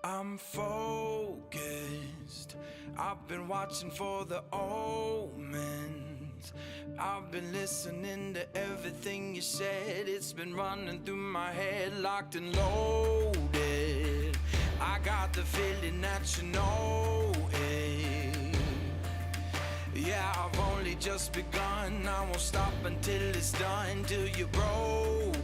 I'm focused. I've been watching for the omens. I've been listening to everything you said. It's been running through my head, locked and loaded. I got the feeling that you know it. Yeah, I've only just begun. I won't stop until it's done, till you're broken.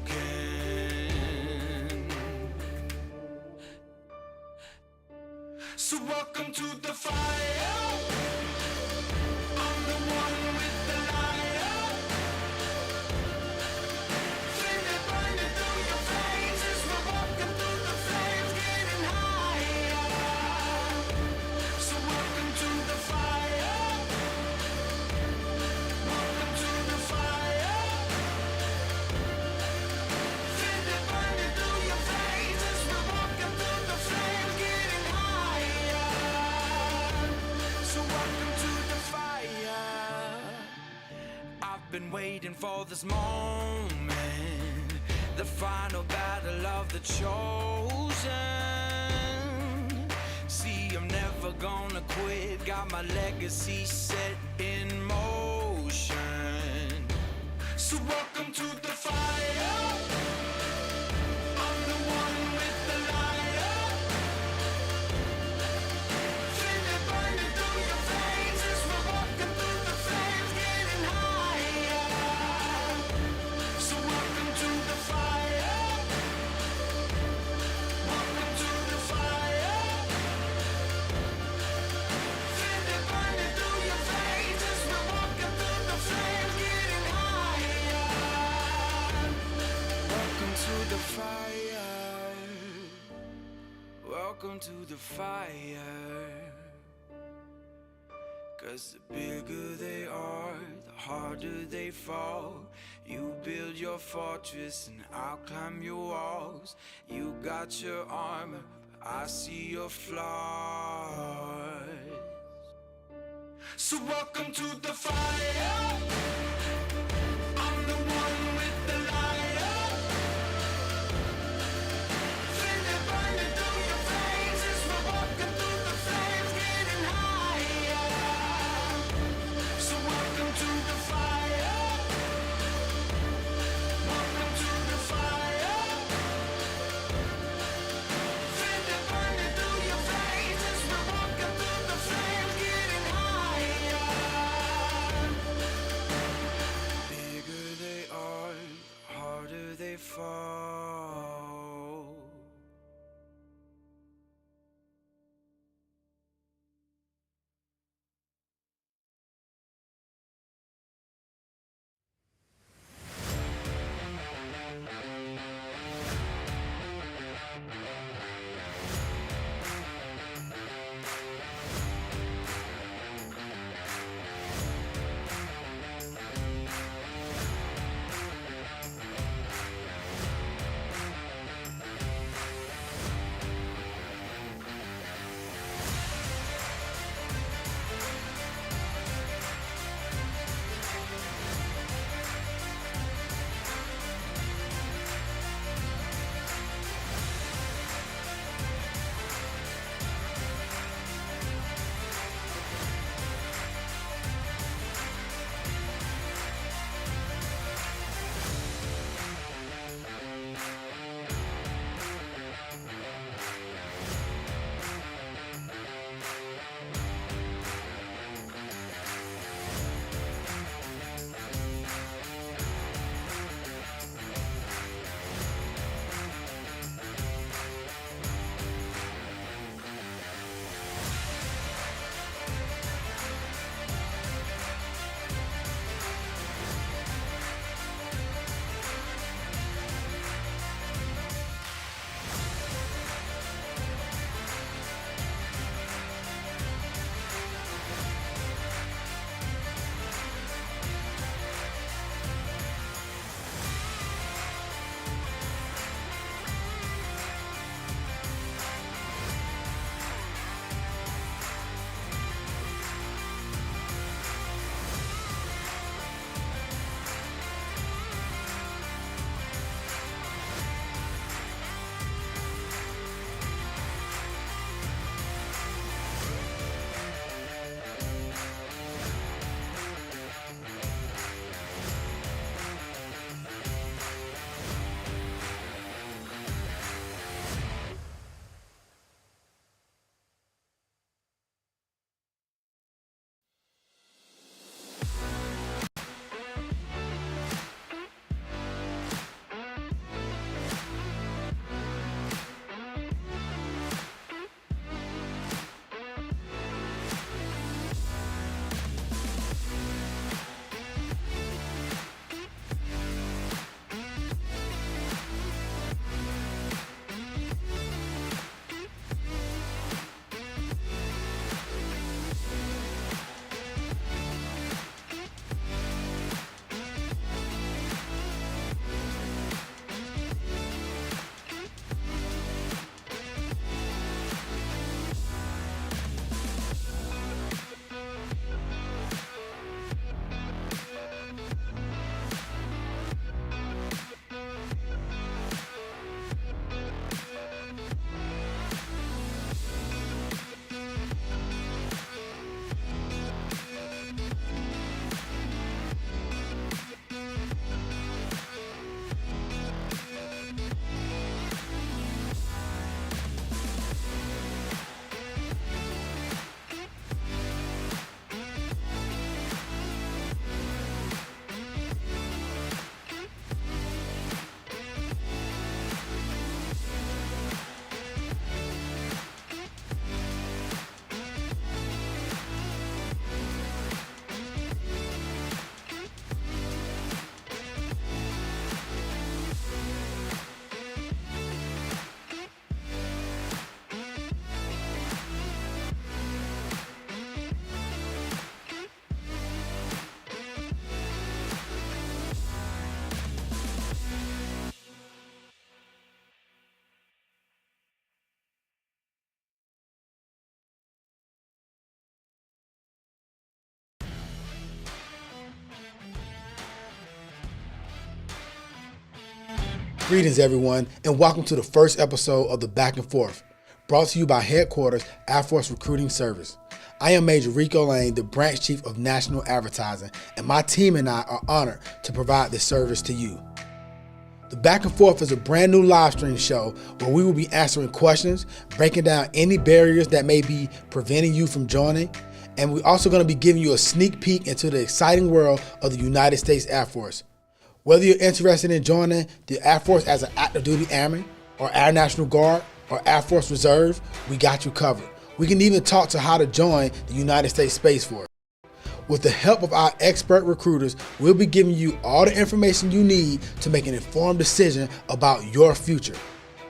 So welcome to the fire. I'm the one with the liar. Feel it burning through your veins as we're walking through the flames, getting higher. So welcome to the fire. Welcome to the fire. Feel it burning through your veins as we're walking through the flames, getting higher. So welcome to the fire. I've been waiting for this moment, the final battle of the chosen. See, I'm never gonna quit, got my legacy set in motion. So welcome to the fire. I'm the one with the liar. Feel it burning through your veins as we're walking through the flames, getting higher. So welcome to the fire. Welcome to the fire. Feel it burning through your veins as we're walking through the flames, getting higher. Welcome to the fire. Welcome to the fire. 'Cause the bigger they are, the harder they fall. You build your fortress and I'll climb your walls. You got your armor, but I see your flaws. So welcome to the fire. I'm the one with the liar. Feel it burning through your veins as we're walking through the flames, getting higher. So welcome to the fire. Welcome to the fire. Feel it burning through your veins as we're walking through the flames, getting higher. Greetings, everyone, and welcome to the first episode of the Back and Forth, brought to you by Headquarters Air Force Recruiting Service. I am Major Rico Lane, the Branch Chief of National Advertising, and my team and I are honored to provide this service to you. The Back and Forth is a brand new live stream show where we will be answering questions, breaking down any barriers that may be preventing you from joining, and we're also going to be giving you a sneak peek into the exciting world of the United States Air Force. Whether you're interested in joining the Air Force as an active duty airman, or Air National Guard, or Air Force Reserve, we got you covered. We can even talk to how to join the United States Space Force. With the help of our expert recruiters, we'll be giving you all the information you need to make an informed decision about your future.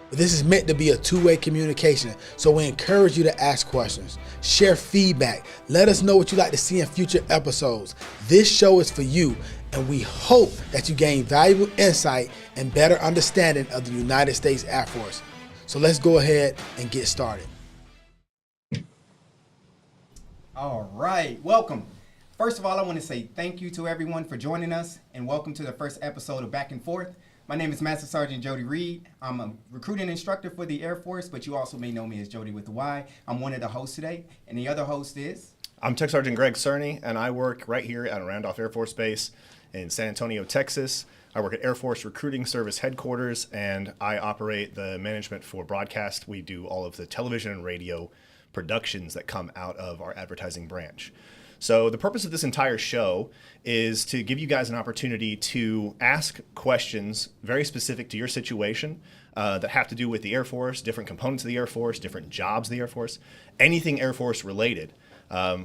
But this is meant to be a two-way communication, so we encourage you to ask questions, share feedback, let us know what you'd like to see in future episodes. This show is for you, and we hope that you gain valuable insight and better understanding of the United States Air Force. So let's go ahead and get started. All right, welcome. First of all, I want to say thank you to everyone for joining us, and welcome to the first episode of Back and Forth. My name is Master Sergeant Jody Reed. I'm a recruiting instructor for the Air Force, but you also may know me as Jody with the Y. I'm one of the hosts today, and the other host is... I'm Tech Sergeant Greg Cerny, and I work right here at Randolph Air Force Base in San Antonio, Texas. I work at Air Force Recruiting Service Headquarters, and I operate the management for broadcast. We do all of the television and radio productions that come out of our advertising branch. So the purpose of this entire show is to give you guys an opportunity to ask questions very specific to your situation that have to do with the Air Force, different components of the Air Force, different jobs of the Air Force, anything Air Force related.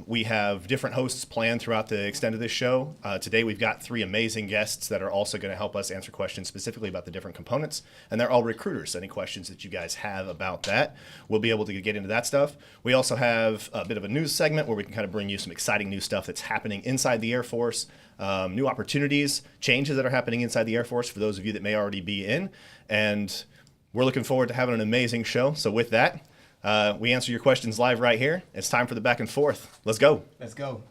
We have different hosts planned throughout the extent of this show. Today we've got three amazing guests that are also going to help us answer questions specifically about the different components, and they're all recruiters. So any questions that you guys have about that, we'll be able to get into that stuff. We also have a bit of a news segment where we can kind of bring you some exciting new stuff that's happening inside the Air Force, new opportunities, changes that are happening inside the Air Force for those of you that may already be in, and we're looking forward to having an amazing show. So with that, we answer your questions live right here. It's time for the Back and Forth. Let's go. Let's go.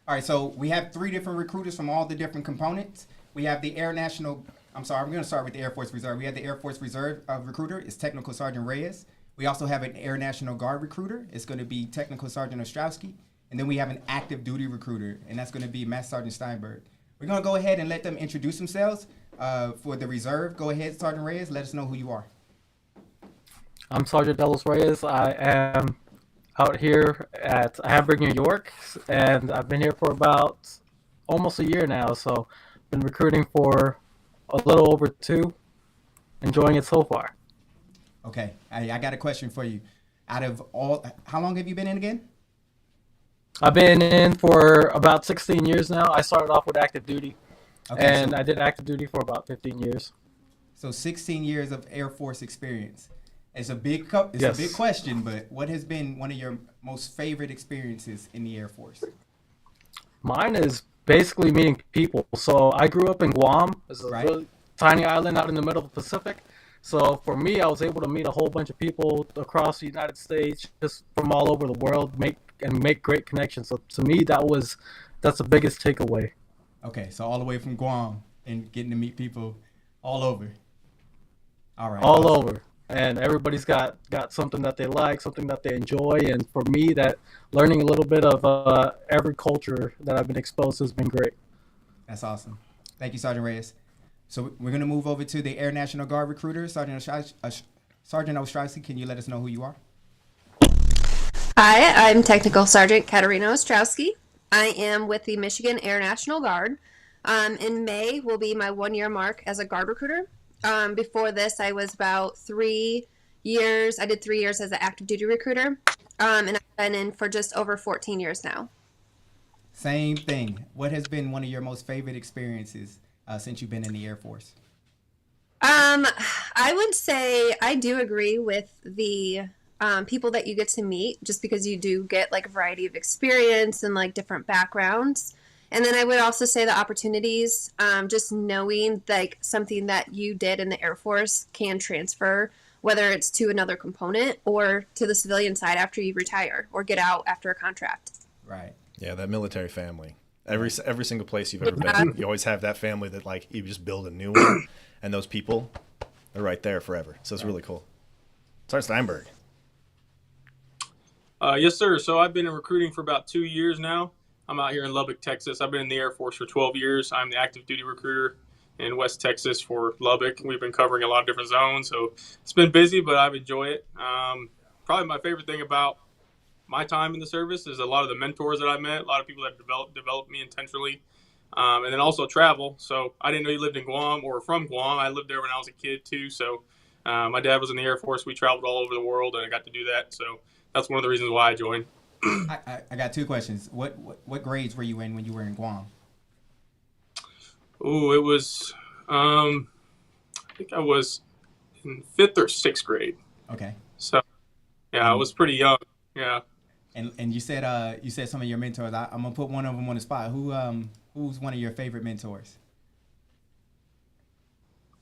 All right, so we have three different recruiters from all the different components. We have the I'm going to start with the Air Force Reserve. We have the Air Force Reserve recruiter. It's Technical Sergeant Reyes. We also have an Air National Guard recruiter. It's going to be Technical Sergeant Ostrowski. And then we have an active duty recruiter, and that's going to be Master Sergeant Steinberg. We're going to go ahead and let them introduce themselves for the reserve. Go ahead, Sergeant Reyes. Let us know who you are. I'm Sergeant Delos Reyes. I am out here at Hamburg, New York, and I've been here for about almost a year now. So been recruiting for a little over 2, enjoying it so far. Okay, I got a question for you. Out of all, how long have you been in again? I've been in for about 16 years now. I started off with active duty, and I did active duty for about 15 years. So 16 years of Air Force experience. It's a big question, but what has been one of your most favorite experiences in the Air Force? Mine is basically meeting people. So I grew up in Guam. It's a really tiny island out in the middle of the Pacific. So for me, I was able to meet a whole bunch of people across the United States, just from all over the world, make great connections. So to me, that's the biggest takeaway. Okay, so all the way from Guam and getting to meet people all over. All right. All over. And everybody's got something that they like, something that they enjoy. And for me, that learning a little bit of every culture that I've been exposed to has been great. That's awesome. Thank you, Sergeant Reyes. So we're going to move over to the Air National Guard recruiter. Sergeant Ostrowski, can you let us know who you are? Hi, I'm Technical Sergeant Kataryna Ostrowski. I am with the Michigan Air National Guard. In May will be my 1-year mark as a Guard recruiter. Before this, I was about 3 years. I did 3 years as an active duty recruiter, and I've been in for just over 14 years now. Same thing. What has been one of your most favorite experiences since you've been in the Air Force? I would say I do agree with the people that you get to meet, just because you do get like a variety of experience and like different backgrounds. And then I would also say the opportunities, just knowing like something that you did in the Air Force can transfer, whether it's to another component or to the civilian side after you retire or get out after a contract. Right. Yeah, that military family. Every single place you've ever been, you always have that family that like you just build a new one, and those people, They're right there forever. So it's really cool. Sergeant Steinberg. Yes, sir. So I've been in recruiting for about 2 years now. I'm out here in Lubbock, Texas. I've been in the Air Force for 12 years. I'm the active duty recruiter in West Texas for Lubbock. We've been covering a lot of different zones, so it's been busy, but I've enjoyed it. Probably my favorite thing about my time in the service is a lot of the mentors that I met, a lot of people that developed me intentionally, and then also travel. So I didn't know you lived in Guam or from Guam. I lived there when I was a kid too. So my dad was in the Air Force. We traveled all over the world, and I got to do that. So that's one of the reasons why I joined. I got 2 questions. What grades were you in when you were in Guam? Oh, it was, I think I was in 5th or 6th grade. Okay. So, yeah, I was pretty young. Yeah. And you said some of your mentors. I'm gonna put one of them on the spot. Who's one of your favorite mentors?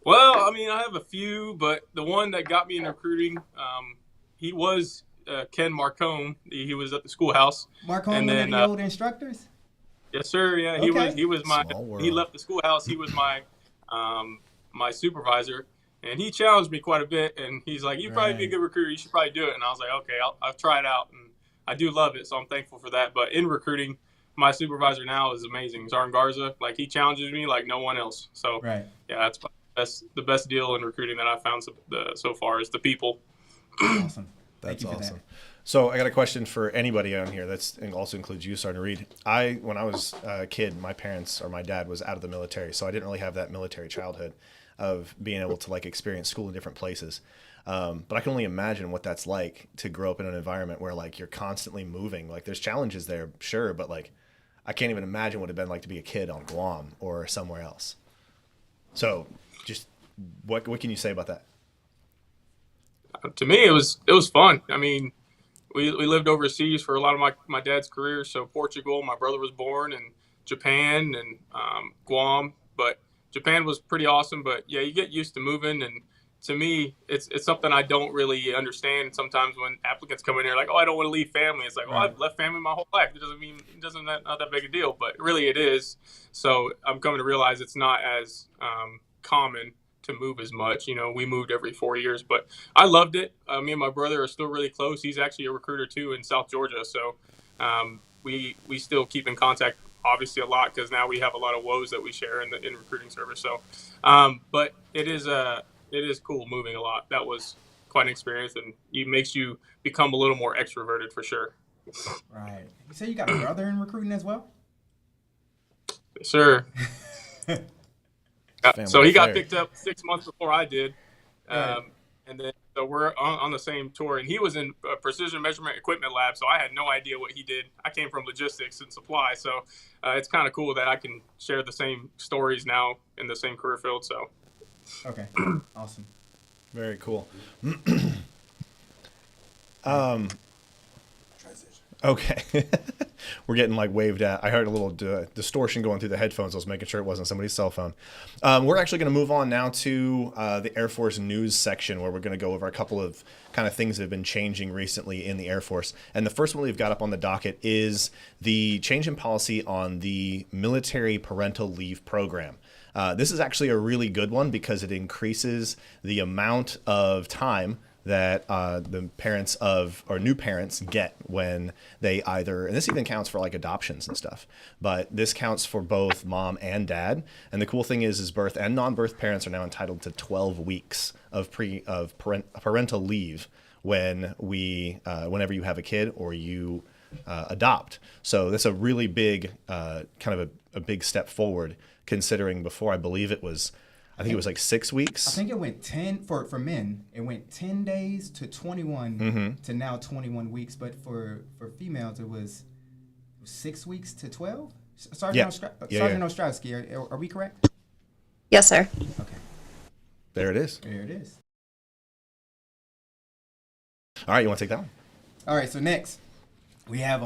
Well, I mean, I have a few, but the one that got me in recruiting, he was Ken Marcone. He was at the schoolhouse. Marcone, and one then, of the old instructors? Yes, sir. Yeah, Okay. he was my. Small world. He left the schoolhouse. He was my my supervisor, and he challenged me quite a bit. And he's like, "You'd probably be a good recruiter. You should probably do it." And I was like, "Okay, I'll try it out." And I do love it, so I'm thankful for that. But in recruiting, my supervisor now is amazing, Zarn Garza. Like, he challenges me like no one else. So Right. yeah, that's the best deal in recruiting that I've found so far is the people. Awesome. That's Thank you for awesome. that. So I got a question for anybody on here. And also includes you, Sergeant Reed. When I was a kid, my parents or my dad was out of the military, so I didn't really have that military childhood of being able to like experience school in different places. But I can only imagine what that's like to grow up in an environment where like you're constantly moving. Like there's challenges there, sure, but like I can't even imagine what it'd been like to be a kid on Guam or somewhere else. So just what can you say about that? To me, it was fun. I mean, we lived overseas for a lot of my dad's career. So Portugal, my brother was born, and Japan and Guam. But Japan was pretty awesome. But yeah, you get used to moving, and to me, it's something I don't really understand. Sometimes when applicants come in here like, "Oh, I don't want to leave family," it's like, "Oh, I've left family my whole life." It doesn't not that big a deal, but really it is. So I'm coming to realize it's not as common to move as much. You know, we moved every 4 years, but I loved it. Me and my brother are still really close. He's actually a recruiter too in South Georgia, so we still keep in contact. Obviously a lot because now we have a lot of woes that we share in recruiting service. So, but it is cool moving a lot. That was quite an experience, and it makes you become a little more extroverted for sure. Right. You say you got a brother in recruiting as well? Sure. Family So he got affair. picked up 6 months before I did. Right. And then so we're on the same tour, and he was in precision measurement equipment lab, so I had no idea what he did. I came from logistics and supply, so it's kind of cool that I can share the same stories now in the same career field. So Okay. Awesome. Very cool. Okay. We're getting like waved at. I heard a little distortion going through the headphones. I was making sure it wasn't somebody's cell phone. We're actually going to move on now to the Air Force news section, where we're going to go over a couple of kind of things that have been changing recently in the Air Force. And the first one we've got up on the docket is the change in policy on the military parental leave program. This is actually a really good one because it increases the amount of time that the parents or new parents get when they either, and this even counts for like adoptions and stuff, but this counts for both mom and dad. And the cool thing is birth and non-birth parents are now entitled to 12 weeks of parental leave whenever you have a kid or you adopt. So that's a really big kind of a big step forward, considering before I believe it was like 6 weeks. I think it went 10 for men. It went 10 days to 21 to now 21 weeks. But for females, it was 6 weeks to 12. Sergeant Ostrowski, are we correct? Yes, sir. Okay, There it is. there it is. All right, you want to take that one? All right, so next we have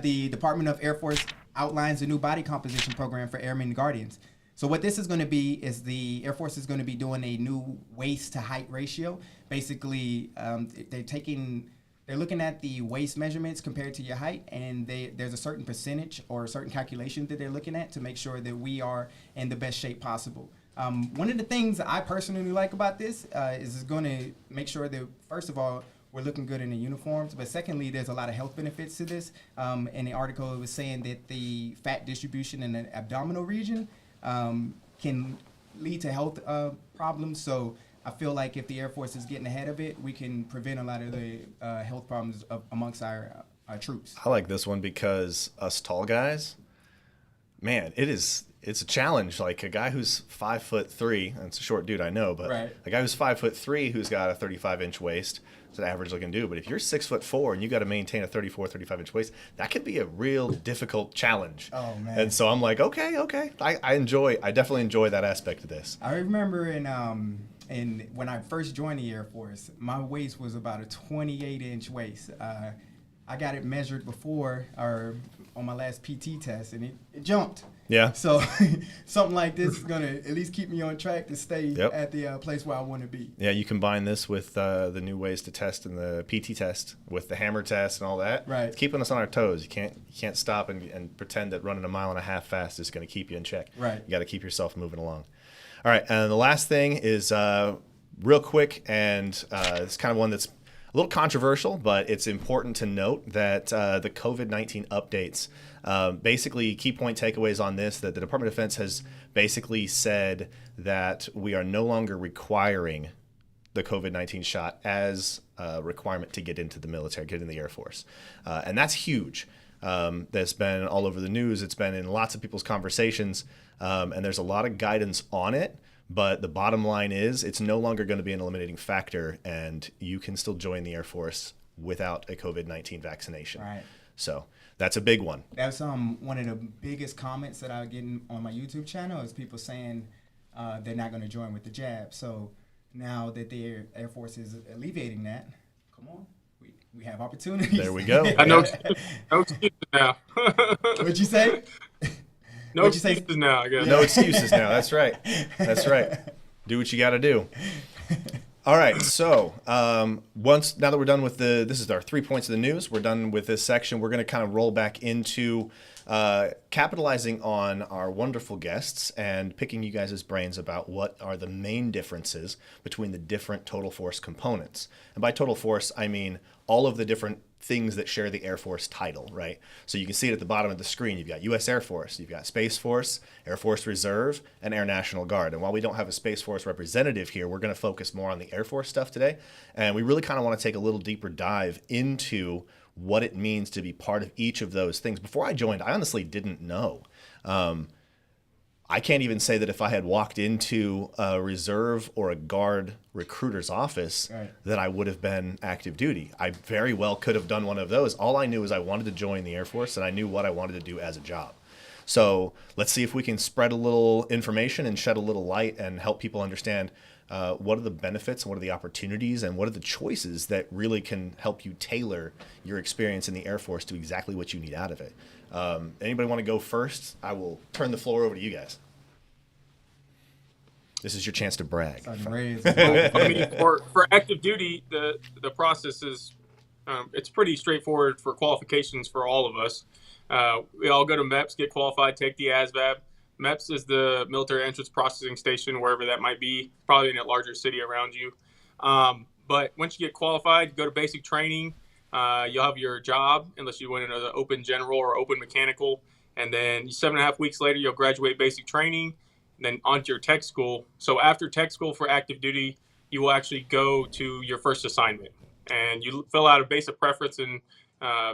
the Department of Air Force outlines a new body composition program for Airmen and Guardians. So what this is going to be is the Air Force is going to be doing a new waist to height ratio. Basically, they're looking at the waist measurements compared to your height, and there's a certain percentage or a certain calculation that they're looking at to make sure that we are in the best shape possible. One of the things I personally like about this is it's going to make sure that, first of all, we're looking good in the uniforms, but secondly, there's a lot of health benefits to this. In the article, it was saying that the fat distribution in the abdominal region can lead to health problems. So I feel like if the Air Force is getting ahead of it, we can prevent a lot of the health problems amongst our troops. I like this one because us tall guys, man, it's a challenge. Like a guy who's 5'3", and it's a short dude, I know, but Right. a guy who's 5'3" who's got a 35-inch waist, it's an average looking dude. But if you're 6'4" and you got to maintain a 35-inch waist, that could be a real difficult challenge. Oh, man. And so I'm like, okay. I definitely enjoy that aspect of this. I remember in when I first joined the Air Force, my waist was about a 28-inch waist. I got it measured before or on my last PT test, and it jumped. Yeah. So something like this is gonna at least keep me on track to stay Yep. at the place where I want to be. Yeah, you combine this with the new ways to test in the PT test, with the hammer test and all that. Right. It's keeping us on our toes. You can't stop and pretend that running a mile and a half fast is going to keep you in check. Right. You got to keep yourself moving along. All right, and the last thing is real quick, and it's kind of one that's a little controversial, but it's important to note that the COVID-19 updates, basically key point takeaways on this, that the Department of Defense has basically said that we are no longer requiring the COVID-19 shot as a requirement to get into the military, get in the Air Force. And that's huge. That's been all over the news. It's been in lots of people's conversations, and there's a lot of guidance on it. But the bottom line is it's no longer going to be an eliminating factor, and you can still join the Air Force without a COVID-19 vaccination. Right. So that's a big one. That's one of the biggest comments that I get on my YouTube channel is people saying they're not going to join with the jab. So now that the Air Force is alleviating that, come on, we have opportunities. There we go. I know no excuses now. What'd you say? No What'd you say? excuses now, I guess. No excuses now. That's right. That's right. Do what you got to do. All right. So now that we're done with this is our 3 points of the news. We're done with this section. We're going to kind of roll back into capitalizing on our wonderful guests and picking you guys' brains about what are the main differences between the different Total Force components. And by Total Force, I mean all of the different things that share the Air Force title, right? So you can see it at the bottom of the screen. You've got U.S. Air Force, you've got Space Force, Air Force Reserve, and Air National Guard. And while we don't have a Space Force representative here, we're going to focus more on the Air Force stuff today. And we really kind of want to take a little deeper dive into what it means to be part of each of those things. Before I joined, I honestly didn't know. I can't even say that if I had walked into a reserve or a guard recruiter's office that I would have been active duty. I very well could have done one of those. All I knew is I wanted to join the Air Force, and I knew what I wanted to do as a job. So let's see if we can spread a little information and shed a little light and help people understand what are the benefits and what are the opportunities and what are the choices that really can help you tailor your experience in the Air Force to exactly what you need out of it. Anybody want to go first? I will turn the floor over to you guys. This is your chance to brag. Reyes. I mean, for active duty, the process is it's pretty straightforward for qualifications for all of us. We all go to MEPS, get qualified, take the ASVAB. MEPS is the military entrance processing station, wherever that might be, probably in a larger city around you. But once you get qualified, you go to basic training. You'll have your job, unless you went into the open general or open mechanical. And then 7.5 weeks later, you'll graduate basic training, and then onto your tech school. So after tech school for active duty, you will actually go to your first assignment. And you fill out a basic preference in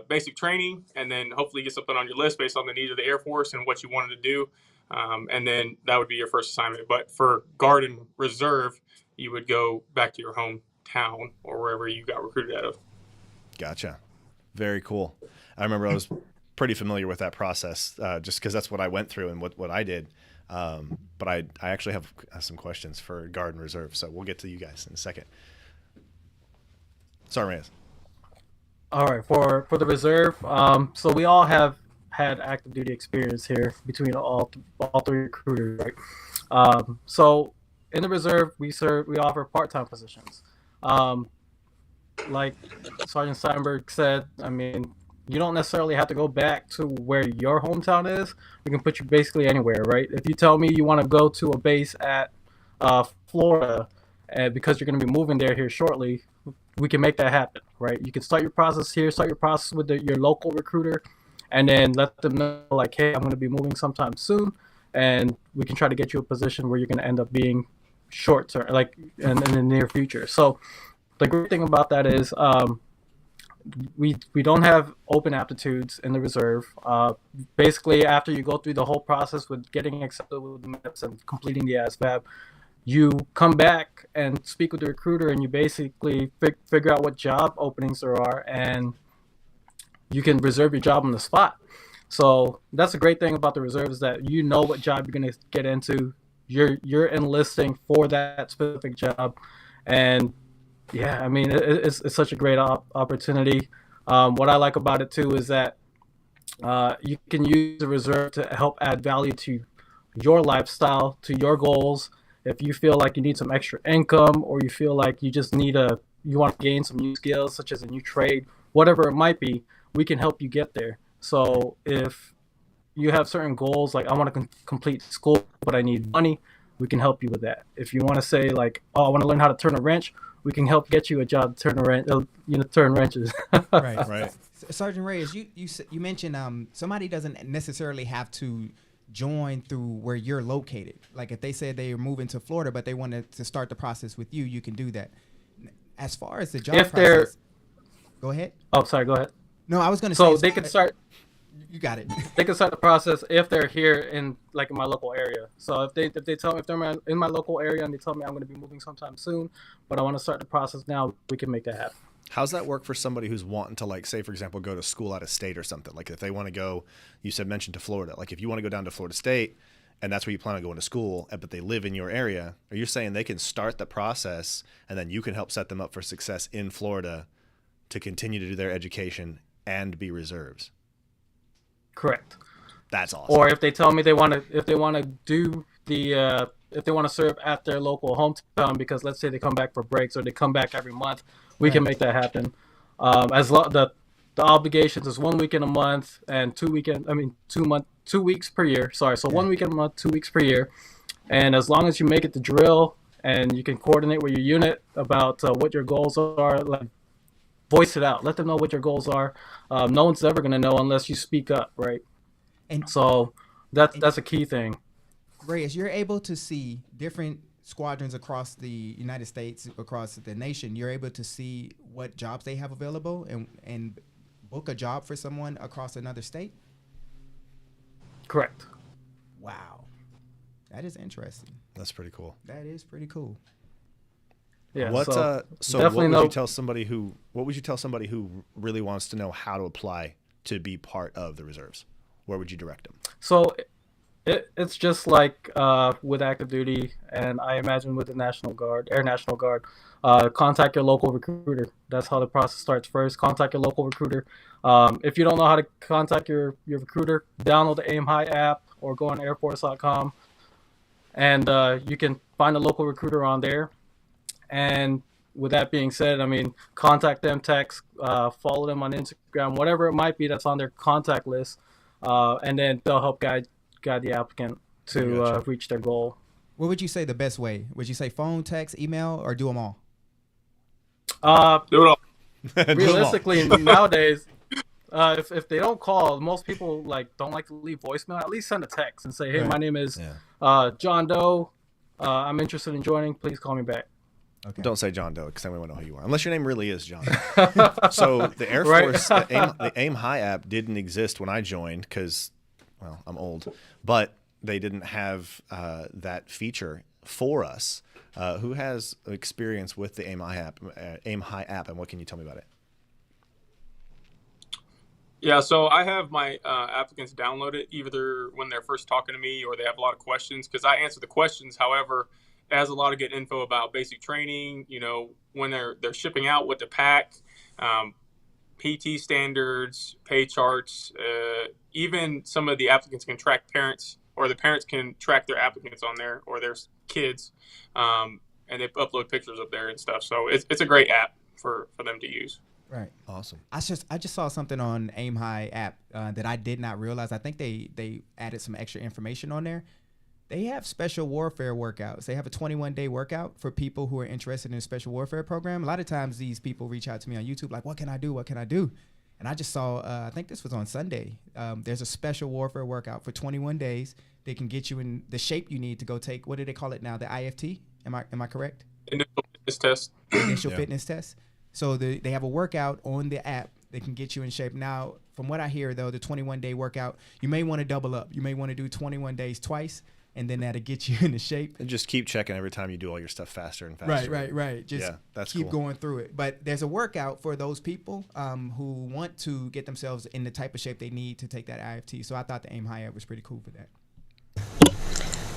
basic training, and then hopefully get something on your list based on the needs of the Air Force and what you wanted to do. And then that would be your first assignment. But for Guard and Reserve, you would go back to your hometown or wherever you got recruited out of. Gotcha. Very cool. I remember I was pretty familiar with that process just because that's what I went through and what I did. But I actually have some questions for Guard and Reserve, so we'll get to you guys in a second. Sorry, Reyes. All right, for the reserve, so we all have had active duty experience here between all three recruiters, right? So in the reserve, we offer part-time positions. Like Sergeant Steinberg said, I mean, you don't necessarily have to go back to where your hometown is. We can put you basically anywhere, right? If you tell me you want to go to a base at Florida, and because you're going to be moving there here shortly, we can make that happen, right? You can start your process here, start your process with your local recruiter, and then let them know, like, hey, I'm going to be moving sometime soon, and we can try to get you a position where you're going to end up being short term, like in the near future. So the great thing about that is we don't have open aptitudes in the reserve. Basically, after you go through the whole process with getting accepted with the MEPS and completing the ASVAB, you come back and speak with the recruiter, and you basically figure out what job openings there are, and you can reserve your job on the spot. So that's the great thing about the reserve, is that you know what job you're going to get into. You're enlisting for that specific job, and yeah, I mean, it's such a great opportunity. What I like about it too is that you can use the reserve to help add value to your lifestyle, to your goals. If you feel like you need some extra income, or you feel like you just you want to gain some new skills, such as a new trade, whatever it might be, we can help you get there. So if you have certain goals, like I want to complete school, but I need money, we can help you with that. If you want to say like, oh, I want to learn how to turn a wrench, we can help get you a job to turn wrenches. Right. Sergeant Reyes, you mentioned somebody doesn't necessarily have to join through where you're located. Like if they said they are moving to Florida, but they wanted to start the process with you, you can do that. As far as the job process, go ahead. Oh, sorry, go ahead. No, I was going to say. So they can start. You got it. They can start the process if they're here in my local area. So if they're in my local area and they tell me I'm going to be moving sometime soon, but I want to start the process now, we can make that happen. How's that work for somebody who's wanting to, like, say, for example, go to school out of state or something? Like if they want to go, mentioned to Florida. Like if you want to go down to Florida State and that's where you plan on going to school, but they live in your area, are you saying they can start the process and then you can help set them up for success in Florida to continue to do their education and be reserves? Correct. That's awesome. Or if they tell me if they want to serve at their local hometown, because let's say they come back for breaks or they come back every month, we can make that happen. The obligations is 1 weekend a month and 2 weeks per year. Sorry, so 1 weekend a month, 2 weeks per year, and as long as you make it to drill and you can coordinate with your unit about what your goals are, like voice it out, let them know what your goals are. No one's ever going to know unless you speak up, right? And so that's a key thing. Reyes, you're able to see different squadrons across the United States, across the nation. You're able to see what jobs they have available and book a job for someone across another state? Correct. Wow. That is interesting. That's pretty cool. That is pretty cool. Yeah. What would you tell somebody who really wants to know how to apply to be part of the reserves? Where would you direct them? So it's just like with active duty, and I imagine with the National Guard, Air National Guard, contact your local recruiter. That's how the process starts first. Contact your local recruiter. If you don't know how to contact your recruiter, download the Aim High app or go on airforce.com, and you can find a local recruiter on there. And with that being said, I mean, contact them, text, follow them on Instagram, whatever it might be that's on their contact list, and then they'll help guide the applicant to reach their goal. What would you say the best way? Would you say phone, text, email, or do them all? Do it all. Realistically, nowadays, if they don't call, most people don't like to leave voicemail. At least send a text and say, "Hey, my name is John Doe. I'm interested in joining. Please call me back." Okay. Don't say John Doe, because then we won't know who you are. Unless your name really is John Doe. So the Air Force, the Aim High app didn't exist when I joined because, well, I'm old. But they didn't have that feature for us. Who has experience with the Aim High app, and what can you tell me about it? Yeah, so I have my applicants download it either when they're first talking to me or they have a lot of questions, because I answer the questions. However, it has a lot of good info about basic training, when they're shipping out, what to pack, PT standards, pay charts. Even some of the applicants can track parents, or the parents can track their applicants on there or their kids, and they upload pictures up there and stuff. So it's a great app for them to use. Right. Awesome. I just saw something on Aim High app that I did not realize. I think they added some extra information on there. They have special warfare workouts. They have a 21-day workout for people who are interested in a special warfare program. A lot of times these people reach out to me on YouTube like, what can I do? What can I do? And I just saw, I think this was on Sunday, there's a special warfare workout for 21 days. They can get you in the shape you need to go take, what do they call it now, the IFT? Am I correct? Initial fitness test. Initial fitness test. So they have a workout on the app that can get you in shape. Now, from what I hear, though, the 21-day workout, you may want to double up. You may want to do 21 days twice, and then that'll get you into shape. And just keep checking every time you do all your stuff faster and faster. Right. Just that's keep cool. going through it. But there's a workout for those people who want to get themselves in the type of shape they need to take that IFT. So I thought the Aim High app was pretty cool for that.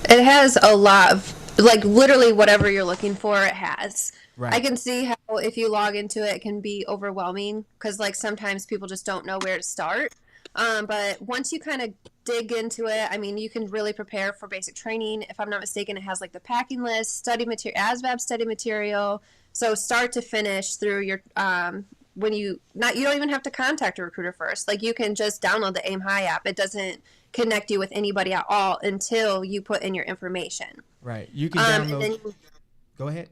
It has a lot of, like, literally whatever you're looking for, it has. Right. I can see how if you log into it, it can be overwhelming because, like, sometimes people just don't know where to start. But once you kind of dig into it, I mean, you can really prepare for basic training. If I'm not mistaken, it has, like, the packing list, study material, ASVAB study material. So start to finish through your you don't even have to contact a recruiter first. Like, you can just download the Aim High app. It doesn't connect you with anybody at all until you put in your information. Right. You can download. And then Go ahead.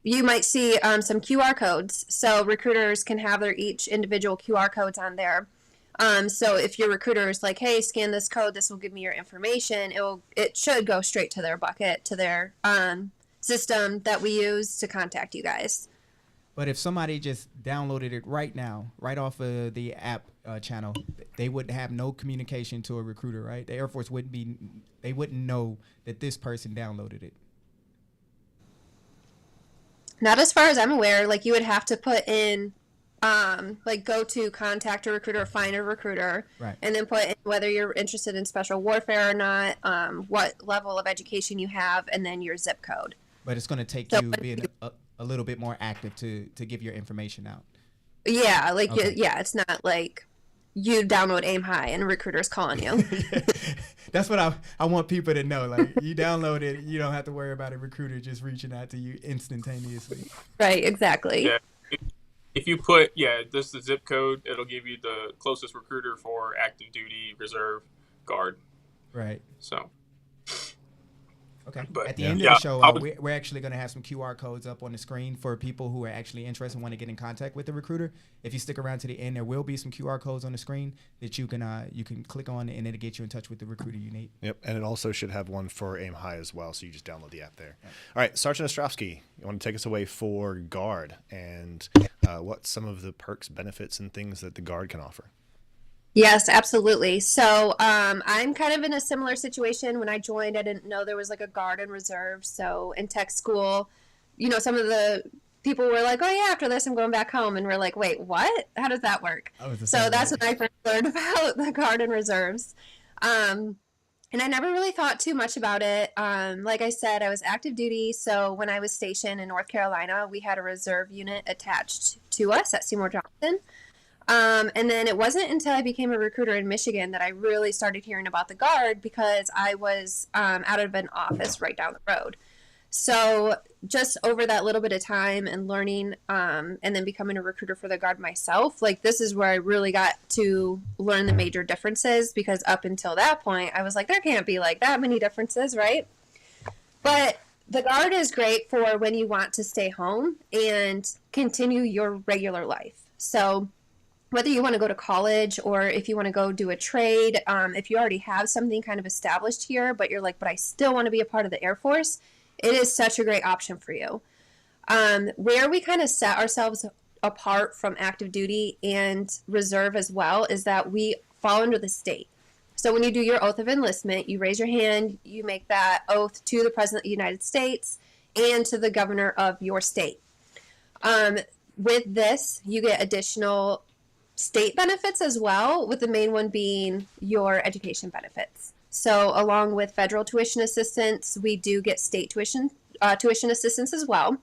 you might see some QR codes. So recruiters can have their each individual QR codes on there. So if your recruiter is like, hey, scan this code, this will give me your information, it should go straight to their bucket, to their system that we use to contact you guys. But if somebody just downloaded it right now, right off of the app channel, they would have no communication to a recruiter, right? The Air Force they wouldn't know that this person downloaded it. Not as far as I'm aware. Like, you would have to put in, like, go to contact a recruiter, find a recruiter, Right. and then put in whether you're interested in special warfare or not, what level of education you have, and then your zip code. But it's going to take So you being a little bit more active to give your information out. Yeah, like, Okay. yeah, it's not like you download Aim High and a recruiter's calling you. That's what I want people to know. Like, you download it, you don't have to worry about a recruiter just reaching out to you instantaneously. Right, exactly. Yeah. If you put, this is the zip code, it'll give you the closest recruiter for active duty, reserve, guard. Right. So, Okay. But, At the end of yeah, the show, I would- we're actually going to have some QR codes up on the screen for people who are actually interested and want to get in contact with the recruiter. If you stick around to the end, there will be some QR codes on the screen that you can click on, and it'll get you in touch with the recruiter you need. Yep, and it also should have one for Aim High as well, so you just download the app there. All right, Sergeant Ostrowski, you want to take us away for Guard and what some of the perks, benefits, and things that the Guard can offer? Yes, absolutely. So I'm kind of in a similar situation. When I joined, I didn't know there was like a guard and reserve. So in tech school, some of the people were like, oh yeah, after this I'm going back home. And we're like, wait, what? How does that work? So that's when I first learned about the guard and reserves. And I never really thought too much about it. Like I said, I was active duty. So when I was stationed in North Carolina, we had a reserve unit attached to us at Seymour Johnson. And then it wasn't until I became a recruiter in Michigan that I really started hearing about the Guard, because I was out of an office right down the road. So just over that little bit of time and learning and then becoming a recruiter for the Guard myself, like, this is where I really got to learn the major differences, because up until that point, I was like, there can't be like that many differences, right? But the Guard is great for when you want to stay home and continue your regular life. So whether you want to go to college or if you want to go do a trade, if you already have something kind of established here, but you're like, but I still want to be a part of the Air Force, it is such a great option for you. Where we kind of set ourselves apart from active duty and reserve as well is that we fall under the state. So when you do your oath of enlistment, you raise your hand, you make that oath to the President of the United States and to the governor of your state. With this, you get additional state benefits as well, with the main one being your education benefits. So along with federal tuition assistance, we do get state tuition assistance as well.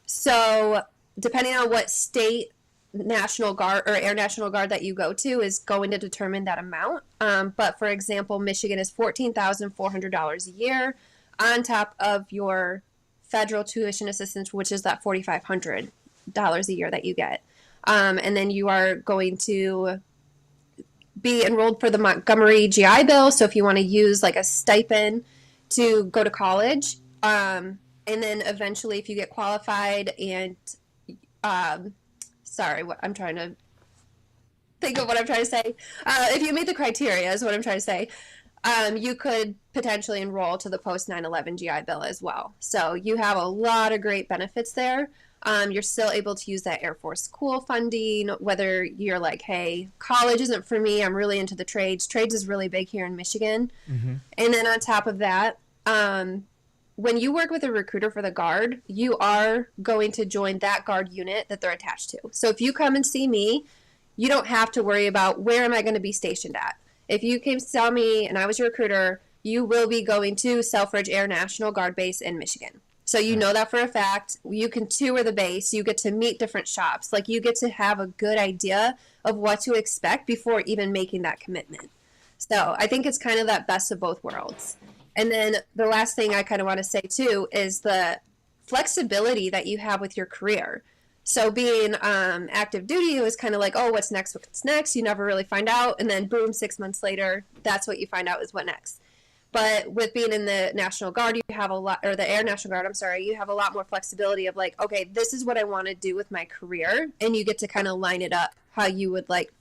So depending on what state National Guard or Air National Guard that you go to is going to determine that amount. But for example, Michigan is $14,400 a year on top of your federal tuition assistance, which is that $4,500 a year that you get. And then you are going to be enrolled for the Montgomery GI Bill. So if you want to use like a stipend to go to college, and then eventually if you get qualified and, what I'm trying to think of what I'm trying to say. If you meet the criteria is what I'm trying to say. You could potentially enroll to the post 9/11 GI Bill as well. So you have a lot of great benefits there. You're still able to use that Air Force school funding, whether you're like, hey, college isn't for me, I'm really into the trades. Trades is really big here in Michigan. Mm-hmm. And then on top of that, when you work with a recruiter for the Guard, you are going to join that Guard unit that they're attached to. So if you come and see me, you don't have to worry about where am I going to be stationed at. If you came to tell me and I was your recruiter, you will be going to Selfridge Air National Guard Base in Michigan. So you know that for a fact. You can tour the base. You get to meet different shops. Like, you get to have a good idea of what to expect before even making that commitment. So I think it's kind of that best of both worlds. And then the last thing I kind of want to say too is the flexibility that you have with your career. So being active duty, it was kind of like, oh, what's next? What's next? You never really find out. And then boom, 6 months later, that's what you find out is what next. But with being in the National Guard, you have a lot, or the Air National Guard, I'm sorry, you have a lot more flexibility of like, okay, this is what I want to do with my career. And you get to kind of line it up how you would like,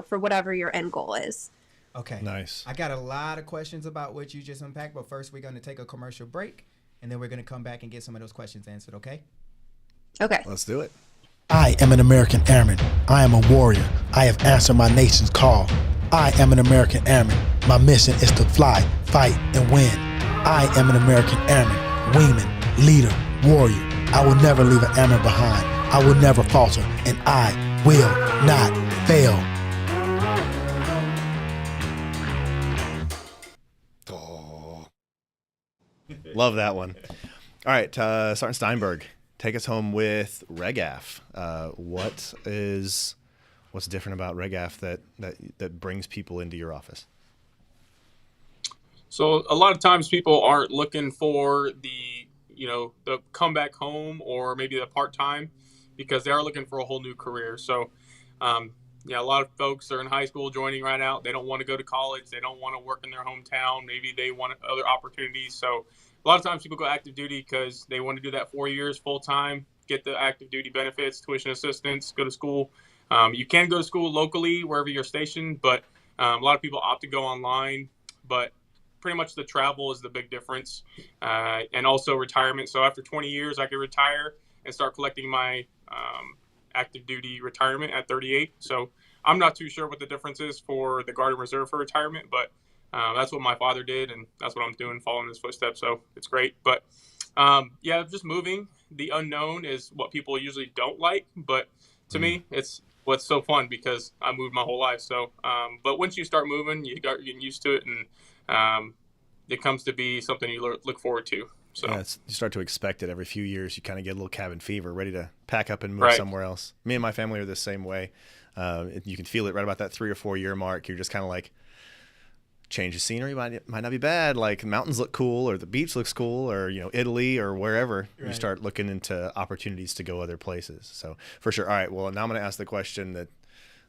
for whatever your end goal is. Okay. Nice. I got a lot of questions about what you just unpacked, but first we're going to take a commercial break, and then we're going to come back and get some of those questions answered, okay? Okay. Let's do it. I am an American airman. I am a warrior. I have answered my nation's call. I am an American airman. My mission is to fly, fight, and win. I am an American airman, wingman, leader, warrior. I will never leave an airman behind. I will never falter, and I will not fail. Oh. Love that one. All right, Sergeant Steinberg, take us home with RegAF. What's different about RegAF that brings people into your office? So a lot of times people aren't looking for the come back home or maybe the part-time, because they are looking for a whole new career. So, a lot of folks are in high school joining right out. They don't want to go to college. They don't want to work in their hometown. Maybe they want other opportunities. So a lot of times people go active duty because they want to do that 4 years full-time, get the active duty benefits, tuition assistance, go to school. You can go to school locally wherever you're stationed, but a lot of people opt to go online. But pretty much the travel is the big difference, and also retirement. So after 20 years, I could retire and start collecting my active duty retirement at 38. So I'm not too sure what the difference is for the Guard and Reserve for retirement, but that's what my father did, and that's what I'm doing, following his footsteps. So it's great. But just moving. The unknown is what people usually don't like, but to me, it's what's so fun, because I moved my whole life. So, but once you start moving, you got getting used to it, and it comes to be something you look forward to. So you start to expect it every few years. You kind of get a little cabin fever, ready to pack up and move somewhere else. Me and my family are the same way. You can feel it right about that 3 or 4 year mark. You're just kind of like, change of scenery might not be bad. Like, mountains look cool, or the beach looks cool, or Italy or wherever. Right. You start looking into opportunities to go other places. So for sure. All right. Well, now I'm going to ask the question that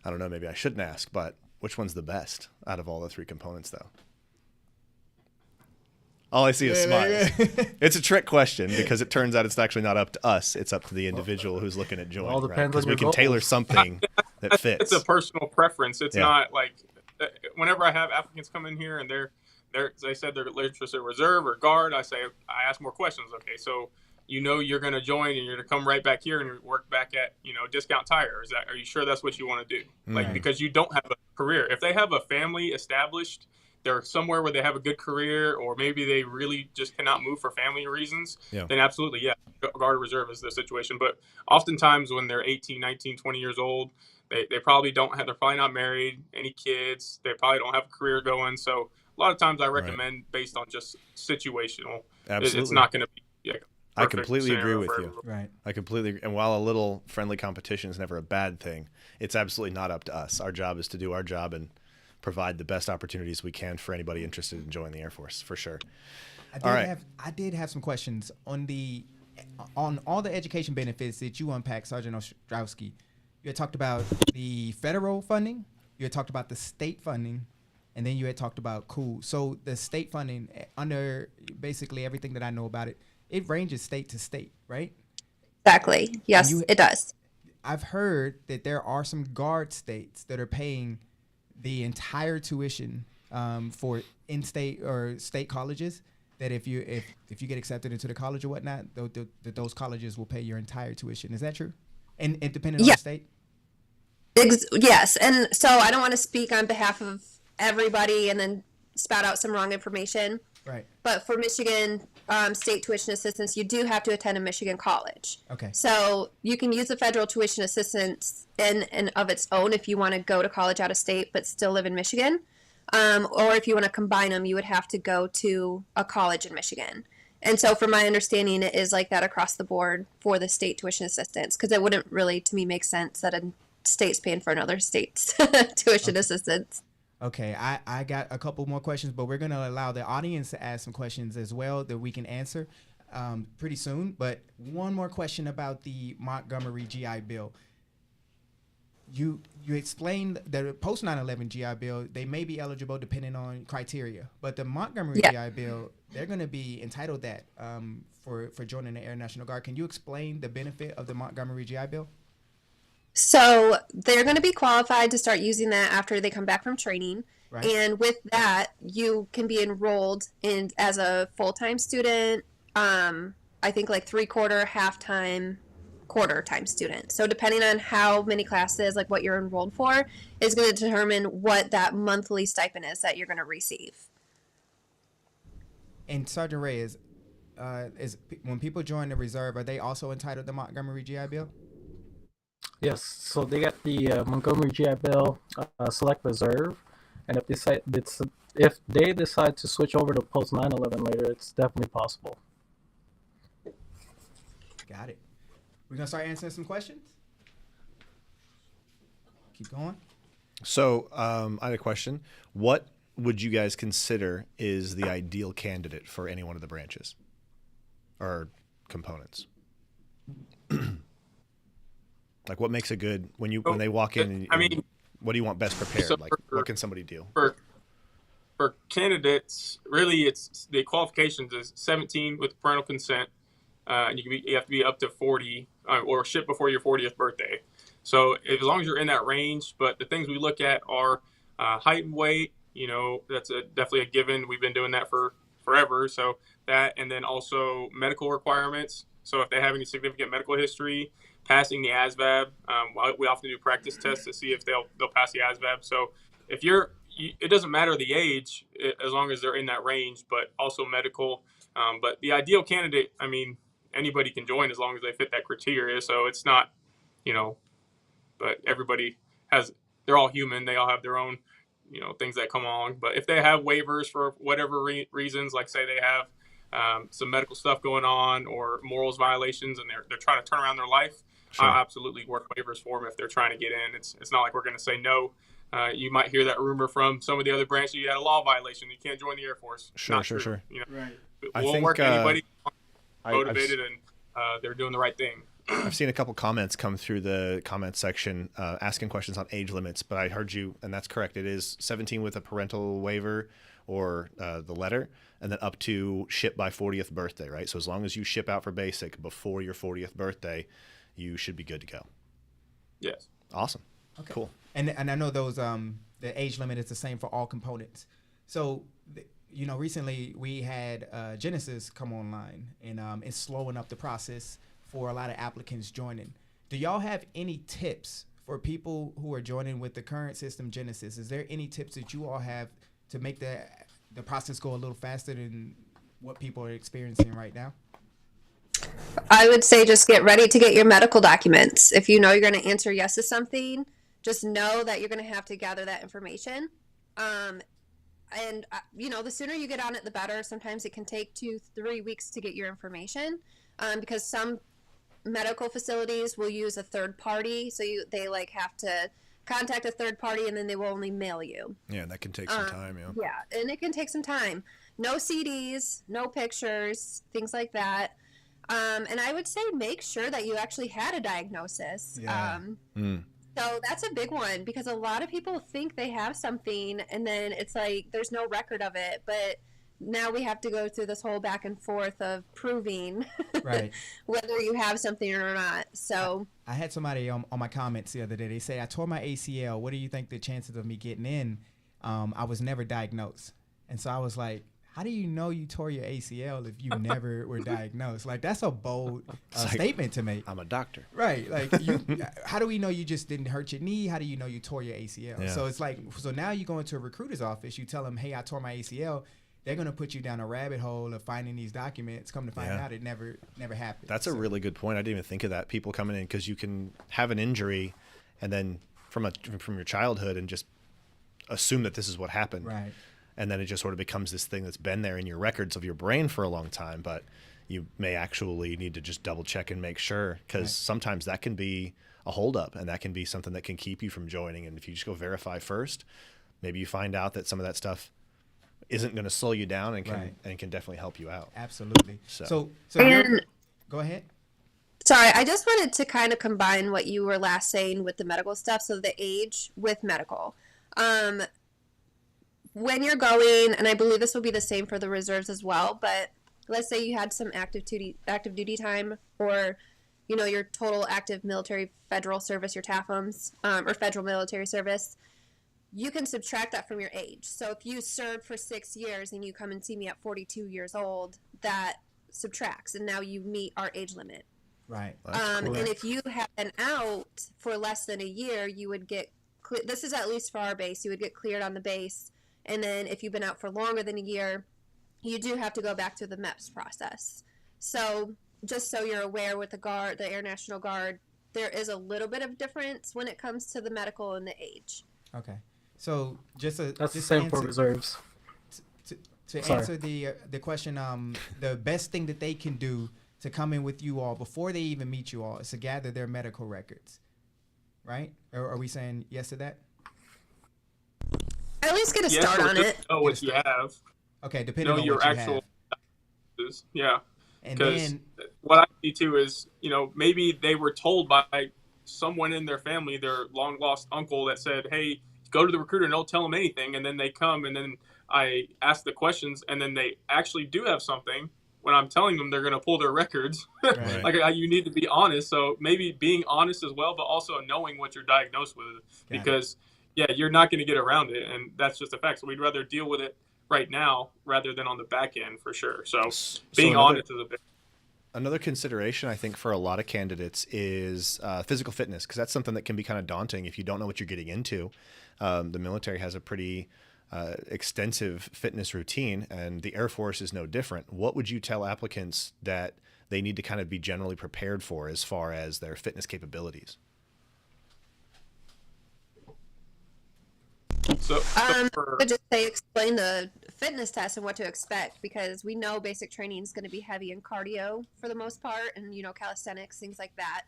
I don't know. Maybe I shouldn't ask, but which one's the best out of all the 3 components, though? All I see is smiles. It's a trick question, because it turns out it's actually not up to us. It's up to the individual who's looking at joining. All depends because on we your can goals. tailor something that fits. It's a personal preference. It's not like, whenever I have applicants come in here and they said they're interested in reserve or guard, I ask more questions. Okay, so you're going to join and you're going to come right back here and work back at Discount Tire. Are you sure that's what you want to do? Like, because you don't have a career. If they have a family established, they're somewhere where they have a good career, or maybe they really just cannot move for family reasons, then absolutely, guard or reserve is the situation. But oftentimes when they're 18, 19, 20 years old, they're probably not married, any kids, they probably don't have a career going. So a lot of times I recommend based on just situational. Absolutely. It's not going to be I completely agree with you. Right. I completely agree. And while a little friendly competition is never a bad thing, it's absolutely not up to us. Our job is to do our job and provide the best opportunities we can for anybody interested in joining the Air Force, for sure. I did have some questions on all the education benefits that you unpacked, Sergeant Ostrowski. You had talked about the federal funding. You had talked about the state funding. And then you had talked about cool. So the state funding, under basically everything that I know about it, it ranges state to state, right? Exactly. Yes, it does. I've heard that there are some guard states that are paying the entire tuition for in-state or state colleges. That if you get accepted into the college or whatnot, those colleges will pay your entire tuition. Is that true? And depending on the state. Yes, and so I don't want to speak on behalf of everybody and then spout out some wrong information. Right. But for Michigan state tuition assistance, you do have to attend a Michigan college. Okay. So you can use the federal tuition assistance in and of its own if you want to go to college out of state but still live in Michigan. Or if you want to combine them, you would have to go to a college in Michigan. And so from my understanding, it is like that across the board for the state tuition assistance, because it wouldn't really, to me, make sense that a state's paying for another state's tuition assistance. Okay, I got a couple more questions, but we're going to allow the audience to ask some questions as well that we can answer pretty soon. But one more question about the Montgomery GI Bill. You explained that post 9/11 GI Bill, they may be eligible depending on criteria. But the Montgomery GI Bill, they're going to be entitled that for joining the Air National Guard. Can you explain the benefit of the Montgomery GI Bill? So they're going to be qualified to start using that after they come back from training. Right. And with that, you can be enrolled in as a full-time student, I think like 3/4, half-time, quarter-time student. So depending on how many classes, like what you're enrolled for, is going to determine what that monthly stipend is that you're going to receive. And Sergeant Reyes, when people join the reserve, are they also entitled to the Montgomery GI Bill? Yes, so they got the Montgomery GI Bill Select Reserve, and if they decide to switch over to post 9/11 later, it's definitely possible. Got it. We're gonna start answering some questions. Keep going. So I had a question. What would you guys consider is the ideal candidate for any one of the branches or components? Like, what makes a good when they walk in? What do you want best prepared? So what can somebody do? For candidates, really, it's the qualifications is 17 with parental consent. You have to be up to 40 or ship before your 40th birthday. So as long as you're in that range, but the things we look at are height and weight. That's definitely a given. We've been doing that for forever. So that, and then also medical requirements. So if they have any significant medical history, passing the ASVAB. We often do practice tests to see if they'll pass the ASVAB. So if it doesn't matter the age as long as they're in that range, but also medical. But the ideal candidate, anybody can join as long as they fit that criteria. So it's not, but everybody they're all human. They all have their own, things that come along. But if they have waivers for whatever reasons, like say they have some medical stuff going on or morals violations and they're trying to turn around their life, sure. I'll absolutely work waivers for them if they're trying to get in. It's not like we're going to say no. You might hear that rumor from some of the other branches. You had a law violation. You can't join the Air Force. Sure. Right. We'll work anybody motivated and they're doing the right thing. I've seen a couple comments come through the comment section asking questions on age limits, but I heard you, and that's correct. It is 17 with a parental waiver or the letter, and then up to ship by 40th birthday, right? So as long as you ship out for basic before your 40th birthday, you should be good to go. Yes. Awesome. Okay. Cool. And I know those the age limit is the same for all components. So recently we had Genesis come online, and it's slowing up the process for a lot of applicants joining. Do y'all have any tips for people who are joining with the current system Genesis? Is there any tips that you all have to make the process go a little faster than what people are experiencing right now? I would say just get ready to get your medical documents. If you know you're going to answer yes to something, just know that you're going to have to gather that information. The sooner you get on it, the better. Sometimes it can take 2-3 weeks to get your information because some medical facilities will use a third party. So they have to contact a third party and then they will only mail you. Yeah, that can take some time. Yeah, and it can take some time. No CDs, no pictures, things like that. And I would say make sure that you actually had a diagnosis. Yeah. So that's a big one because a lot of people think they have something and then it's like there's no record of it. But now we have to go through this whole back and forth of proving Right. whether you have something or not. So I had somebody on my comments the other day. They say, I tore my ACL. What do you think the chances of me getting in? I was never diagnosed. And so I was like, how do you know you tore your ACL if you never were diagnosed? Like, that's a bold statement to make. I'm a doctor. Right. Like, how do we know you just didn't hurt your knee? How do you know you tore your ACL? Yeah. So it's like, so now you go into a recruiter's office, you tell them, hey, I tore my ACL. They're going to put you down a rabbit hole of finding these documents. Come to find out it never happened. That's a really good point. I didn't even think of that. People coming in because you can have an injury and then from your childhood and just assume that this is what happened. Right. And then it just sort of becomes this thing that's been there in your records of your brain for a long time, but you may actually need to just double check and make sure, because sometimes that can be a holdup and that can be something that can keep you from joining. And if you just go verify first, maybe you find out that some of that stuff isn't going to slow you down and can definitely help you out. Absolutely. So go ahead. Sorry, I just wanted to kind of combine what you were last saying with the medical stuff. So the age with medical. When you're going, and I believe this will be the same for the reserves as well, but let's say you had some active duty time, or your total active military federal service, your TAFMs, or federal military service, you can subtract that from your age. So if you served for 6 years and you come and see me at 42 years old, that subtracts, and now you meet our age limit. Right. And if you had been out for less than a year, you would get this is at least for our base, you would get cleared on the base. And then if you've been out for longer than a year, you do have to go back to the MEPS process. So just so you're aware, with the Air National Guard, there is a little bit of difference when it comes to the medical and the age. Okay. So that's the same for reserves. To answer the question, the best thing that they can do to come in with you all before they even meet you all is to gather their medical records, right? Or are we saying yes to that? At least get a start on it. Know what you have. Okay, depending on your what you actual have. Yeah. And because then what I see too is, maybe they were told by someone in their family, their long lost uncle, that said, hey, go to the recruiter and don't tell them anything. And then they come and then I ask the questions and then they actually do have something. When I'm telling them they're going to pull their records, Right. you need to be honest. So maybe being honest as well, but also knowing what you're diagnosed with, because you're not going to get around it. And that's just a fact. So we'd rather deal with it right now rather than on the back end for sure. So being honest is a big. Another consideration, I think, for a lot of candidates is physical fitness, because that's something that can be kind of daunting if you don't know what you're getting into. The military has a pretty extensive fitness routine, and the Air Force is no different. What would you tell applicants that they need to kind of be generally prepared for as far as their fitness capabilities? So I would just say explain the fitness test and what to expect, because we know basic training is going to be heavy in cardio for the most part, and calisthenics, things like that.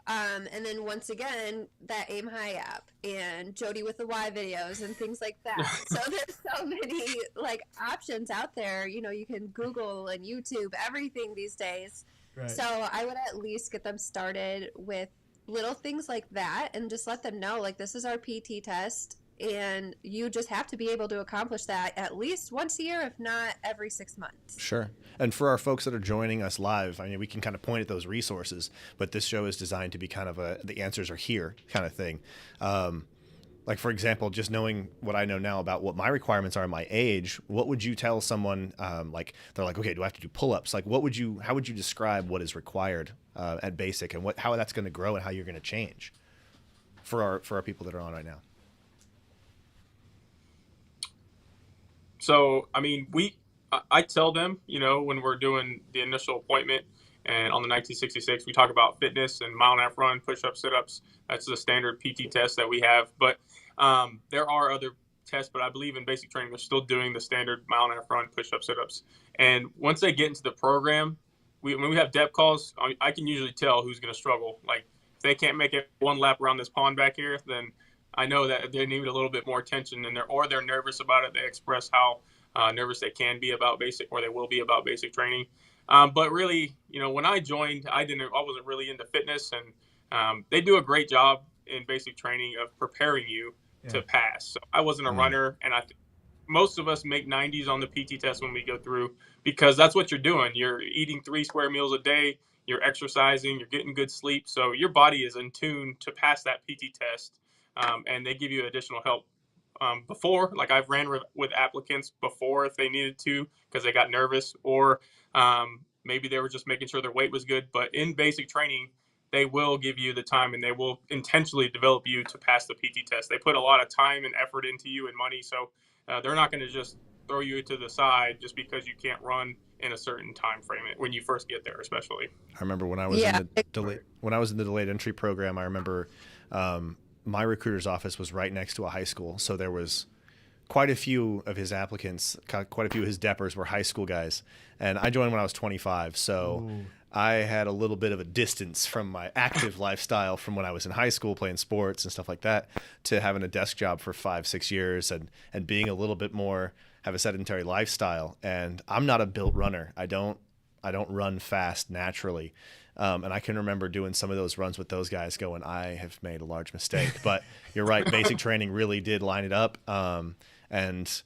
And then once again, that Aim High app and Jody with the Y videos and things like that. So there's so many options out there. You can Google and YouTube everything these days. Right. So I would at least get them started with little things like that and just let them know, this is our PT test. And you just have to be able to accomplish that at least once a year, if not every 6 months. Sure. And for our folks that are joining us live, I mean, we can kind of point at those resources, but this show is designed to be kind of the answers are here kind of thing. For example, just knowing what I know now about what my requirements are at my age, what would you tell someone, they're like, okay, do I have to do pull-ups? How would you describe what is required at basic and how that's going to grow and how you're going to change for our people that are on right now? So, I mean, I tell them, when we're doing the initial appointment and on the 1966, we talk about fitness and mile and a half run, push-ups, sit-ups. That's the standard PT test that we have. But there are other tests, but I believe in basic training, they're still doing the standard mile and a half run, push-ups, sit-ups. And once they get into the program, when we have depth calls, I can usually tell who's going to struggle. If they can't make it one lap around this pond back here, then I know that they need a little bit more attention, and they're nervous about it. They express how nervous they can be about basic, or they will be about basic training. But really, when I joined, I wasn't really into fitness, and they do a great job in basic training of preparing you to pass. So I wasn't a runner, and most of us make 90s on the PT test when we go through, because that's what you're doing. You're eating 3 square meals a day, you're exercising, you're getting good sleep. So your body is in tune to pass that PT test, and they give you additional help. Before, like I've ran with applicants before if they needed to because they got nervous, or maybe they were just making sure their weight was good. But in basic training, they will give you the time and they will intentionally develop you to pass the PT test. They put a lot of time and effort into you and money. So they're not going to just throw you to the side just because you can't run in a certain time frame when you first get there, especially. I remember when I was in the delayed entry program, I remember my recruiter's office was right next to a high school. So there was quite a few of his applicants, quite a few of his deppers were high school guys. And I joined when I was 25. So I had a little bit of a distance from my active lifestyle from when I was in high school playing sports and stuff like that to having a desk job for 5-6 years and being a little bit more, have a sedentary lifestyle. And I'm not a built runner. I don't run fast naturally. And I can remember doing some of those runs with those guys going, I have made a large mistake. But you're right, basic training really did line it up. And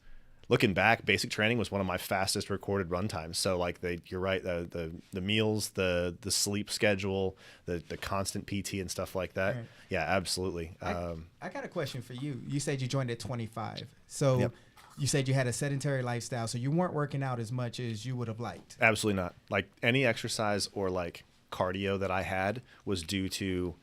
looking back, basic training was one of my fastest recorded run times. So like you're right, the meals, the sleep schedule, the constant PT and stuff like that. Right. Yeah, absolutely. I got a question for you. You said you joined at 25. So yep. You said you had a sedentary lifestyle, so you weren't working out as much as you would have liked. Absolutely not. Like any exercise or like cardio that I had was due to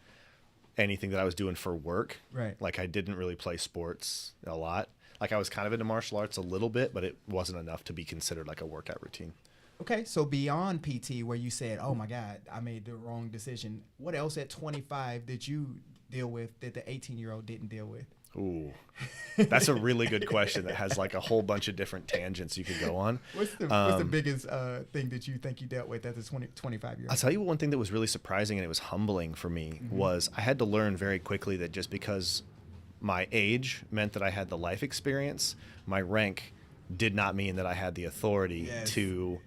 anything that I was doing for work. Right. Like I didn't really play sports a lot. Like I was kind of into martial arts a little bit, but it wasn't enough to be considered like a workout routine. Okay, so beyond PT, where you said, oh my God, I made the wrong decision, what else at 25 did you deal with that the 18-year-old didn't deal with? Ooh, that's a really good question that has like a whole bunch of different tangents you could go on. What's the biggest thing that you think you dealt with as a 25-year-old? I'll tell you one thing that was really surprising and it was humbling for me was I had to learn very quickly that just because my age meant that I had the life experience, my rank did not mean that I had the authority to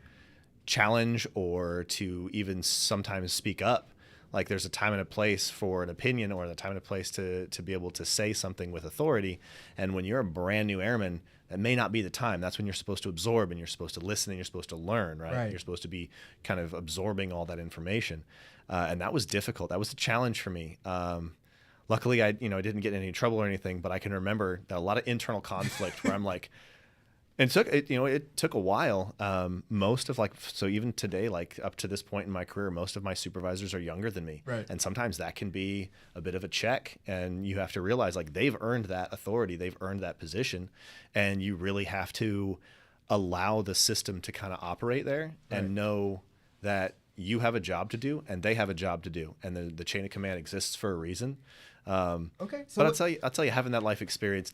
challenge or to even sometimes speak up. Like there's a time and a place for an opinion or a time and a place to be able to say something with authority. And when you're a brand new airman, that may not be the time. That's when you're supposed to absorb and you're supposed to listen and you're supposed to learn, right? You're supposed to be kind of absorbing all that information. And that was difficult. That was a challenge for me. Luckily, I didn't get in any trouble or anything, but I can remember that a lot of internal conflict where I'm like, and it took a while. So even today, like up to this point in my career, most of my supervisors are younger than me. Right. And sometimes that can be a bit of a check and you have to realize like they've earned that authority, they've earned that position. And you really have to allow the system to kind of operate there and know that you have a job to do and they have a job to do. And the chain of command exists for a reason. Okay. So but I'll tell you, having that life experience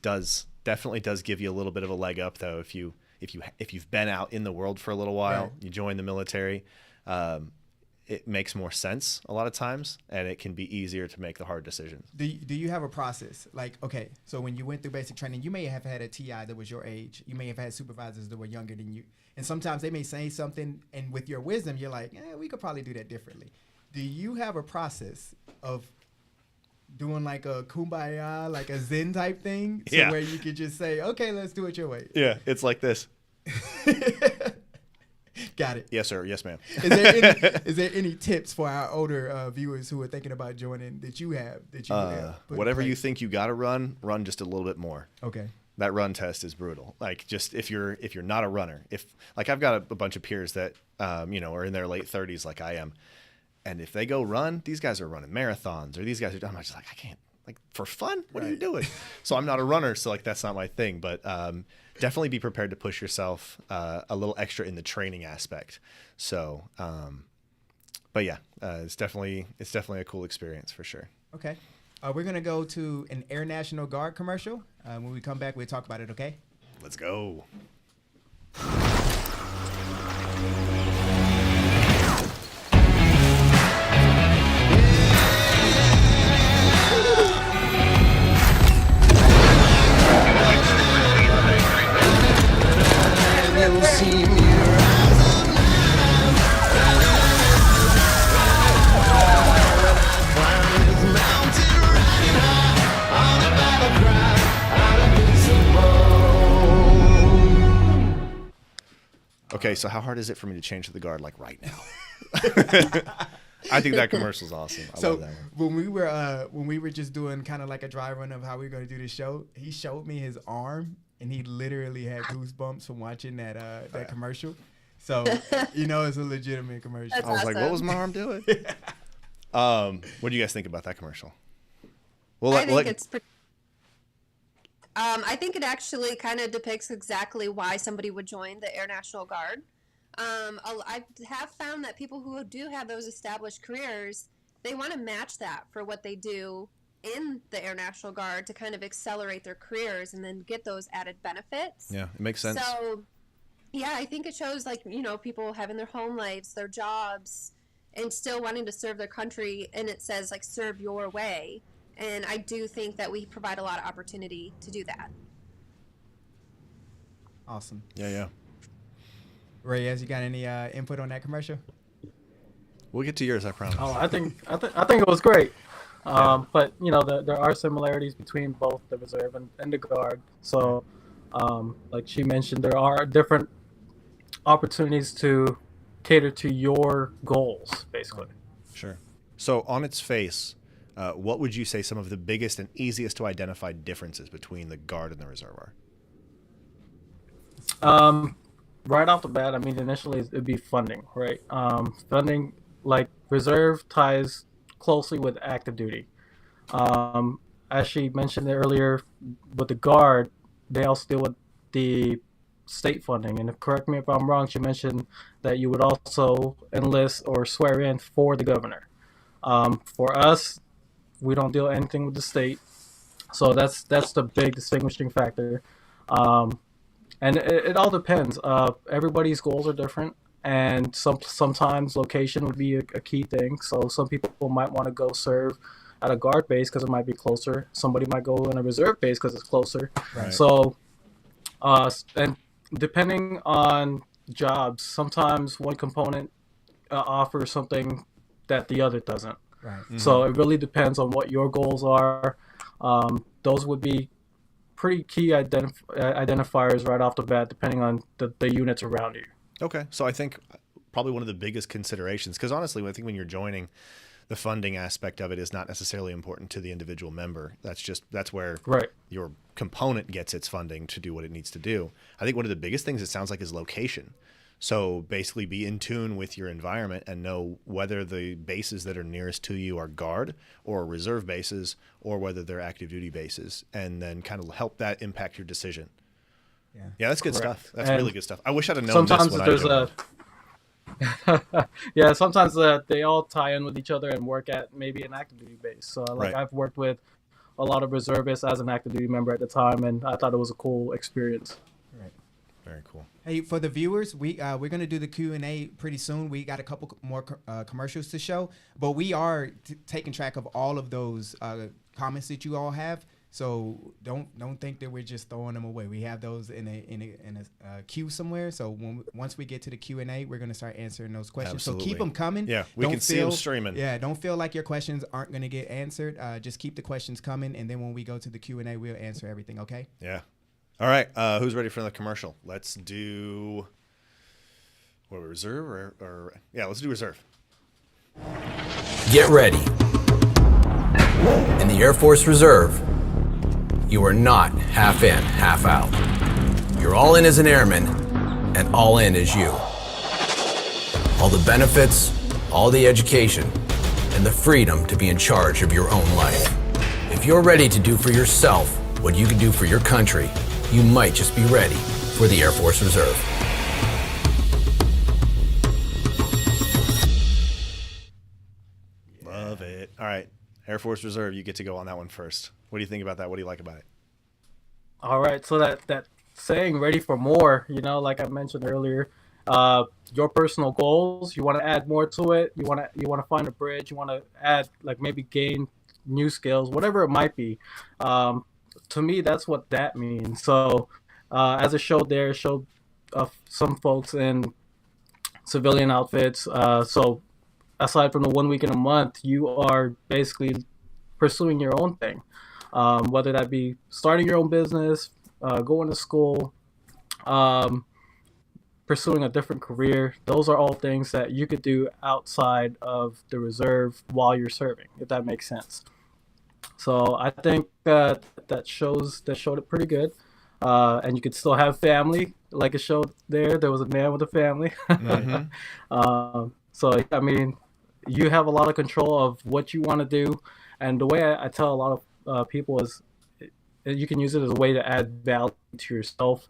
definitely does give you a little bit of a leg up, though. If you've been out in the world for a little while, you join the military, it makes more sense a lot of times, and it can be easier to make the hard decisions. Do you have a process? Like, okay, so when you went through basic training, you may have had a TI that was your age. You may have had supervisors that were younger than you, and sometimes they may say something, and with your wisdom, you're like, we could probably do that differently. Do you have a process of doing like a kumbaya, like a Zen type thing, where you could just say, okay, let's do it your way? Yeah, it's like this. Got it. Yes, sir. Yes, ma'am. Is there any tips for our older viewers who are thinking about joining that you have? Whatever you think you got to run just a little bit more. Okay. That run test is brutal. Like just if you're not a runner, I've got a bunch of peers that are in their late 30s like I am. And if they go run, these guys are running marathons, or these guys are. I'm just like, I can't. Like for fun, what are you doing? So I'm not a runner, so like that's not my thing. But definitely be prepared to push yourself a little extra in the training aspect. So, but yeah, it's definitely a cool experience for sure. Okay, we're gonna go to an Air National Guard commercial. When we come back, we'll talk about it. Okay. Let's go. Okay, so how hard is it for me to change to the guard like right now? I think that commercial's awesome. I love that one. When we were just doing kind of like a dry run of how we were going to do this show, he showed me his arm, and he literally had goosebumps from watching that commercial. So it's a legitimate commercial. That's I was like, awesome. what was my arm doing? What do you guys think about that commercial? Well, I think it's pretty. I think it actually kind of depicts exactly why somebody would join the Air National Guard. I have found that people who do have those established careers, they want to match that for what they do in the Air National Guard to kind of accelerate their careers and then get those added benefits. Yeah, it makes sense. So, yeah, I think it shows people having their home lives, their jobs, and still wanting to serve their country. And it says serve your way. And I do think that we provide a lot of opportunity to do that. Awesome. Yeah. Reyes, you got any input on that commercial? We'll get to yours, I promise. Oh, I think it was great. But there are similarities between both the reserve and the guard. So, like she mentioned, there are different opportunities to cater to your goals, basically. Sure. So on its face, what would you say some of the biggest and easiest to identify differences between the guard and the reserve are? Right off the bat, initially it'd be funding, right? Funding, like reserve, ties closely with active duty. As she mentioned earlier, with the guard, they also deal with the state funding. And correct me if I'm wrong, she mentioned that you would also enlist or swear in for the governor. For us, we don't deal anything with the state, so that's the big distinguishing factor. And it all depends. Everybody's goals are different, and sometimes location would be a key thing. So some people might want to go serve at a guard base because it might be closer. Somebody might go in a reserve base because it's closer. Right. So, and depending on jobs, sometimes one component offers something that the other doesn't. Right. Mm-hmm. So it really depends on what your goals are. Those would be pretty key identifiers right off the bat, depending on the units around you. Okay, so I think probably one of the biggest considerations, because honestly, I think when you're joining, the funding aspect of it is not necessarily important to the individual member. That's where your component gets its funding to do what it needs to do. I think one of the biggest things it sounds like is location. So basically be in tune with your environment and know whether the bases that are nearest to you are guard or reserve bases or whether they're active duty bases, and then kind of help that impact your decision. Yeah, that's good stuff. That's really good stuff. I wish I'd have known sometimes this when I joined. Yeah, sometimes they all tie in with each other and work at maybe an active duty base. So I've worked with a lot of reservists as an active duty member at the time, and I thought it was a cool experience. Right. Very cool. Hey, for the viewers, we're going to do the Q&A pretty soon. We got a couple more commercials to show, but we are taking track of all of those comments that you all have. So don't think that we're just throwing them away. We have those in a queue somewhere. So once we get to the Q&A, we're going to start answering those questions. Absolutely. So keep them coming. Yeah, we can see them streaming. Yeah, don't feel like your questions aren't going to get answered. Just keep the questions coming, and then when we go to the Q&A, we'll answer everything. Okay? Yeah. All right. Who's ready for the commercial? Let's do reserve or let's do reserve. Get ready. In the Air Force Reserve, you are not half in, half out. You're all in as an airman, and all in as you. All the benefits, all the education, and the freedom to be in charge of your own life. If you're ready to do for yourself what you can do for your country, you might just be ready for the Air Force Reserve. Love it. All right. Air Force Reserve, you get to go on that one first. What do you think about that? What do you like about it? All right. So that saying, ready for more, like I mentioned earlier, your personal goals, you want to add more to it. You want to find a bridge. You want to add, like maybe gain new skills, whatever it might be. To me, that's what that means. So as it showed some folks in civilian outfits. So aside from the 1 week in a month, you are basically pursuing your own thing, whether that be starting your own business, going to school, pursuing a different career, those are all things that you could do outside of the reserve while you're serving, if that makes sense. So I think that showed it pretty good. And you could still have family, like it showed there. There was a man with a family. So I mean, you have a lot of control of what you want to do, and the way I tell a lot of people is, you can use it as a way to add value to yourself.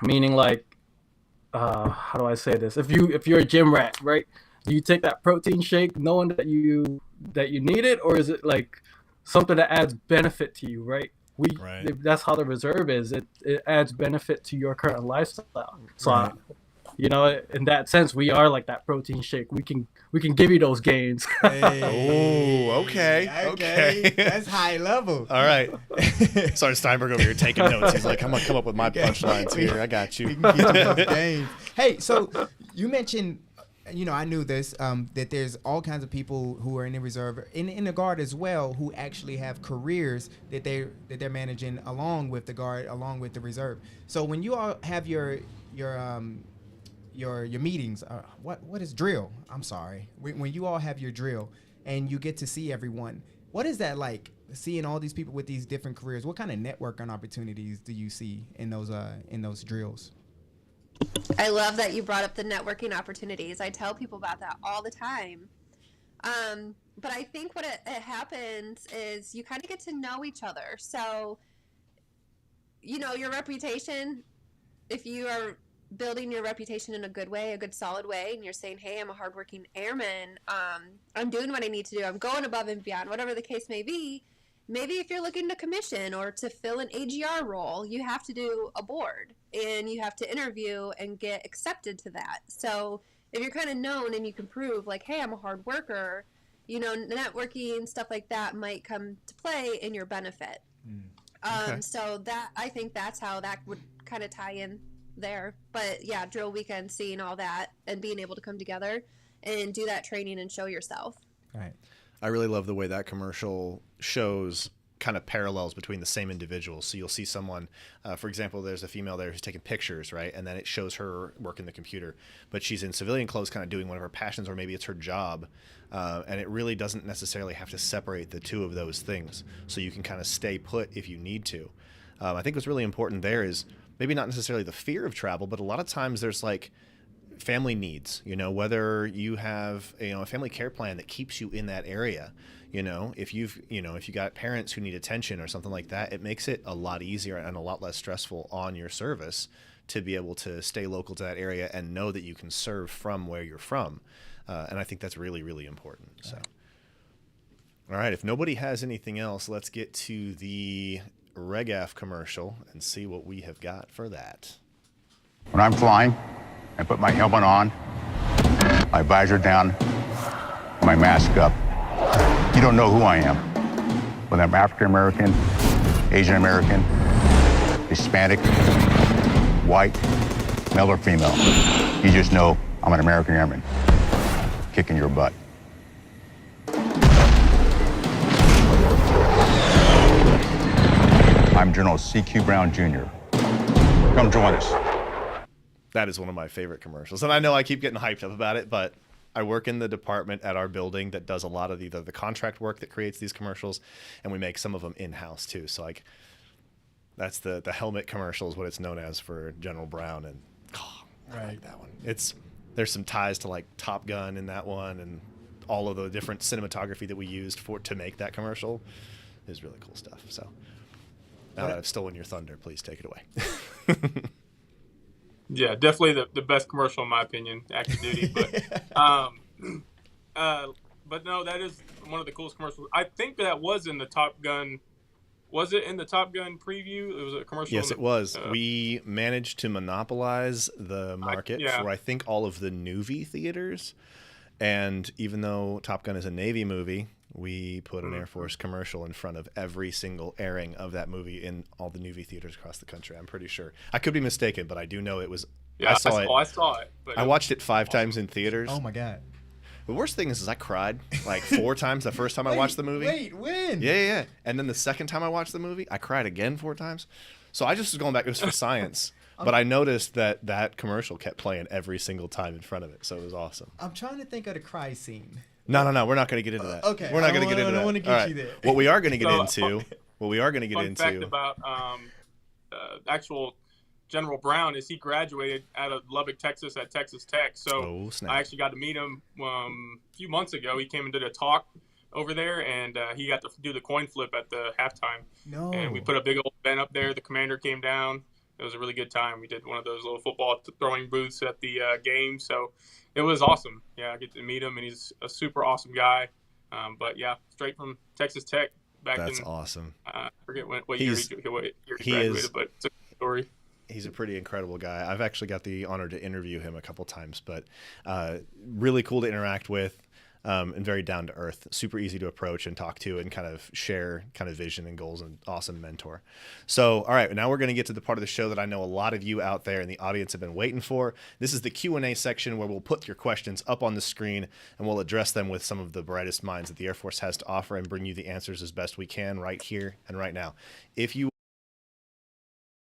Meaning, like, how do I say this? If you're a gym rat, right? Do you take that protein shake knowing that you need it, or is it like something that adds benefit to you, right? That's how the reserve is. It adds benefit to your current lifestyle. So, in that sense, we are like that protein shake. We can give you those gains. Oh, okay. That's high level. All right. Sorry, Steinberg over here taking notes. He's like, I'm gonna come up with my punchlines here. I got you. We can get you those gains. Hey, so you mentioned, I knew this, that there's all kinds of people who are in the reserve, in the Guard as well, who actually have careers that they're managing along with the Guard, along with the reserve. So when you all have your meetings, what is drill? I'm sorry. When you all have your drill and you get to see everyone, what is that like, seeing all these people with these different careers? What kind of networking opportunities do you see in those drills? I love that you brought up the networking opportunities. I tell people about that all the time. But I think what it happens is you kind of get to know each other. So, your reputation, if you are building your reputation in a good way, a good solid way, and you're saying, hey, I'm a hardworking airman, I'm doing what I need to do, I'm going above and beyond, whatever the case may be. Maybe if you're looking to commission or to fill an AGR role, you have to do a board and you have to interview and get accepted to that. So if you're kind of known and you can prove like, hey, I'm a hard worker, networking, stuff like that might come to play in your benefit. Okay. So I think that's how that would kind of tie in there. But yeah, drill weekend, seeing all that and being able to come together and do that training and show yourself. All right. I really love the way that commercial shows kind of parallels between the same individuals. So you'll see someone, for example, there's a female there who's taking pictures, right? And then it shows her working the computer, but she's in civilian clothes, kind of doing one of her passions, or maybe it's her job. And it really doesn't necessarily have to separate the two of those things. So you can kind of stay put if you need to. I think what's really important there is maybe not necessarily the fear of travel, but a lot of times there's like family needs, whether you have a family care plan that keeps you in that area, if you got parents who need attention or something like that, it makes it a lot easier and a lot less stressful on your service to be able to stay local to that area and know that you can serve from where you're from. And I think that's really, really important. So, all right, if nobody has anything else, let's get to the RegAF commercial and see what we have got for that. When I'm flying, I put my helmet on, my visor down, my mask up. You don't know who I am. Whether I'm African American, Asian American, Hispanic, white, male or female. You just know I'm an American airman, kicking your butt. I'm General C.Q. Brown Jr. Come join us. That is one of my favorite commercials. And I know I keep getting hyped up about it, but I work in the department at our building that does a lot of either the contract work that creates these commercials, and we make some of them in-house too. So like, that's the helmet commercial is what it's known as for General Brown, and I like that one. There's some ties to like Top Gun in that one, and all of the different cinematography that we used to make that commercial is really cool stuff. So now that I've stolen your thunder, please take it away. Yeah, definitely the best commercial in my opinion, active duty. But no, that is one of the coolest commercials. I think that was in the Top Gun. Was it in the Top Gun preview? It was a commercial. Yes, it was. We managed to monopolize the market for I think all of the Navy theaters. And even though Top Gun is a Navy movie, we put an Air Force commercial in front of every single airing of that movie in all the Navy theaters across the country. I'm pretty sure. I could be mistaken, but I do know it was. Yeah, I saw it. But I watched it 5 times in theaters. Oh my God. The worst thing is I cried like 4 times the first time I watched the movie. Wait, when? Yeah. And then the second time I watched the movie, I cried again 4 times. So I just was going back. It was for science. But I noticed that commercial kept playing every single time in front of it, so it was awesome. I'm trying to think of the cry scene. No, we're not going to get into that. Okay, we're not going to get into that. I don't want to get you there. What we are going to get So, into, Fun fact about actual General Brown is he graduated out of Lubbock, Texas at Texas Tech. So I actually got to meet him a few months ago. He came and did a talk over there, and he got to do the coin flip at the halftime. No. And we put a big old event up there. The commander came down. It was a really good time. We did one of those little football throwing booths at the game. So it was awesome. Yeah, I get to meet him, and he's a super awesome guy. But yeah, straight from Texas Tech. That's awesome. I forget what year he graduated, but it's a good story. He's a pretty incredible guy. I've actually got the honor to interview him a couple times, but really cool to interact with, and very down to earth, super easy to approach and talk to and kind of share kind of vision and goals, and awesome mentor. So, all right, now we're going to get to the part of the show that I know a lot of you out there in the audience have been waiting for. This is the Q&A section where we'll put your questions up on the screen and we'll address them with some of the brightest minds that the Air Force has to offer and bring you the answers as best we can right here and right now. If you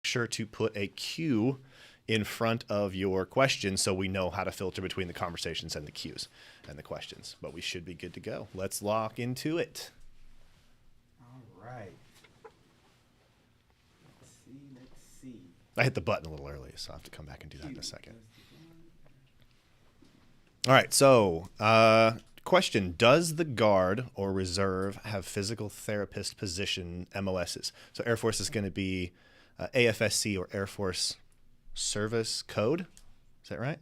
sure to put a Q in front of your question so we know how to filter between the conversations and the Qs and the questions. But we should be good to go. Let's lock into it. All right. Let's see. I hit the button a little early, so I'll have to come back and do that in a second. All right, so question, does the Guard or Reserve have physical therapist position MOSs? So Air Force is going to be AFSC or Air Force Service Code. Is that right?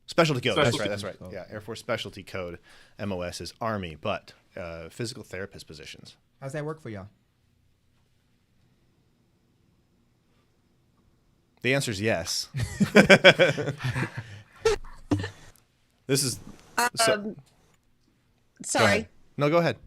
Specialty Code. That's right. Yeah, Air Force Specialty Code. MOS is Army, but physical therapist positions. How's that work for y'all? The answer is yes. This is... Sorry. No, go ahead.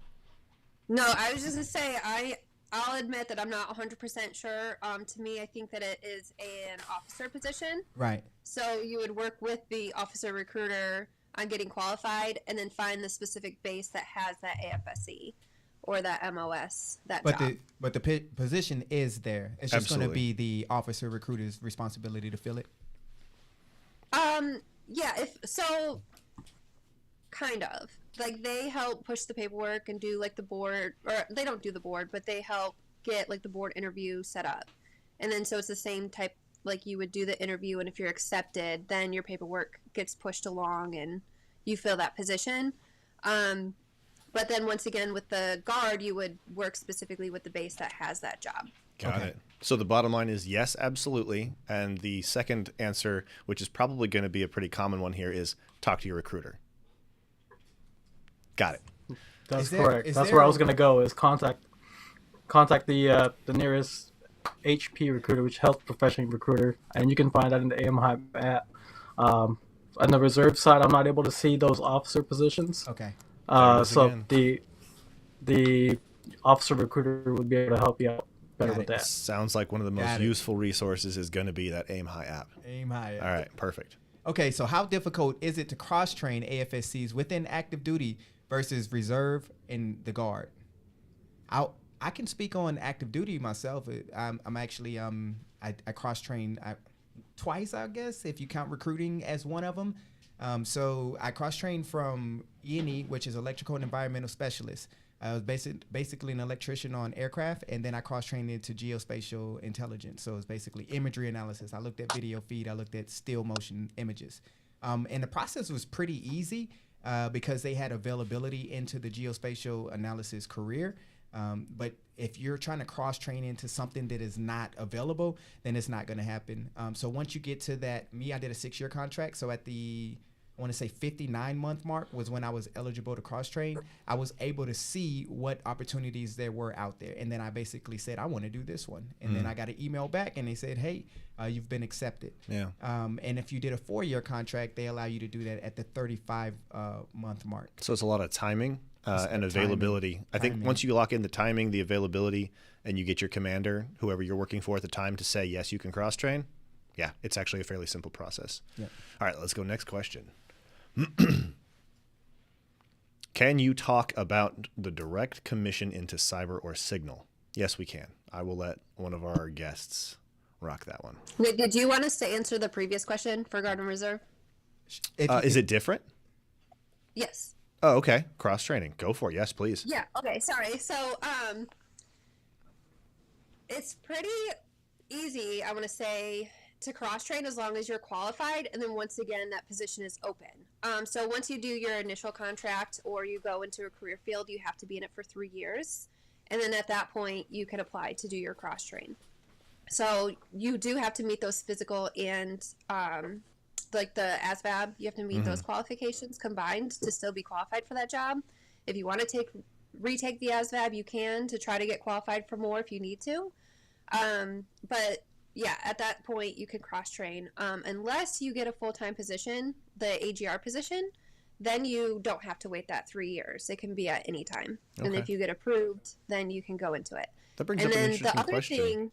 No, I was just going to say, I'll admit that I'm not 100% sure. To me, I think that it is an officer position. Right. So you would work with the officer recruiter on getting qualified and then find the specific base that has that AFSC or that MOS, that job. But the position is there. It's just going to be the officer recruiter's responsibility to fill it? Yeah, kind of. Like, they help push the paperwork and do, like, the board, or they don't do the board, but they help get, like, the board interview set up. And then so it's the same type, like, you would do the interview, and if you're accepted, then your paperwork gets pushed along and you fill that position. But then once again, with the Guard, you would work specifically with the base that has that job. Got it. So the bottom line is yes, absolutely. And the second answer, which is probably going to be a pretty common one here, is talk to your recruiter. Got it. That's correct. That's where I was going to go, is contact the nearest HP recruiter, which health professional recruiter, and you can find that in the AMHI app. On the reserve side, I'm not able to see those officer positions. Okay. So the officer recruiter would be able to help you out better with that. Sounds like one of the most useful resources is going to be that AIM-HI app. AIM-HI app. All right, perfect. Okay, so how difficult is it to cross-train AFSCs within active duty versus reserve and the Guard? I can speak on active duty myself. I'm actually I cross-train twice, I guess, if you count recruiting as one of them. So I cross-trained from E&E, which is electrical and environmental specialist. I was basically an electrician on aircraft, and then I cross-trained into geospatial intelligence. So it's basically imagery analysis. I looked at video feed. I looked at still motion images. And the process was pretty easy because they had availability into the geospatial analysis career. But if you're trying to cross-train into something that is not available, then it's not going to happen. So once you get to that, I did a 6-year contract. So at the, I want to say 59-month mark was when I was eligible to cross-train. I was able to see what opportunities there were out there. And then I basically said, I want to do this one. And then I got an email back and they said, hey, you've been accepted. Yeah. And if you did a 4-year contract, they allow you to do that at the 35-month mark. So it's a lot of timing. And availability. I think once you lock in the timing, the availability, and you get your commander, whoever you're working for at the time, to say, yes, you can cross-train, yeah, it's actually a fairly simple process. Yep. All right, let's go next question. Can you talk about the direct commission into cyber or signal? Yes, we can. I will let one of our guests rock that one. Wait, did you want us to answer the previous question for Guard and Reserve? Is it different? Yes. Oh, okay. Cross training. Go for it. Yes, please. Yeah. Okay. Sorry. So, it's pretty easy, I want to say, to cross train as long as you're qualified, and then once again that position is open. So once you do your initial contract or you go into a career field, you have to be in it for 3 years, and then at that point you can apply to do your cross train. So you do have to meet those physical and like the ASVAB, you have to meet those qualifications combined to still be qualified for that job. If you want to retake the ASVAB, you can, to try to get qualified for more if you need to. But yeah, at that point you can cross train, unless you get a full-time position, the AGR position, then you don't have to wait that 3 years. It can be at any time. And if you get approved, then you can go into it. That brings up an interesting question.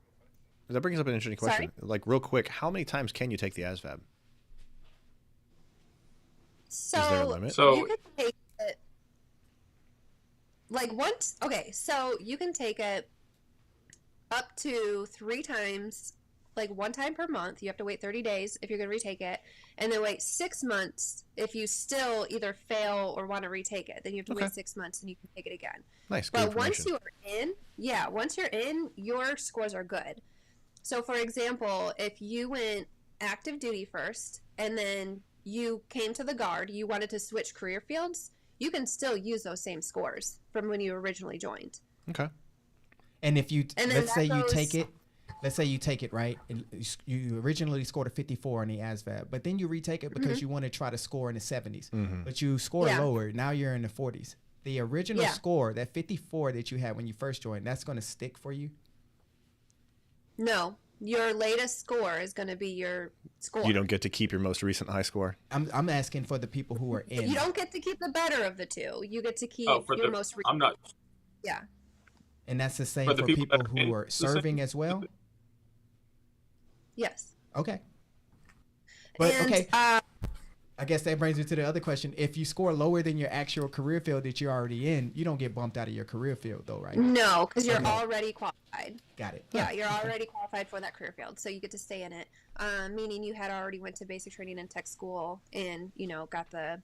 That brings up an interesting question. Like, real quick, how many times can you take the ASVAB? So is there a limit? You can take it like once. Okay, so you can take it up to 3 times, like 1 time per month. You have to wait 30 days if you're going to retake it, and then wait 6 months if you still either fail or want to retake it. Then you have to wait 6 months and you can take it again. Nice. But once you're in, your scores are good. So, for example, if you went active duty first and then you came to the Guard, you wanted to switch career fields, you can still use those same scores from when you originally joined. Okay. And if you, let's say you take it, right? And you originally scored a 54 on the ASVAB, but then you retake it because you want to try to score in the 70s. But you score lower. Now you're in the 40s. The original score, that 54 that you had when you first joined, that's going to stick for you? No. Your latest score is going to be your score. You don't get to keep your most recent high score? I'm asking for the people who are in. You don't get to keep the better of the two. You get to keep your most recent. I'm not. Yeah. And that's the same for people who are serving as well? Yes. Okay. But, I guess that brings me to the other question. If you score lower than your actual career field that you're already in, you don't get bumped out of your career field, though, right? No, because you're already qualified. Got it. Yeah, you're already qualified for that career field, so you get to stay in it. Meaning you had already went to basic training and tech school, and got the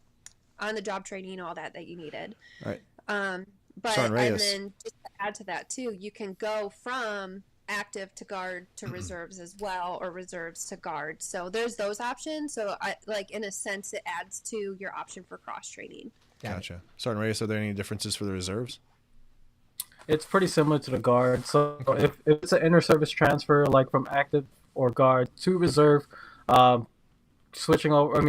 on-the-job training, all that you needed. Right. But and then just to add to that too, you can go from active to Guard to reserves as well, or reserves to Guard. So there's those options. So in a sense, it adds to your option for cross training. Gotcha. Sergeant Reyes, are there any differences for the reserves? It's pretty similar to the Guard. So if it's an inter-service transfer, like from active or Guard to reserve, switching over,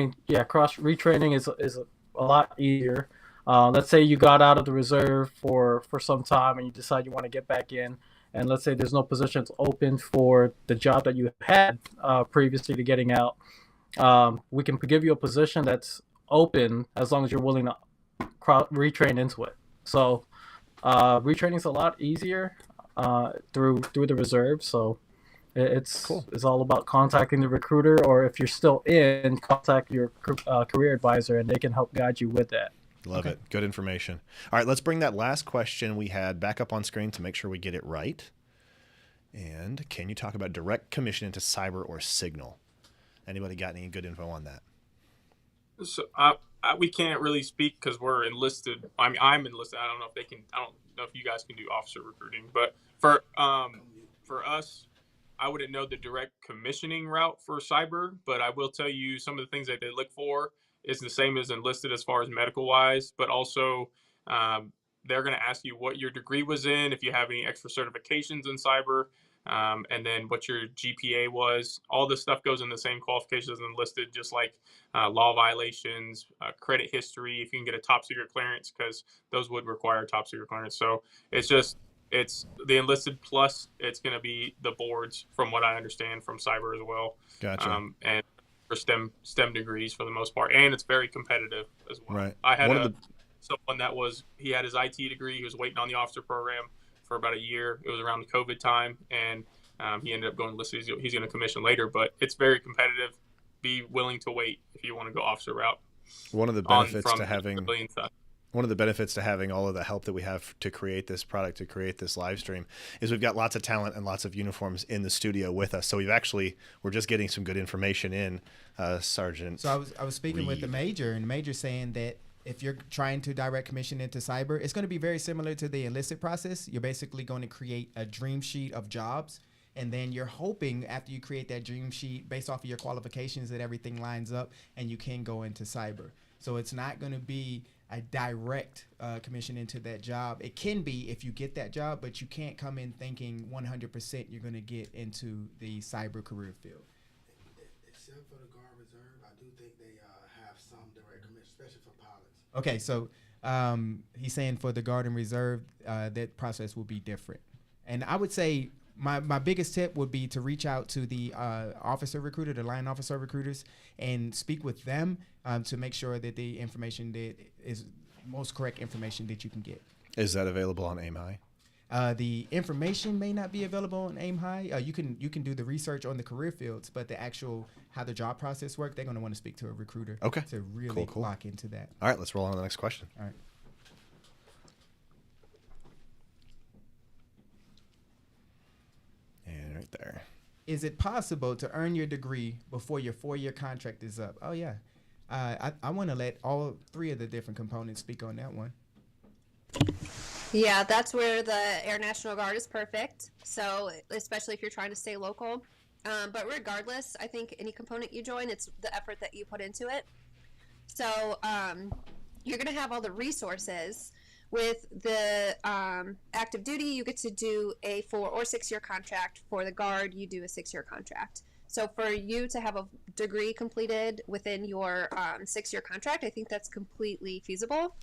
cross retraining is a lot easier. Let's say you got out of the reserve for some time and you decide you want to get back in, and let's say there's no positions open for the job that you had previously to getting out. We can give you a position that's open as long as you're willing to retrain into it. So retraining is a lot easier through the reserve. So it's cool. It's all about contacting the recruiter, or if you're still in, contact your career advisor and they can help guide you with that. Love it. Good information. All right, let's bring that last question we had back up on screen to make sure we get it right. And can you talk about direct commission into cyber or signal? Anybody got any good info on that? So we can't really speak because we're enlisted. I'm enlisted. I don't know if they can. I don't know if you guys can do officer recruiting. But for us, I wouldn't know the direct commissioning route for cyber. But I will tell you some of the things that they look for. It's the same as enlisted as far as medical wise, but also they're going to ask you what your degree was in, if you have any extra certifications in cyber, and then what your GPA was. All this stuff goes in the same qualifications as enlisted, just like law violations, credit history, if you can get a top secret clearance, because those would require top secret clearance. So it's the enlisted plus it's going to be the boards, from what I understand, from cyber as well. Gotcha. And for STEM degrees for the most part, and it's very competitive as well. Right. I had someone he had his IT degree. He was waiting on the officer program for about a year. It was around the COVID time, and he ended up going enlisted. He's going to commission later, but it's very competitive. Be willing to wait if you want to go officer route. One of the benefits to having One of the benefits to having all of the help that we have to create this product, to create this live stream, is we've got lots of talent and lots of uniforms in the studio with us. So we're just getting some good information in, Sergeant. So I was speaking with the major, and the major saying that if you're trying to direct commission into cyber, it's going to be very similar to the enlisted process. You're basically going to create a dream sheet of jobs, and then you're hoping after you create that dream sheet, based off of your qualifications, that everything lines up and you can go into cyber. So it's not going to be a direct commission into that job. It can be if you get that job, but you can't come in thinking 100% you're going to get into the cyber career field. Except for the Guard Reserve, I do think they have some direct commission, especially for pilots. Okay, so he's saying for the Guard and Reserve, that process will be different. And I would say my biggest tip would be to reach out to the officer recruiter, the line officer recruiters, and speak with them to make sure that the information that is most correct information that you can get. Is that available on Aim High? The information may not be available on Aim High. You can do the research on the career fields, but the actual how the job process works, they're going to want to speak to a recruiter to really Cool. lock into that. All right, let's roll on to the next question. All right. And right there. Is it possible to earn your degree before your 4-year contract is up? Oh, yeah. I want to let all 3 of the different components speak on that one. Yeah, that's where the Air National Guard is perfect. So, especially if you're trying to stay local. But regardless, I think any component you join, it's the effort that you put into it. So, you're going to have all the resources. With the active duty, you get to do a 4 or 6 year contract. For the Guard, you do a 6-year contract. So for you to have a degree completed within your 6-year contract, I think that's completely feasible.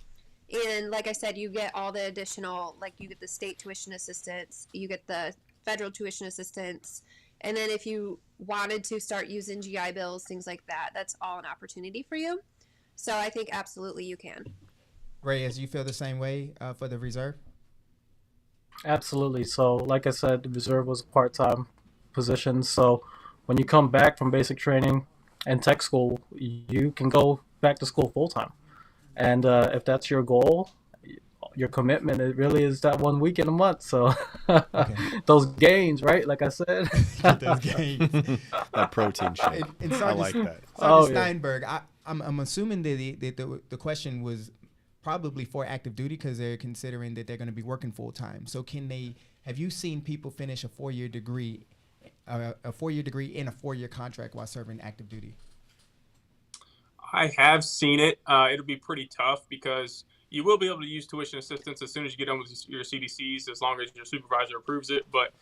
And like I said, you get all the additional, like you get the state tuition assistance, you get the federal tuition assistance, and then if you wanted to start using GI Bills, things like that, that's all an opportunity for you. So I think absolutely you can. Reyes, you feel the same way for the reserve? Absolutely. So, like I said, the reserve was a part-time position. So, when you come back from basic training and tech school, you can go back to school full-time. And if that's your goal, your commitment, it really is that 1 week in a month. So, those gains, right? Like I said, those gains. That protein shake. And I like that. Sergeant Steinberg, I'm assuming that the question was probably for active duty because they're considering that they're going to be working full time. So have you seen people finish a 4-year degree, in a 4-year contract while serving active duty? I have seen it. It'll be pretty tough because you will be able to use tuition assistance as soon as you get done with your CDCs, as long as your supervisor approves it. But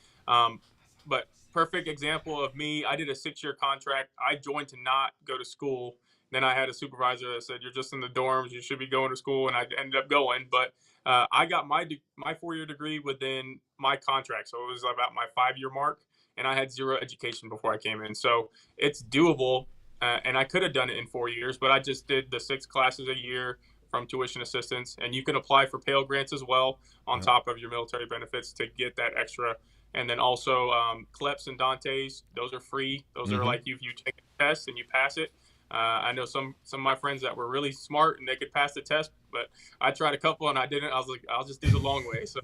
perfect example of me, I did a 6-year contract. I joined to not go to school. Then I had a supervisor that said, "You're just in the dorms. You should be going to school." And I ended up going. But I got my 4-year degree within my contract. So it was about my 5-year mark. And I had 0 education before I came in. So it's doable. And I could have done it in 4 years. But I just did the 6 classes a year from tuition assistance. And you can apply for Pell Grants as well on top of your military benefits to get that extra. And then also CLEPs and Dantes. Those are free. Those are like if you take a test and you pass it. I know some of my friends that were really smart and they could pass the test, but I tried a couple and I didn't. I was like, I'll just do the long way. So,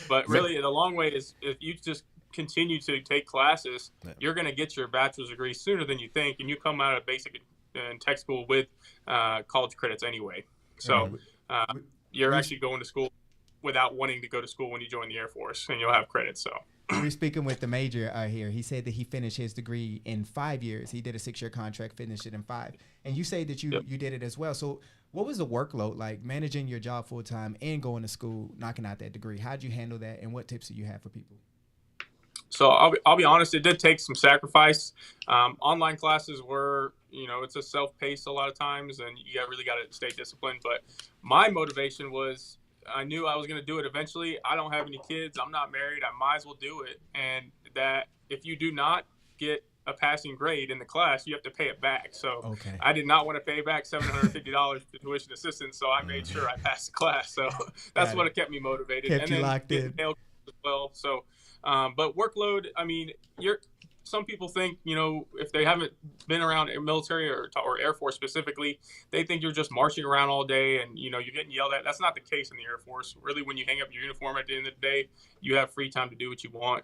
But really, the long way is if you just continue to take classes, you're going to get your bachelor's degree sooner than you think, and you come out of basic and tech school with college credits anyway. So you're actually going to school without wanting to go to school when you join the Air Force, and you'll have credits. So. We're speaking with the major here. He said that he finished his degree in 5 years. He did a 6-year contract, finished it in 5. And you say that you did it as well. So what was the workload like managing your job full time and going to school, knocking out that degree? How'd you handle that? And what tips do you have for people? So I'll be honest, it did take some sacrifice. Online classes were, it's a self-paced a lot of times, and you really got to stay disciplined. But my motivation was, I knew I was going to do it eventually. I don't have any kids. I'm not married. I might as well do it. And that if you do not get a passing grade in the class, you have to pay it back. So I did not want to pay back $750 for tuition assistance. So I made sure I passed the class. So that's what kept me motivated. Kept you locked in. As well. So, but workload, I mean, some people think, if they haven't been around military or Air Force specifically, they think you're just marching around all day and, you're getting yelled at. That's not the case in the Air Force. Really, when you hang up your uniform at the end of the day, you have free time to do what you want.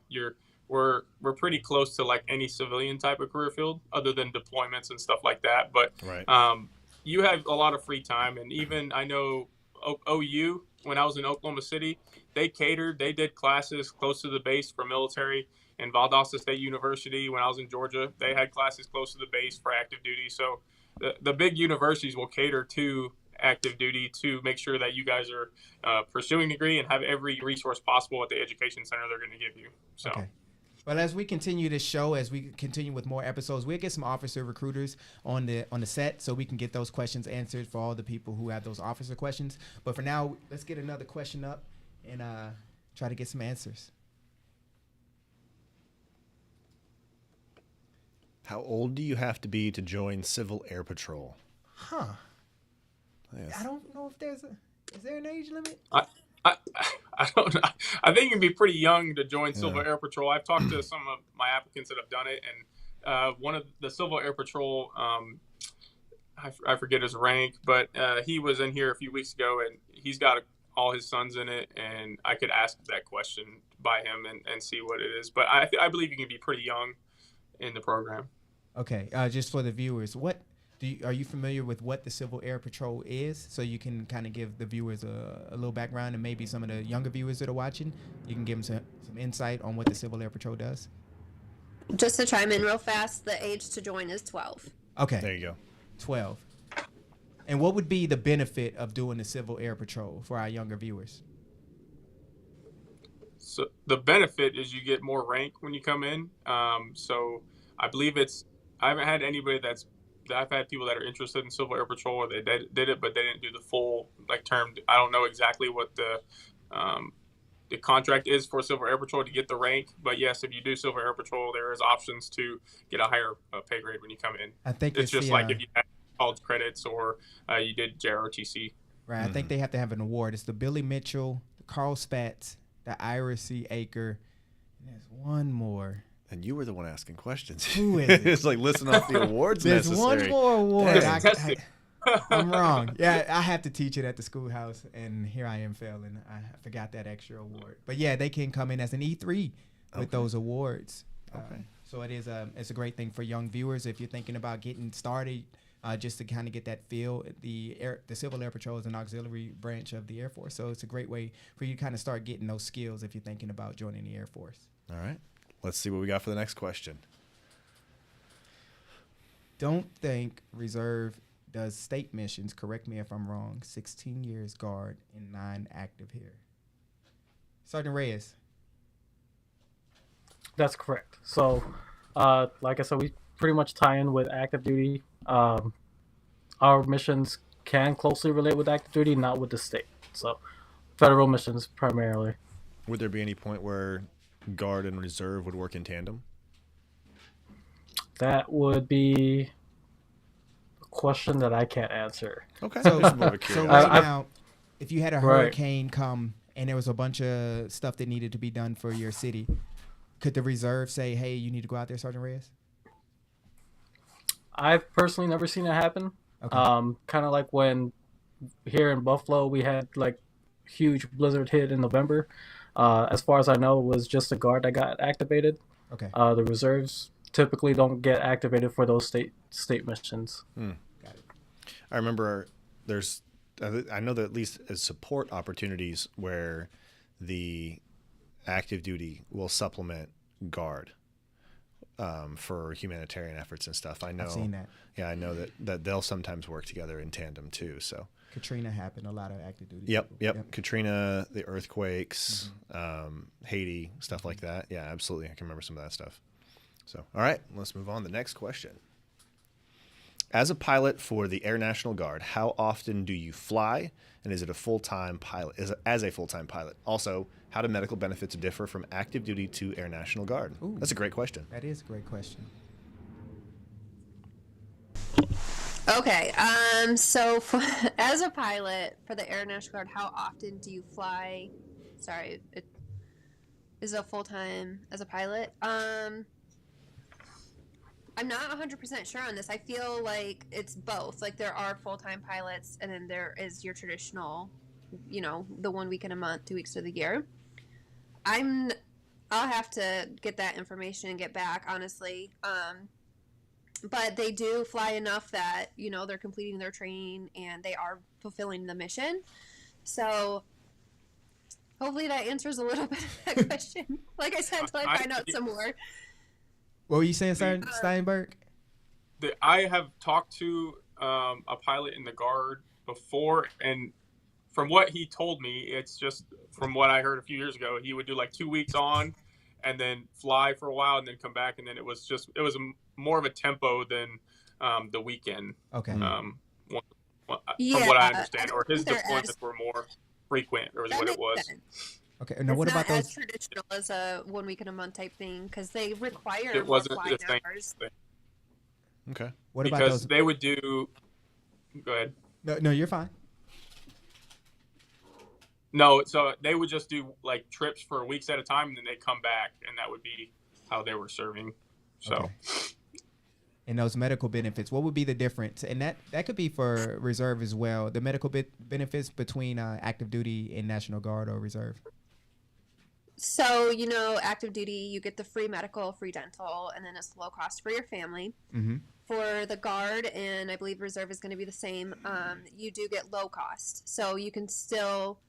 We're pretty close to like any civilian type of career field other than deployments and stuff like that. But you have a lot of free time. And even I know OU, when I was in Oklahoma City, they catered. They did classes close to the base for military. And Valdosta State University, when I was in Georgia, they had classes close to the base for active duty. So the big universities will cater to active duty to make sure that you guys are pursuing a degree and have every resource possible at the education center they're going to give you. So. Okay. Well, as we continue this show, as we continue with more episodes, we'll get some officer recruiters on the set so we can get those questions answered for all the people who have those officer questions. But for now, let's get another question up and try to get some answers. How old do you have to be to join Civil Air Patrol? Huh. Yes. I don't know if is there an age limit? I don't know. I think you'd be pretty young to join Civil Air Patrol. I've talked to some of my applicants that have done it, and one of the Civil Air Patrol, I forget his rank, but he was in here a few weeks ago, and he's got all his sons in it, and I could ask that question by him and see what it is. But I believe you can be pretty young in the program. Okay, just for the viewers, are you familiar with what the Civil Air Patrol is? So you can kind of give the viewers a little background, and maybe some of the younger viewers that are watching, you can give them some insight on what the Civil Air Patrol does. Just to chime in real fast, the age to join is 12. Okay. There you go. 12. And what would be the benefit of doing the Civil Air Patrol for our younger viewers? So the benefit is you get more rank when you come in. So I believe I haven't had anybody I've had people that are interested in Civil Air Patrol where they did it, but they didn't do the full term. I don't know exactly what the contract is for Civil Air Patrol to get the rank, but yes, if you do Civil Air Patrol, there is options to get a higher pay grade when you come in. I think it's just like if you had college credits or you did JROTC. Right. I think they have to have an award. It's the Billy Mitchell, the Carl Spatz, the Ira C. Aker. And there's one more. And you were the one asking questions. Who is it? It's like listing off the awards There's necessary. one more award. Damn. I'm wrong. Yeah, I have to teach it at the schoolhouse, and here I am failing. I forgot that extra award. But yeah, they can come in as an E3 with those awards. Okay. So it's a great thing for young viewers if you're thinking about getting started, just to kind of get that feel. The Civil Air Patrol is an auxiliary branch of the Air Force, so it's a great way for you to kind of start getting those skills if you're thinking about joining the Air Force. All right. Let's see what we got for the next question. Don't think reserve does state missions. Correct me if I'm wrong. 16 years guard and 9 active here. Sergeant Reyes. That's correct. So, like I said, we pretty much tie in with active duty. Our missions can closely relate with active duty, not with the state. So, federal missions primarily. Would there be any point where guard and reserve would work in tandem? That would be a question that I can't answer. Okay. So right now, if you had a hurricane come and there was a bunch of stuff that needed to be done for your city, could the reserve say, hey, you need to go out there, Sergeant Reyes? I've personally never seen it happen. Okay. Kind of like when here in Buffalo we had like huge blizzard hit in November. As far as I know, it was just a guard that got activated. Okay. The reserves typically don't get activated for those state missions. Got it. I remember I know that at least as support opportunities where the active duty will supplement guard for humanitarian efforts and stuff. I know. I've seen that. Yeah, I know that they'll sometimes work together in tandem too. So. Katrina happened, a lot of active duty. Yep. Katrina, the earthquakes, Haiti, stuff like that. Yeah, absolutely. I can remember some of that stuff. So, all right, let's move on to the next question. As a pilot for the Air National Guard, how often do you fly, and is it a full-time pilot? As a full-time pilot? Also, how do medical benefits differ from active duty to Air National Guard? Ooh, that's a great question. That is a great question. Okay, so as a pilot for the Air National Guard, how often do you fly? Sorry, it is a full-time as a pilot. I'm not 100% sure on this. I feel like it's both. Like there are full-time pilots, and then there is your traditional, the 1 week in a month, 2 weeks of the year. I'll have to get that information and get back, honestly. But they do fly enough that, they're completing their training and they are fulfilling the mission. So hopefully that answers a little bit of that question. Like I said, until I find out some more. What were you saying, Steinberg? I have talked to a pilot in the Guard before, and from what he told me, it's just from what I heard a few years ago, he would do like 2 weeks on and then fly for a while and then come back. And then it was more of a tempo than the weekend. Okay. From what I understand, or his deployments were more frequent, or what it was. Sense. Okay. Now, what about those? It's not as traditional as a 1 week in a month type thing, because they require It more wasn't flying the same hours. thing. Okay. What about Because those? they would do. Go ahead. No, you're fine. No, so they would just do like trips for weeks at a time, and then they come back, and that would be how they were serving. So, Okay. And those medical benefits, what would be the difference? And that could be for reserve as well. The medical benefits between active duty and National Guard or reserve. So, active duty, you get the free medical, free dental, and then it's low cost for your family. Mm-hmm. For the Guard, and I believe reserve is going to be the same, you do get low cost. So you can still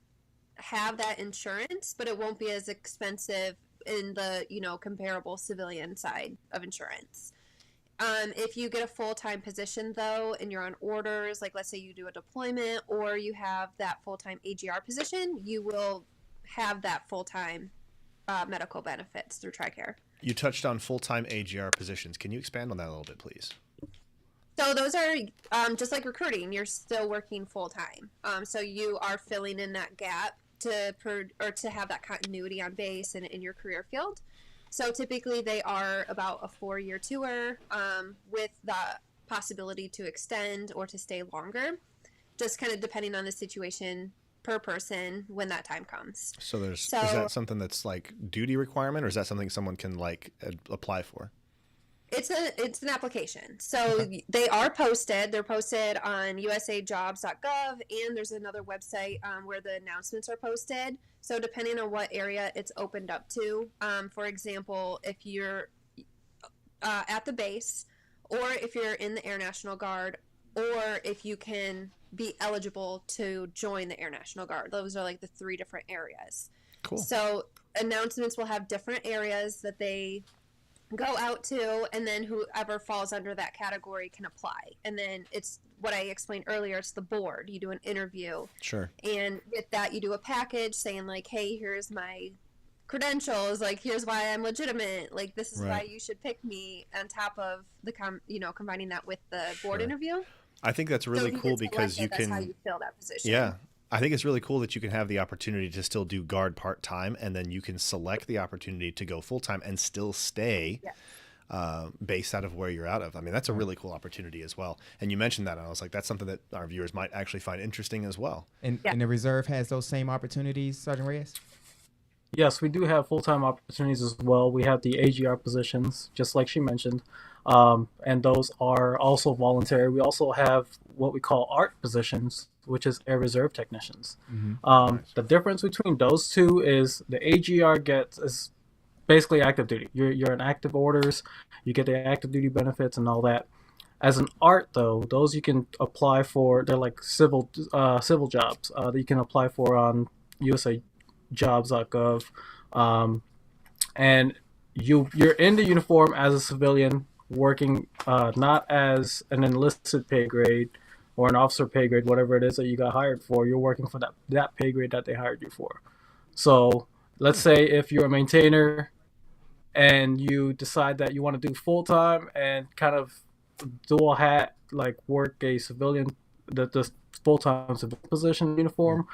have that insurance, but it won't be as expensive in the, comparable civilian side of insurance. If you get a full-time position, though, and you're on orders, like let's say you do a deployment or you have that full-time AGR position, you will have that full-time medical benefits through TRICARE. You touched on full-time AGR positions. Can you expand on that a little bit, please? So those are just like recruiting. You're still working full-time. So you are filling in that gap to have that continuity on base and in your career field. So typically they are about a 4-year tour with the possibility to extend or to stay longer, just kind of depending on the situation per person when that time comes. So is that something that's like duty requirement, or is that something someone can like apply for? It's an application. So they are posted. They're posted on usajobs.gov, and there's another website where the announcements are posted. So depending on what area it's opened up to, for example, if you're at the base, or if you're in the Air National Guard, or if you can be eligible to join the Air National Guard. Those are like the 3 different areas. Cool. So announcements will have different areas that they go out to, and then whoever falls under that category can apply. And then it's what I explained earlier, it's the board. You do an interview. Sure. And with that, you do a package saying like, hey, here's my credentials, like here's why I'm legitimate, like this is why you should pick me, on top of the combining that with the board interview. I think that's really cool because you can. That's how you fill that position. Yeah. I think it's really cool that you can have the opportunity to still do Guard part-time, and then you can select the opportunity to go full-time and still stay based out of where you're out of. I mean, that's a really cool opportunity as well. And you mentioned that, and I was like, that's something that our viewers might actually find interesting as well. And the reserve has those same opportunities, Sergeant Reyes? Yes, we do have full-time opportunities as well. We have the AGR positions, just like she mentioned, and those are also voluntary. We also have what we call ART positions, which is Air Reserve Technicians. Mm-hmm. The difference between those two is the AGR is basically active duty. You're in active orders, you get the active duty benefits and all that. As an ART, though, those you can apply for. They're like civil jobs that you can apply for on usajobs.gov, and you're in the uniform as a civilian, working not as an enlisted pay grade or an officer pay grade, whatever it is that you got hired for. You're working for that pay grade that they hired you for. So let's say if you're a maintainer and you decide that you want to do full-time and kind of dual hat, like work a civilian, the full-time civilian position uniform,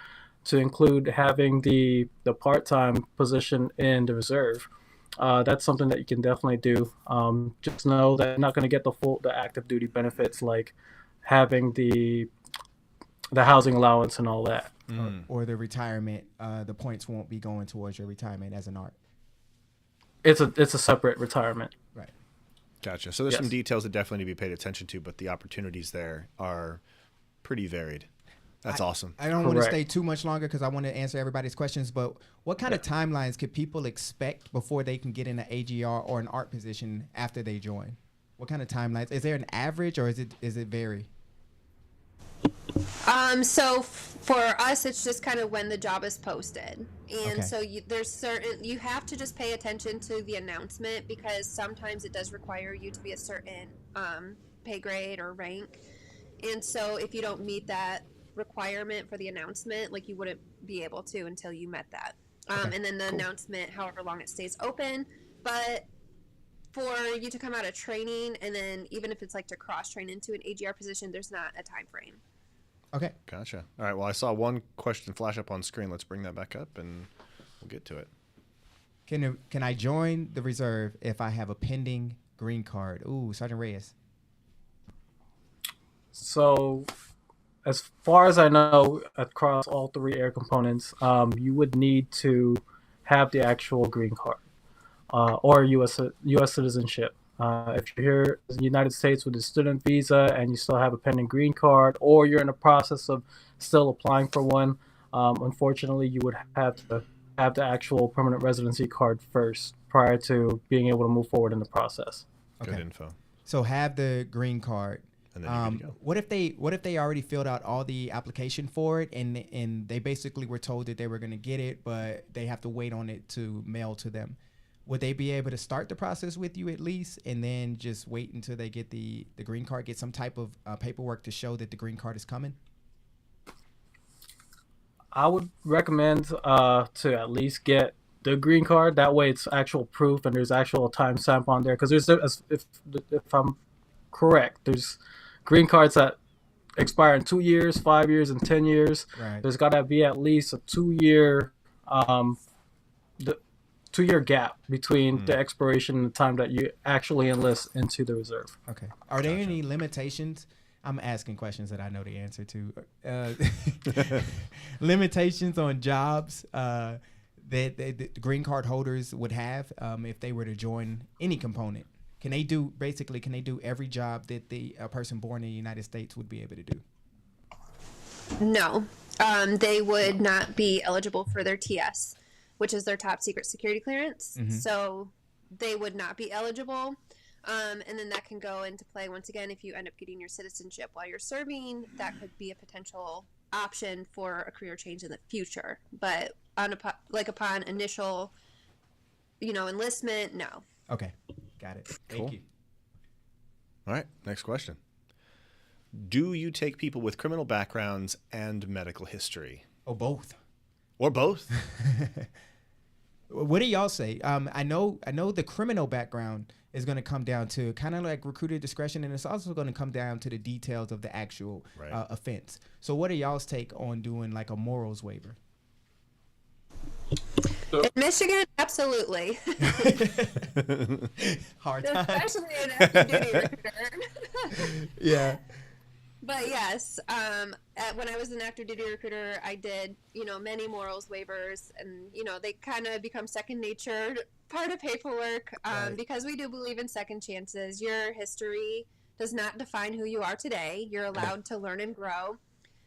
to include having the part-time position in the reserve. That's something that you can definitely do. Just know that you're not going to get the active duty benefits, like having the housing allowance and all that. Or the retirement. The points won't be going towards your retirement as an ART. It's a separate retirement. Right. Gotcha. So there's some Yes. details that definitely need to be paid attention to, but the opportunities there are pretty varied. That's awesome. I don't want to Correct. stay too much longer because I want to answer everybody's questions, but what kind of timelines could people expect before they can get in an AGR or an art position after they join? What kind of timelines? Is there an average or is it vary? So for us, it's just kind of when the job is posted, and Okay. so you have to just pay attention to the announcement because sometimes it does require you to be a certain pay grade or rank, and so if you don't meet that requirement for the announcement, like you wouldn't be able to until you met that, Okay, and then the announcement, however long it stays open, but for you to come out of training and then even if it's like to cross train into an AGR position, there's not a time frame. Okay. Gotcha. All right. Well, I saw one question flash up on screen. Let's bring that back up and we'll get to it. Can I join the reserve if I have a pending green card? Ooh, Sergeant Reyes. So, as far as I know, across all three air components, you would need to have the actual green card or U.S. citizenship. If you're here in the United States with a student visa and you still have a pending green card, or you're in the process of still applying for one, unfortunately, you would have to have the actual permanent residency card first prior to being able to move forward in the process. Good info. So have the green card. And then you're good to go. What if they already filled out all the application for it and they basically were told that they were going to get it, but they have to wait on it to mail to them? Would they be able to start the process with you at least and then just wait until they get the green card, get some type of paperwork to show that the green card is coming? I would recommend to at least get the green card. That way, it's actual proof and there's actual time stamp on there. Because if I'm correct, there's green cards that expire in 2 years, 5 years, and 10 years. Right. There's got to be at least a 2-year gap between the expiration and the time that you actually enlist into the reserve. Okay. Are there any limitations? I'm asking questions that I know the answer to. Limitations on jobs that the green card holders would have if they were to join any component. Can they do every job that a person born in the United States would be able to do? No, they would not be eligible for their TS, which is their top secret security clearance. Mhm. So they would not be eligible. And then that can go into play once again if you end up getting your citizenship while you're serving. That could be a potential option for a career change in the future. But upon initial, enlistment, no. Okay, got it. Thank Cool. you. All right. Next question. Do you take people with criminal backgrounds and medical history? Oh, both. Or both? What do y'all say? I know the criminal background is going to come down to kind of like recruiter discretion, and it's also going to come down to the details of the actual offense. So what are y'all's take on doing like a morals waiver? In Michigan, absolutely. Hard time. Especially an active duty recruiter. Yeah. But yes, when I was an active duty recruiter, I did, many morals waivers, and, they kind of become second nature, part of paperwork, because we do believe in second chances. Your history does not define who you are today. You're allowed to learn and grow.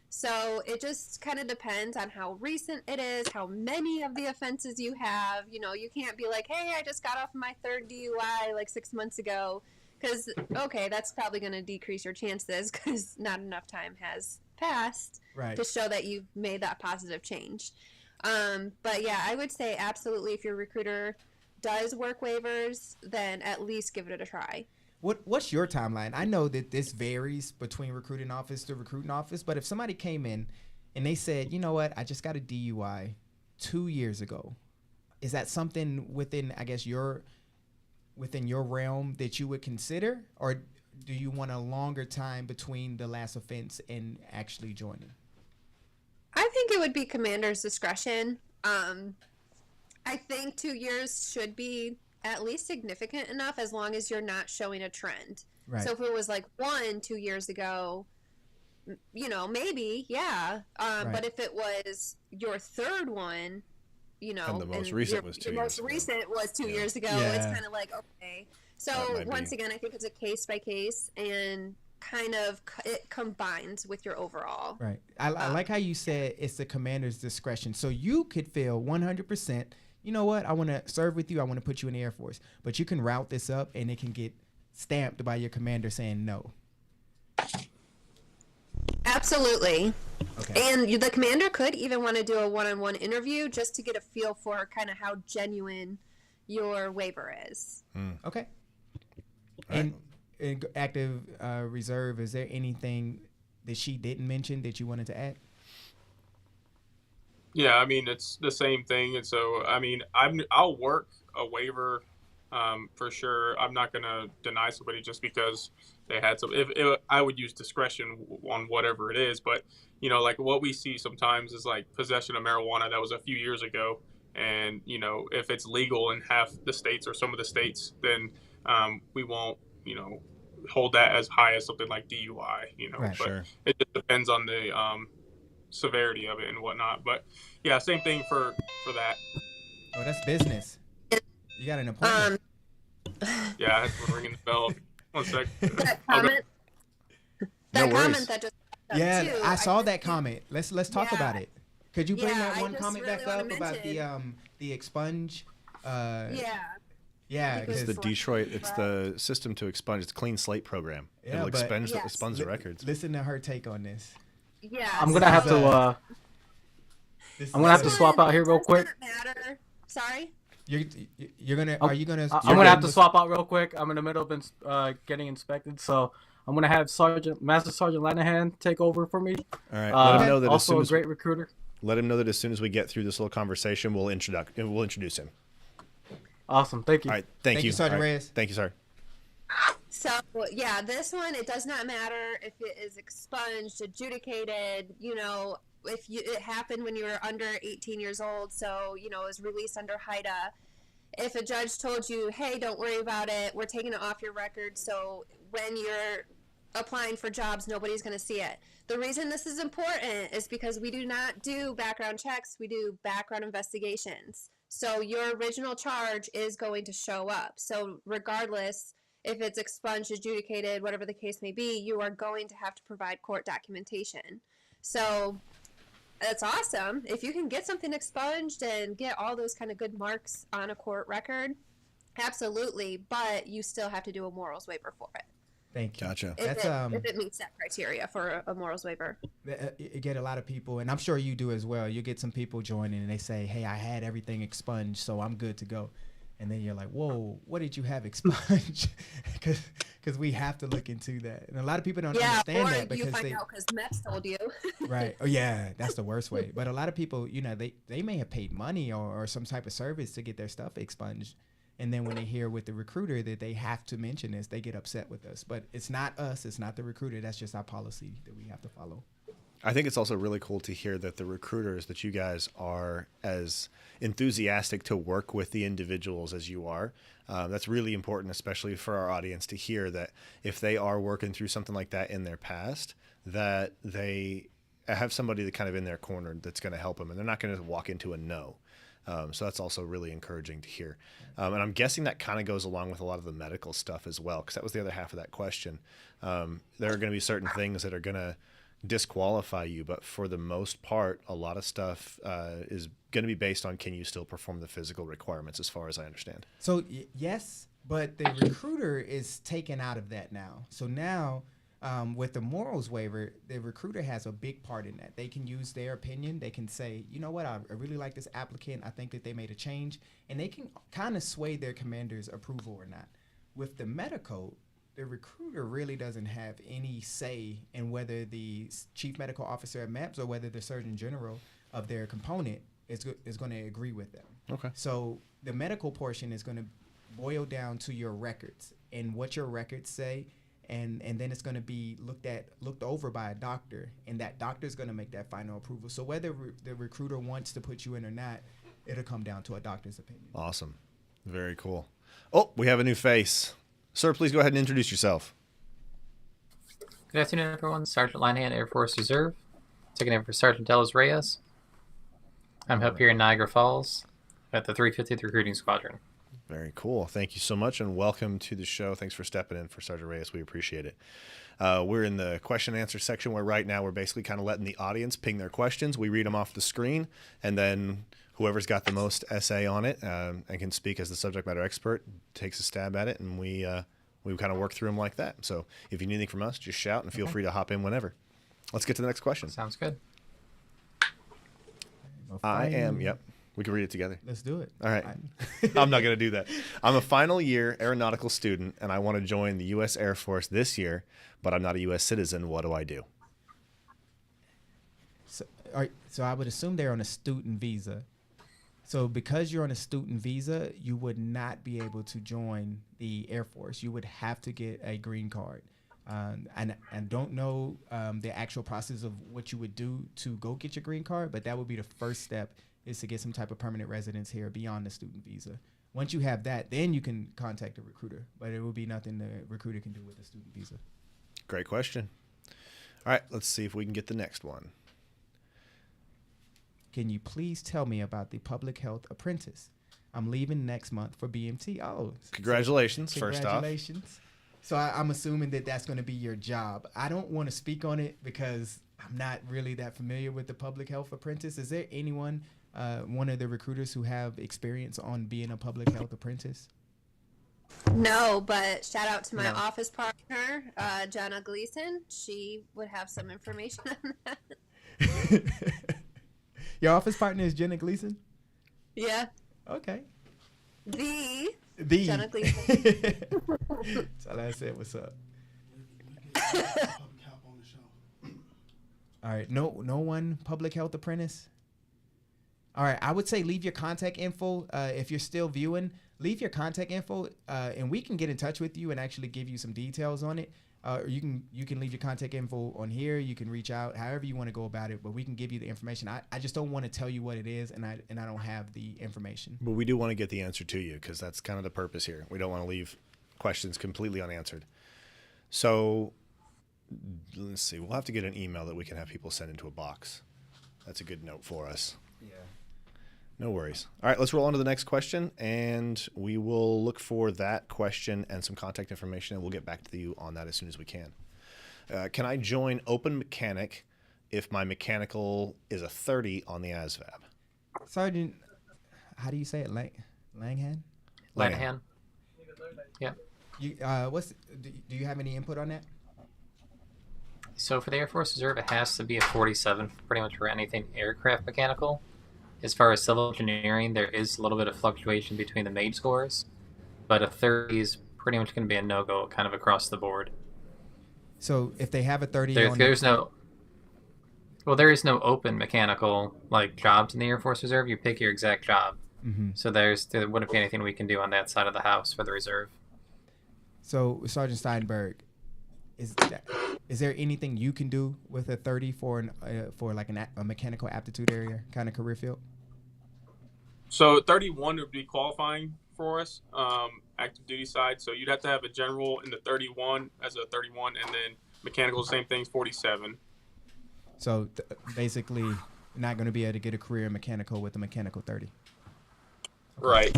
So it just kind of depends on how recent it is, how many of the offenses you have. You can't be like, hey, I just got off my third DUI like 6 months ago. Because, okay, that's probably going to decrease your chances because not enough time has passed to show that you've made that positive change. But, yeah, I would say absolutely if your recruiter does work waivers, then at least give it a try. What's your timeline? I know that this varies between recruiting office to recruiting office, but if somebody came in and they said, you know what, I just got a DUI 2 years ago, is that something within, I guess, within your realm that you would consider, or do you want a longer time between the last offense and actually joining? I think it would be commander's discretion. I think 2 years should be at least significant enough as long as you're not showing a trend. Right. So if it was like 2 years ago, maybe, yeah. But if it was your third one, And the most recent was 2 years ago. Most recent was 2 years ago. Yeah. It's kind of like, okay. So once again, I think it's a case by case, and kind of it combines with your overall. Right. I like how you said it's the commander's discretion. So you could feel 100%, you know what, I want to serve with you, I want to put you in the Air Force. But you can route this up and it can get stamped by your commander saying no. Absolutely. Okay. And the commander could even want to do a one-on-one interview just to get a feel for kind of how genuine your waiver is. Okay. And in active reserve, is there anything that she didn't mention that you wanted to add? Yeah, I mean, it's the same thing. And so, I mean, I'll work a waiver for sure. I'm not going to deny somebody just because they had some. If I would use discretion on whatever it is. But, you know, like what we see sometimes is like possession of marijuana. That was a few years ago. And, you know, if it's legal in half the states or some of the states, then we won't, you know, hold that as high as something like DUI, you know. Right, but sure. it just depends on the severity of it and whatnot. But yeah, same thing for that. Oh, that's business. You got an appointment. Yeah, that's ringing the bell. One sec. That comment, No worries. comment that just popped up too, I saw that comment. Let's talk Yeah. about it. Could you bring Yeah, that I one just comment really back wanna up about the expunge? Yeah, Because It's the for- Detroit. It's the system to expunge. It's a clean slate program. Yeah, It'll but- expunge Yes. expunge the records. listen to her take on this. Yeah. I'm gonna have to. I'm gonna have to swap out here real quick. Matter. Sorry. You're gonna. Are you gonna? I'm gonna have to swap out real quick. I'm in the middle of getting inspected, so I'm gonna have Master Sergeant Lanahan take over for me. All right. Let him know that as Also soon a as great recruiter. let him know that as soon as we get through this little conversation, we'll introduce him. Awesome, thank you. All right. Thank you, Sergeant All right. Reyes. Thank you, sir. So yeah, this one, it does not matter if it is expunged, adjudicated. You know, if it happened when you were under 18 years old, so you know it was released under HIDA. If a judge told you, hey, don't worry about it, we're taking it off your record, so when you're applying for jobs, nobody's going to see it. The reason this is important is because we do not do background checks, we do background investigations. So your original charge is going to show up. So regardless if it's expunged, adjudicated, whatever the case may be, you are going to have to provide court documentation. So that's awesome. If you can get something expunged and get all those kind of good marks on a court record, absolutely. But you still have to do a morals waiver for it. Thank you. Gotcha. That's If it meets that criteria for a morals waiver. You get a lot of people, and I'm sure you do as well. You get some people joining, and they say, "Hey, I had everything expunged, so I'm good to go." And then you're like, "Whoa, what did you have expunged?" Because we have to look into that, and a lot of people don't understand that or because you find out because MEPS told you. Right. Oh yeah, that's the worst way. But a lot of people, you know, they may have paid money or some type of service to get their stuff expunged. And then when they hear with the recruiter that they have to mention this, they get upset with us. But it's not us. It's not the recruiter. That's just our policy that we have to follow. I think it's also really cool to hear that the recruiters, that you guys are as enthusiastic to work with the individuals as you are. That's really important, especially for our audience, to hear that if they are working through something like that in their past, that they have somebody that kind of in their corner that's going to help them, and they're not going to walk into a no. So that's also really encouraging to hear. And I'm guessing that kind of goes along with a lot of the medical stuff as well, because that was the other half of that question. There are going to be certain things that are going to disqualify you, but for the most part, a lot of stuff is going to be based on can you still perform the physical requirements, as far as I understand. So yes, but the recruiter is taken out of that now. So now with the morals waiver, the recruiter has a big part in that. They can use their opinion. They can say, you know what, I really like this applicant. I think that they made a change. And they can kind of sway their commander's approval or not. With the medical, the recruiter really doesn't have any say in whether the chief medical officer at MAPS or whether the surgeon general of their component is going to agree with them. Okay. So the medical portion is going to boil down to your records and what your records say. And then it's going to be looked over by a doctor, and that doctor is going to make that final approval. So whether the recruiter wants to put you in or not, it'll come down to a doctor's opinion. Awesome. Very cool. Oh, we have a new face. Sir, please go ahead and introduce yourself. Good afternoon, everyone. Sergeant Linehan, Air Force Reserve. Taking over for Sergeant Delos Reyes. I'm up here in Niagara Falls at the 350th Recruiting Squadron. Very cool. Thank you so much, and welcome to the show. Thanks for stepping in for Sergeant Reyes. We appreciate it. We're in the question and answer section where right now we're basically kind of letting the audience ping their questions. We read them off the screen, and then whoever's got the most essay on it and can speak as the subject matter expert takes a stab at it, and we kind of work through them like that. So if you need anything from us, just shout, and feel free to hop in whenever. Let's get to the next question. Sounds good. Yep. We can read it together. Let's do it. All right. I'm not going to do that. I'm a final year aeronautical student, and I want to join the U.S. Air Force this year, but I'm not a U.S. citizen. What do I do? So I would assume they're on a student visa. So because you're on a student visa, you would not be able to join the Air Force. You would have to get a green card. And don't know the actual process of what you would do to go get your green card, but that would be the first step, is to get some type of permanent residence here beyond the student visa. Once you have that, then you can contact a recruiter, but it will be nothing the recruiter can do with a student visa. Great question. All right, let's see if we can get the next one. Can you please tell me about the public health apprentice? I'm leaving next month for BMT. Oh, congratulations, first off. Congratulations. So I'm assuming that that's going to be your job. I don't want to speak on it because I'm not really that familiar with the public health apprentice. Is there anyone, one of the recruiters, who have experience on being a public health apprentice? No, but shout out to my office partner, Jenna Gleason. She would have some information on that. Your office partner is Jenna Gleason? Yeah. Okay. The Jenna Gleason. So I said, what's up? All right, no one public health apprentice. All right, I would say leave your contact info. If you're still viewing, leave your contact info, and we can get in touch with you and actually give you some details on it. Or you can leave your contact info on here. You can reach out, however you want to go about it, but we can give you the information. I just don't want to tell you what it is, and I don't have the information. But we do want to get the answer to you, because that's kind of the purpose here. We don't want to leave questions completely unanswered. So let's see. We'll have to get an email that we can have people send into a box. That's a good note for us. Yeah. No worries. All right, let's roll on to the next question, and we will look for that question and some contact information, and we'll get back to you on that as soon as we can. Can I join Open Mechanic if my mechanical is a 30 on the ASVAB? Sergeant, how do you say it? Langhan? Lanahan. Yeah. Do you have any input on that? So for the Air Force Reserve, it has to be a 47, pretty much for anything aircraft mechanical. As far as civil engineering, there is a little bit of fluctuation between the MAGE scores, but a 30 is pretty much going to be a no-go kind of across the board. So if they have a 30 there is no open mechanical jobs in the Air Force Reserve. You pick your exact job. Mm-hmm. So there wouldn't be anything we can do on that side of the house for the reserve. So Sergeant Steinberg, is there anything you can do with a 30 for a mechanical aptitude area kind of career field? So 31 would be qualifying for us, active duty side. So you'd have to have a general in the 31 as a 31, and then mechanical, same things, 47. So basically, not going to be able to get a career in mechanical with a mechanical 30. Right.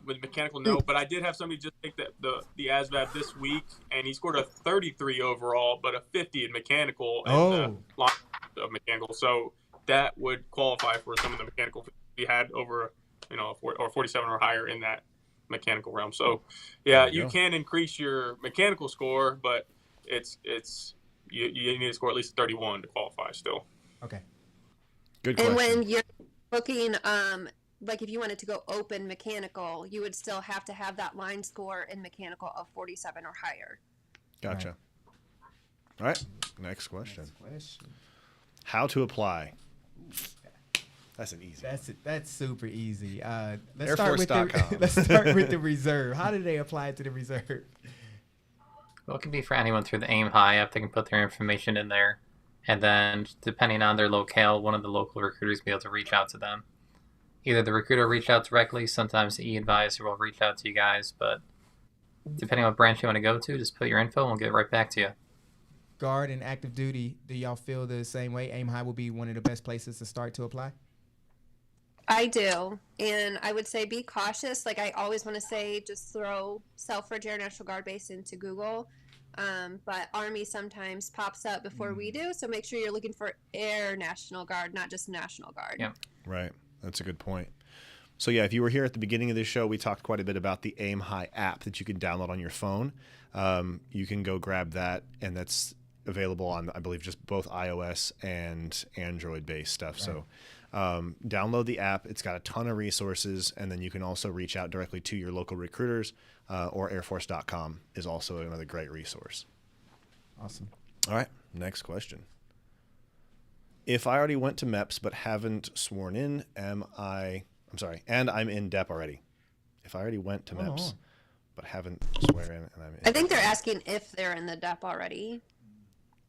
With mechanical, no. But I did have somebody just take the ASVAB this week, and he scored a 33 overall, but a 50 in mechanical. And of mechanical. So that would qualify for some of the mechanical we had over, or 47 or higher in that mechanical realm. So, yeah, you can increase your mechanical score, but it's you need to score at least 31 to qualify still. Okay. Good question. And when you're looking, if you wanted to go open mechanical, you would still have to have that line score in mechanical of 47 or higher. Gotcha. All right. Next question. How to apply? That's an easy. That's super easy. Let's AirForce.com. Let's start with the reserve. How do they apply to the reserve? Well, it can be for anyone through the AIM High app. They can put their information in there, and then depending on their locale, one of the local recruiters will be able to reach out to them. Either the recruiter will reach out directly, sometimes the e-advisor will reach out to you guys, but depending on what branch you want to go to, just put your info and we'll get it right back to you. Guard and active duty, do y'all feel the same way? AIM High will be one of the best places to start to apply? I do. And I would say be cautious. Like I always want to say, just throw Selfridge Air National Guard Base into Google. But Army sometimes pops up before we do. So make sure you're looking for Air National Guard, not just National Guard. Yeah. Right. That's a good point. So yeah, if you were here at the beginning of this show, we talked quite a bit about the Aim High app that you can download on your phone. You can go grab that, and that's available on, I believe, just both iOS and Android-based stuff. Right. So download the app. It's got a ton of resources, and then you can also reach out directly to your local recruiters, or airforce.com is also another great resource. Awesome. All right, next question. If I already went to MEPS but haven't sworn in, and I'm in DEP already. If I already went to MEPS but haven't sworn in, and I'm in I think they're asking if they're in the DEP already.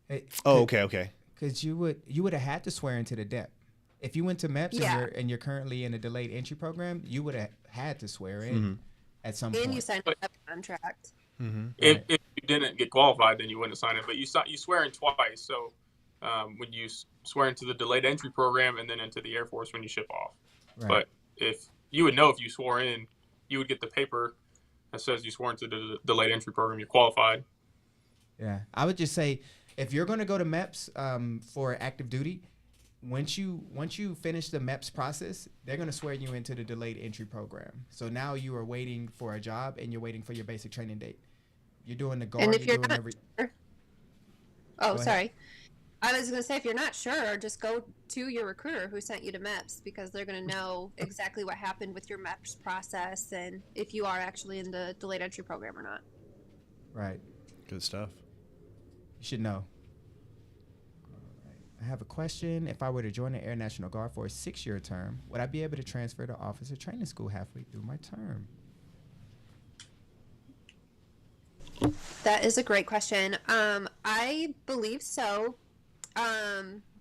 Hey, okay. Because you would have had to swear into the DEP. If you went to MEPS and you're currently in a delayed entry program, you would have had to swear in at some point. And you signed a contract. If you didn't get qualified, then you wouldn't sign it. But you swear in twice. So when you swear into the delayed entry program and then into the Air Force when you ship off. Right. But if you would know if you swore in, you would get the paper that says you swore into the delayed entry program, you're qualified. Yeah, I would just say if you're going to go to MEPS for active duty, once you finish the MEPS process, they're going to swear you into the delayed entry program. So now you are waiting for a job and you're waiting for your basic training date. You're doing the guard. And if you're doing not Oh, sorry. I was going to say, if you're not sure, just go to your recruiter who sent you to MEPS, because they're going to know exactly what happened with your MEPS process and if you are actually in the delayed entry program or not. Right. Good stuff. You should know. All right. I have a question. If I were to join the Air National Guard for a 6-year term, would I be able to transfer to officer training school halfway through my term? That is a great question. I believe so,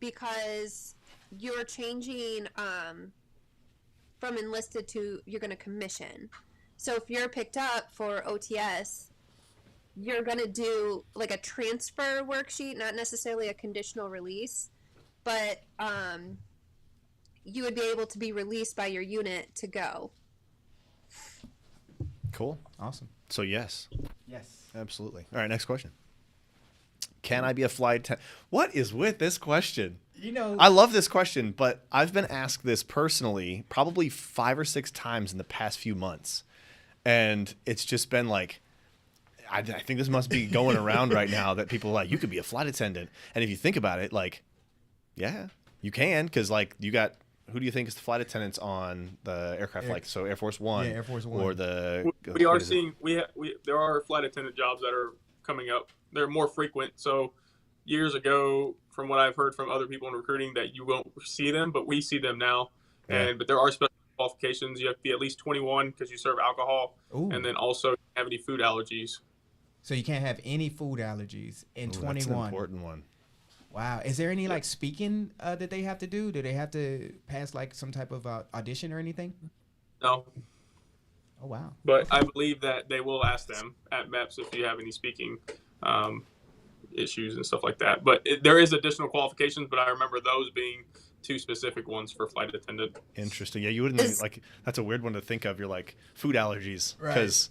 because you're changing from enlisted to you're going to commission. So if you're picked up for OTS, you're going to do like a transfer worksheet, not necessarily a conditional release, but you would be able to be released by your unit to go. Cool. Awesome. So yes. Yes. Absolutely. All right, next question. Can I be a flight attendant? What is with this question? You know, I love this question, but I've been asked this personally probably 5 or 6 times in the past few months. And it's just been like, I think this must be going around right now that people are like, you could be a flight attendant. And if you think about it, like, yeah, you can, because like you got, who do you think is the flight attendants on the aircraft? Like, so Air Force One, Air Force One, or the we are seeing there are flight attendant jobs that are coming up. They're more frequent. So years ago, from what I've heard from other people in recruiting, that you won't see them, but we see them now. Yeah. But there are special qualifications. You have to be at least 21 because you serve alcohol, and then also have any food allergies. So you can't have any food allergies in 21. That's an important one. Wow. Is there any like speaking that they have to do? Do they have to pass like some type of audition or anything? No. Oh, wow. But I believe that they will ask them at MEPS if you have any speaking issues and stuff like that. But there is additional qualifications, but I remember those being 2 specific ones for flight attendant. Interesting. Yeah, you wouldn't like. That's a weird one to think of. You're like food allergies, because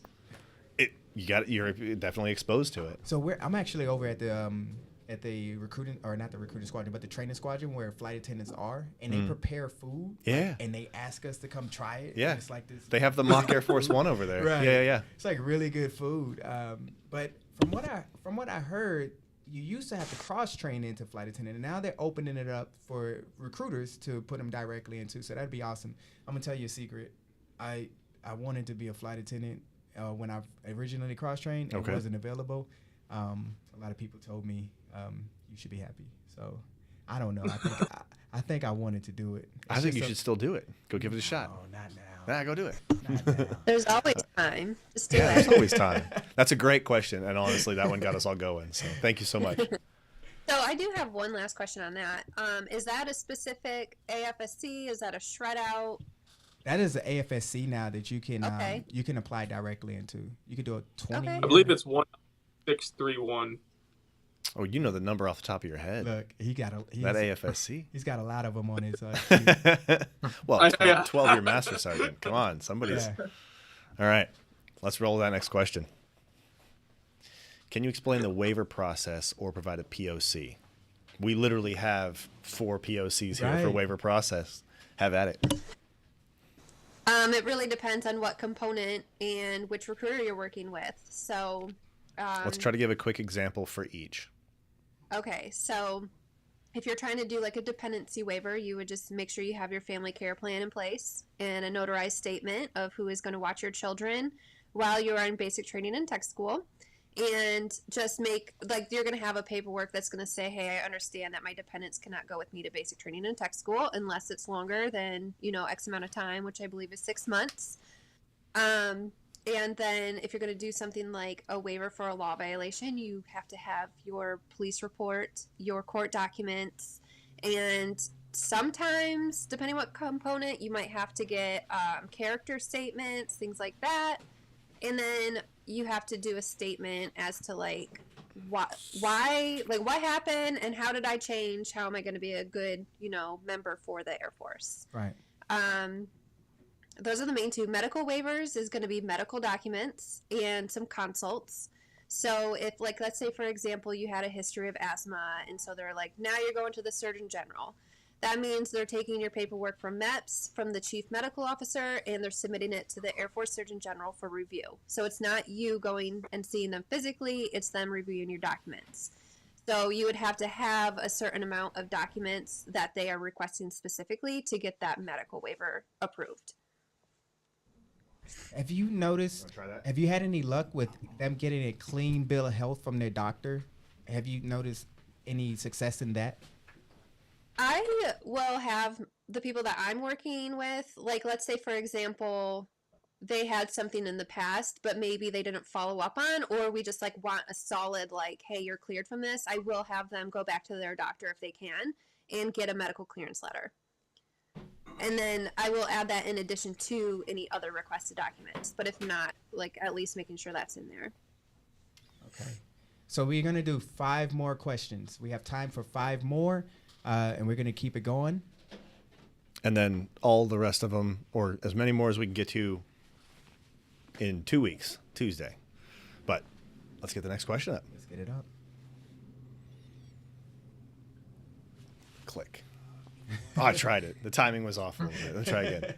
you're definitely exposed to it. So I'm actually over at the recruiting, or not the recruiting squadron, but the training squadron where flight attendants are, and they prepare food. Yeah. And they ask us to come try it. Yeah. It's like this. They have the mock Air Force One over there. Right. Yeah. It's like really good food. But from what I heard, you used to have to cross train into flight attendant, and now they're opening it up for recruiters to put them directly into. So that'd be awesome. I'm gonna tell you a secret. I wanted to be a flight attendant when I originally cross trained. It wasn't available. A lot of people told me you should be happy. So I don't know. I think I wanted to do it. I think you should still do it. Go give it a shot. Oh, not now. Nah, go do it. Not now. There's always time. Just do There's it. always time. That's a great question, and honestly, that one got us all going. So thank you so much. So I do have one last question on that. Is that a specific AFSC? Is that a shred out? That is an AFSC now that you can apply directly into. You could do a 20. Okay. I believe it's 1631. Oh, you know the number off the top of your head. Look, That AFSC. He's got a lot of them on his. Well, 12-year master sergeant. Come on, somebody's. Yeah. All right, let's roll that next question. Can you explain the waiver process or provide a POC? We literally have 4 POCs here for Right. waiver process. Have at it. It really depends on what component and which recruiter you're working with. So, Let's try to give a quick example for each. okay, so if you're trying to do like a dependency waiver, you would just make sure you have your family care plan in place and a notarized statement of who is going to watch your children while you are in basic training and tech school. And just make, like, you're going to have a paperwork that's going to say, hey, I understand that my dependents cannot go with me to basic training and tech school unless it's longer than, X amount of time, which I believe is 6 months. And then if you're going to do something like a waiver for a law violation, you have to have your police report, your court documents, and sometimes, depending what component, you might have to get character statements, things like that. And then you have to do a statement as to like what happened and how did I change? How am I going to be a good, member for the Air Force? Right. Those are the main 2. Medical waivers is going to be medical documents and some consults. So if, like, let's say, for example, you had a history of asthma, and so they're like, now you're going to the Surgeon General. That means they're taking your paperwork from MEPS, from the Chief Medical Officer, and they're submitting it to the Air Force Surgeon General for review. So it's not you going and seeing them physically, it's them reviewing your documents. So you would have to have a certain amount of documents that they are requesting specifically to get that medical waiver approved. Have you noticed? Have you had any luck with them getting a clean bill of health from their doctor? Have you noticed any success in that? I will have the people that I'm working with, like, let's say, for example, they had something in the past, but maybe they didn't follow up on, or we just, like, want a solid, like, hey, you're cleared from this. I will have them go back to their doctor if they can and get a medical clearance letter. And then I will add that in addition to any other requested documents. But if not, like, at least making sure that's in there. Okay. So we're going to do 5 more questions. We have time for 5 more. And we're going to keep it going. And then all the rest of them, or as many more as we can get to in 2 weeks, Tuesday. But let's get the next question up. Let's get it up. Click. Oh, I tried it. The timing was off a little bit. Let's try again.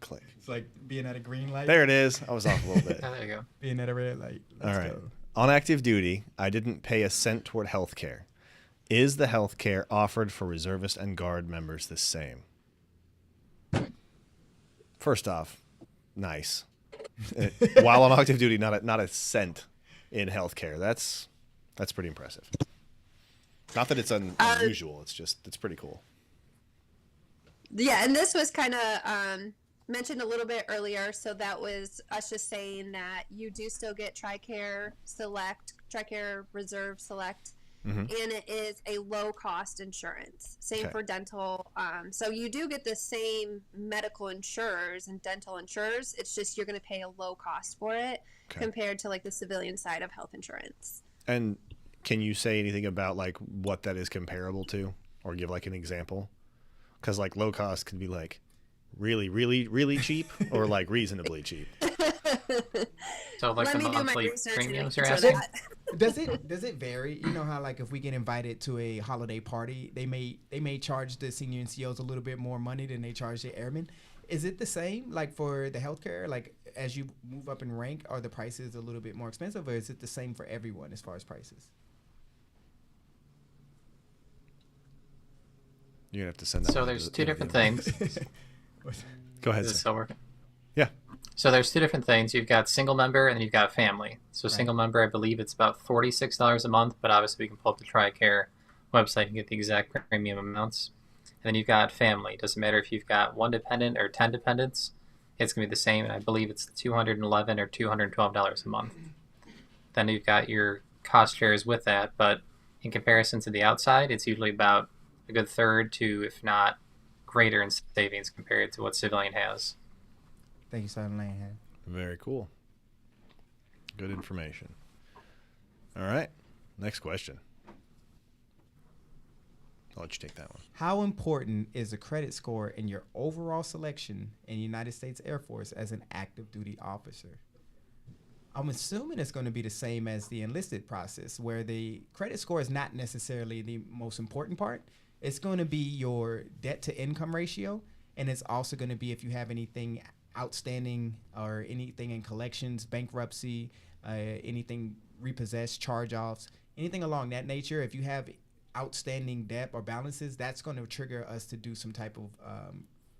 Click. It's like being at a green light. There it is. I was off a little bit. Oh, there you go. Being at a red light. All Let's right. go. On active duty, I didn't pay a cent toward health care. Is the health care offered for reservist and guard members the same? First off, nice. While on active duty, not a cent in health care. That's pretty impressive. Not that it's unusual. It's pretty cool. Yeah, and this was kind of mentioned a little bit earlier. So that was us just saying that you do still get TRICARE Select, TRICARE Reserve Select. Mm-hmm. And it is a low-cost insurance. Same for dental. So you do get the same medical insurers and dental insurers. It's just you're going to pay a low cost for it compared to, like, the civilian side of health insurance. And can you say anything about, like, what that is comparable to, or give, like, an example? Because, like, low cost can be, like, really, really, really cheap, or, like, reasonably cheap. So, like, Let the me do my monthly research premiums and you're answer asking? that. Does it vary? You know how, like, if we get invited to a holiday party, they may charge the senior NCOs a little bit more money than they charge the airmen. Is it the same, like, for the healthcare? Like, as you move up in rank, are the prices a little bit more expensive, or is it the same for everyone as far as prices? You're gonna have to send that. So there's 2 different things. Go ahead. Is it still working? Yeah. So there's 2 different things. You've got single member and then you've got family. So Right. single member, I believe it's about $46 a month, but obviously we can pull up the TRICARE website and get the exact premium amounts. And then you've got family. Doesn't matter if you've got 1 dependent or 10 dependents. It's going to be the same. I believe it's $211 or $212 a month. Then you've got your cost shares with that, but in comparison to the outside, it's usually about a good third to, if not greater in savings compared to what civilian has. Thank you, Sergeant Laneham. Very cool. Good information. All right. Next question. let you take that one. How important is a credit score in your overall selection in the United States Air Force as an active duty officer? I'm assuming it's going to be the same as the enlisted process, where the credit score is not necessarily the most important part. It's going to be your debt to income ratio, and it's also going to be if you have anything outstanding or anything in collections, bankruptcy, anything repossessed, charge-offs, anything along that nature. If you have outstanding debt or balances, that's going to trigger us to do some type of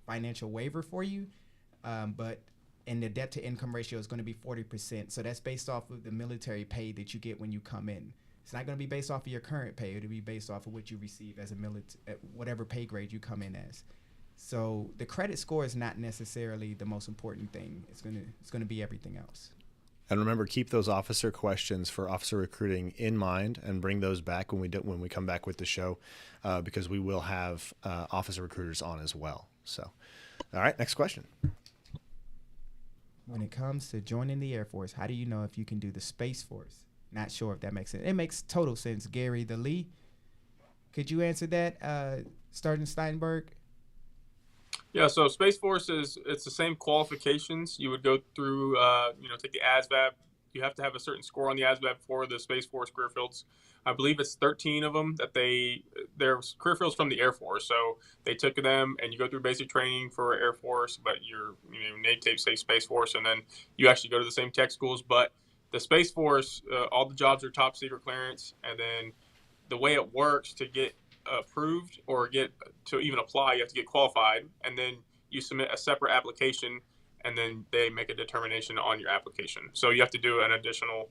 financial waiver for you. And the debt to income ratio is going to be 40%. So that's based off of the military pay that you get when you come in. It's not going to be based off of your current pay. It'll be based off of what you receive as a whatever pay grade you come in as. So the credit score is not necessarily the most important thing. It's going to be everything else. And remember, keep those officer questions for officer recruiting in mind, and bring those back when we come back with the show, because we will have officer recruiters on as well. So, all right, next question. When it comes to joining the Air Force, how do you know if you can do the Space Force? Not sure if that makes sense. It makes total sense, Gary the Lee. Could you answer that, Sergeant Steinberg? Yeah, so Space Force it's the same qualifications. You would go through, take the ASVAB. You have to have a certain score on the ASVAB for the Space Force career fields. I believe it's 13 of them that they're career fields from the Air Force. So they took them, and you go through basic training for Air Force, but your name tape say Space Force, and then you actually go to the same tech schools. But the Space Force, all the jobs are top secret clearance, and then the way it works to get approved or get to even apply, you have to get qualified, and then you submit a separate application, and then they make a determination on your application. So you have to do an additional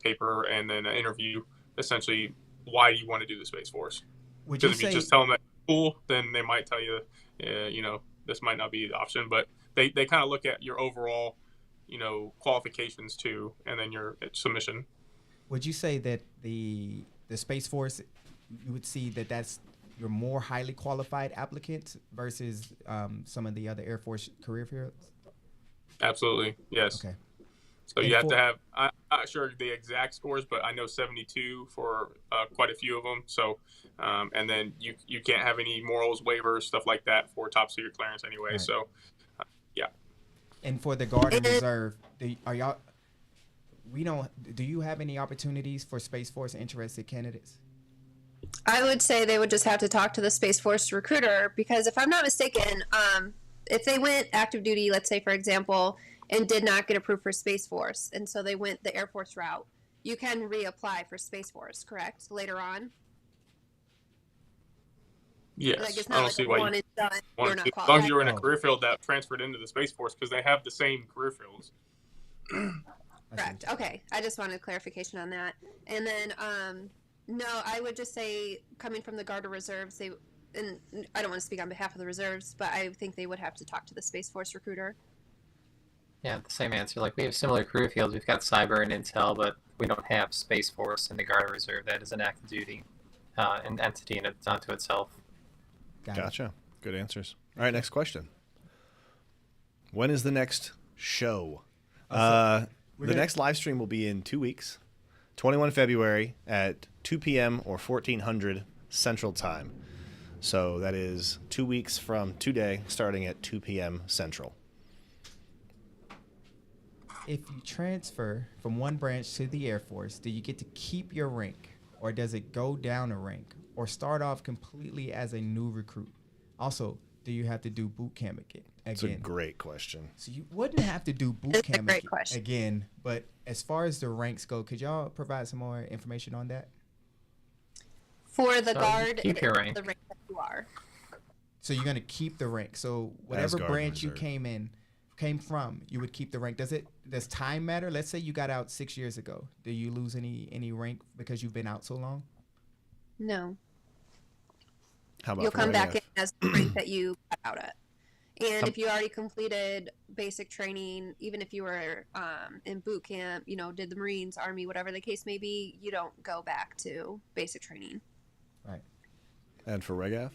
paper and then an interview, essentially why you want to do the Space Force. Because if you just tell them that's cool, then they might tell you, this might not be the option, but they kind of look at your overall, qualifications too, and then your submission. Would you say that the Space Force, you would see that that's your more highly qualified applicants versus some of the other Air Force career fields? Absolutely, yes. Okay. So you have to have, I'm not sure the exact scores, but I know 72 for quite a few of them. So, and then you can't have any morals, waivers, stuff like that for top secret clearance anyway. Right. So, yeah. And for the Guard and Reserve, do you have any opportunities for Space Force interested candidates? I would say they would just have to talk to the Space Force recruiter, because if I'm not mistaken, if they went active duty, let's say, for example, and did not get approved for Space Force, and so they went the Air Force route, you can reapply for Space Force, correct, later on? Yes. It's I don't see why you want to. As long as you're in a career field that transferred into the Space Force, because they have the same career fields. Correct. Okay. I just wanted clarification on that. And then, no, I would just say, coming from the Guard or Reserves, and I don't want to speak on behalf of the Reserves, but I think they would have to talk to the Space Force recruiter. Yeah, the same answer. We have similar career fields. We've got cyber and intel, but we don't have Space Force and the Guard or Reserve. That is an active duty an entity and it's unto itself. Gotcha. Good answers. All right, next question. When is the next show? The next live stream will be in 2 weeks, 21 February at 2 p.m. or 1400 Central Time. So that is 2 weeks from today, starting at 2 p.m. Central. If you transfer from one branch to the Air Force, do you get to keep your rank, or does it go down a rank, or start off completely as a new recruit? Also, do you have to do boot camp again? That's a great question. So you wouldn't have to do boot camp again, but as far as the ranks go, could y'all provide some more information on that? For the Guard, keep your rank. the rank that you are. So you're going to keep the rank. So whatever branch you came from, you would keep the rank. Does time matter? Let's say you got out 6 years ago. Do you lose any rank because you've been out so long? No. How about you'll come back in as the rank that you got out at. And if you already completed basic training, even if you were in boot camp, did the Marines, Army, whatever the case may be, you don't go back to basic training. Right. And for RegAF?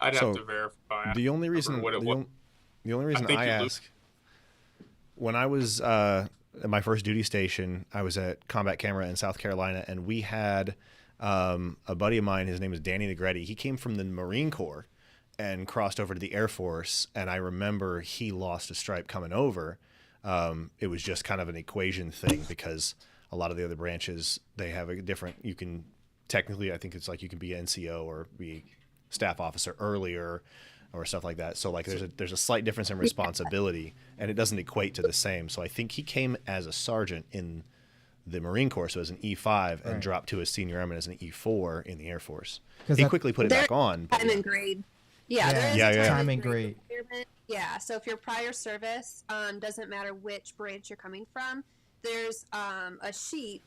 I'd have to verify. The only reason I ask, when I was at my first duty station, I was at Combat Camera in South Carolina, and we had A buddy of mine, his name is Danny Negretti. He came from the Marine Corps and crossed over to the Air Force. And I remember he lost a stripe coming over. It was just kind of an equation thing because a lot of the other branches, they have a different, you can technically, I think it's like you can be NCO or be staff officer earlier or stuff like that. So like there's a slight difference in responsibility and it doesn't equate to the same. So I think he came as a sergeant in the Marine Corps, so as an E5, and dropped to a senior airman as an E4 in the Air Force. He quickly put it back on. Time and grade. Yeah. Time and grade. Yeah, so if your prior service, doesn't matter which branch you're coming from, there's a sheet,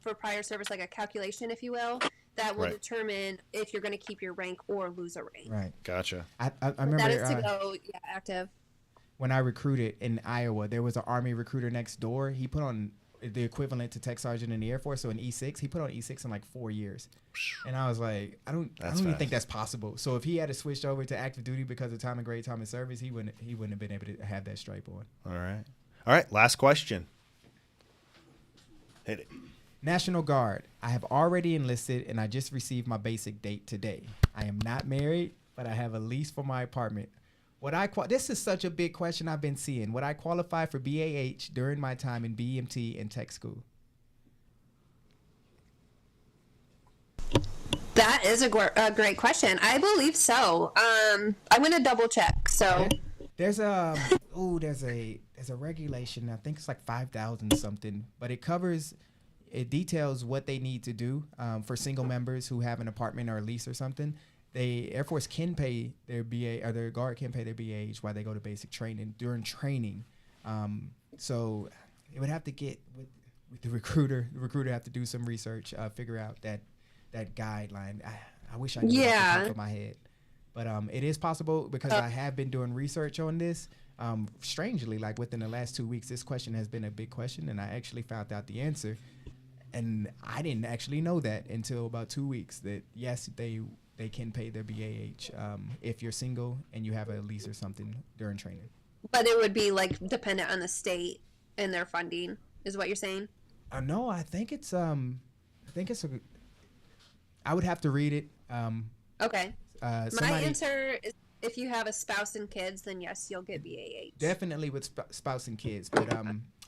for prior service, like a calculation, if you will, that will determine if you're going to keep your rank or lose a rank. Right. Gotcha. I remember that is to go active. When I recruited in Iowa, there was an Army recruiter next door. He put on the equivalent to tech sergeant in the Air Force, so an E6. He put on E6 in like 4 years. And I was like, I don't even think that's possible. So if he had to switch over to active duty because of time and grade, time and service, he wouldn't have been able to have that stripe on. All right. Last question. Hit it. National Guard. I have already enlisted and I just received my basic date today. I am not married, but I have a lease for my apartment. This is such a big question I've been seeing. Would I qualify for BAH during my time in BMT and tech school? That is a great question. I believe so. I'm going to double check. So there's a regulation. I think it's like 5,000 something, but it details what they need to do for single members who have an apartment or a lease or something. The Air Force can pay their BA, or their Guard can pay their BAH while they go to basic training during training. So it would have to get with the recruiter. The recruiter have to do some research, figure out that guideline. I wish I knew off the top of my head, but it is possible because I have been doing research on this. Strangely, like within the last 2 weeks, this question has been a big question, and I actually found out the answer. And I didn't actually know that until about 2 weeks. That yes, they can pay their BAH if you're single and you have a lease or something during training. But it would be like dependent on the state and their funding, is what you're saying? No, I think it's I would have to read it. Okay. My answer is if you have a spouse and kids, then yes, you'll get BAH. Definitely with spouse and kids. But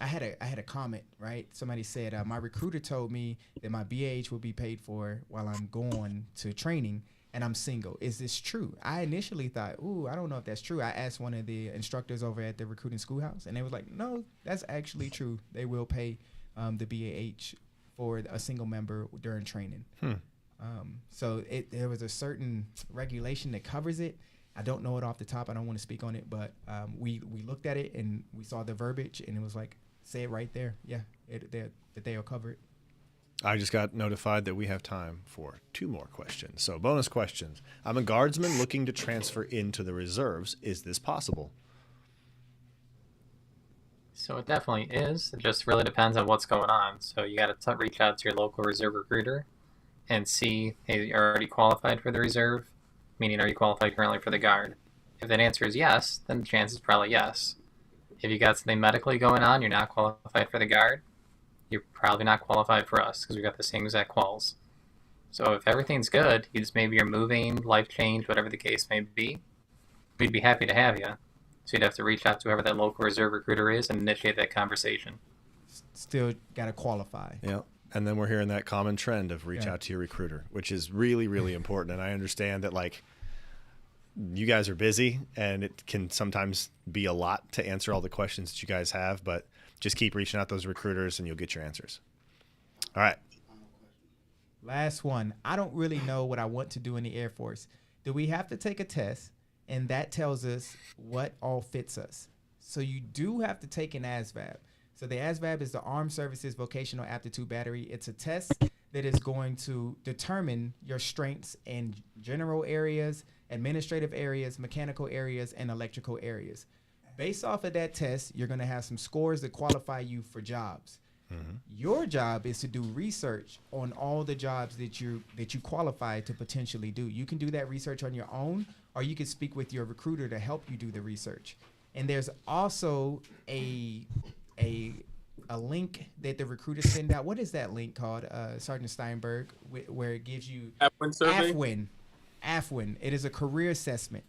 I had a comment, right? Somebody said my recruiter told me that my BAH will be paid for while I'm going to training, and I'm single. Is this true? I initially thought, I don't know if that's true. I asked one of the instructors over at the recruiting schoolhouse, and they was like, no, that's actually true. They will pay the BAH for a single member during training. So there was a certain regulation that covers it. I don't know it off the top. I don't want to speak on it, but we looked at it and we saw the verbiage, and it was like, say it right there. Yeah, that they'll cover it. I just got notified that we have time for 2 more questions. So bonus questions. I'm a guardsman looking to transfer into the reserves. Is this possible? So it definitely is. It just really depends on what's going on. So you got to reach out to your local reserve recruiter and see, hey, you're already qualified for the reserve, meaning are you qualified currently for the Guard? If that answer is yes, then the chance is probably yes. If you got something medically going on, you're not qualified for the Guard, you're probably not qualified for us because we got the same exact quals. So if everything's good, you just maybe you're moving, life change, whatever the case may be, we'd be happy to have you. So you'd have to reach out to whoever that local reserve recruiter is and initiate that conversation. Still got to qualify. Yeah. And then we're hearing that common trend of reach out to your recruiter, which is really, really important. And I understand that, like, you guys are busy and it can sometimes be a lot to answer all the questions that you guys have, but just keep reaching out those recruiters and you'll get your answers. All right. Last one. I don't really know what I want to do in the Air Force. Do we have to take a test? And that tells us what all fits us. So you do have to take an ASVAB. So the ASVAB is the Armed Services Vocational Aptitude Battery. It's a test that is going to determine your strengths in general areas, administrative areas, mechanical areas, and electrical areas. Based off of that test, you're going to have some scores that qualify you for jobs. Mm-hmm. Your job is to do research on all the jobs that you qualify to potentially do. You can do that research on your own, or you can speak with your recruiter to help you do the research. And there's also a a link that the recruiters send out. What is that link called, Sergeant Steinberg, where it gives you AFWIN survey. AFWIN. It is a career assessment.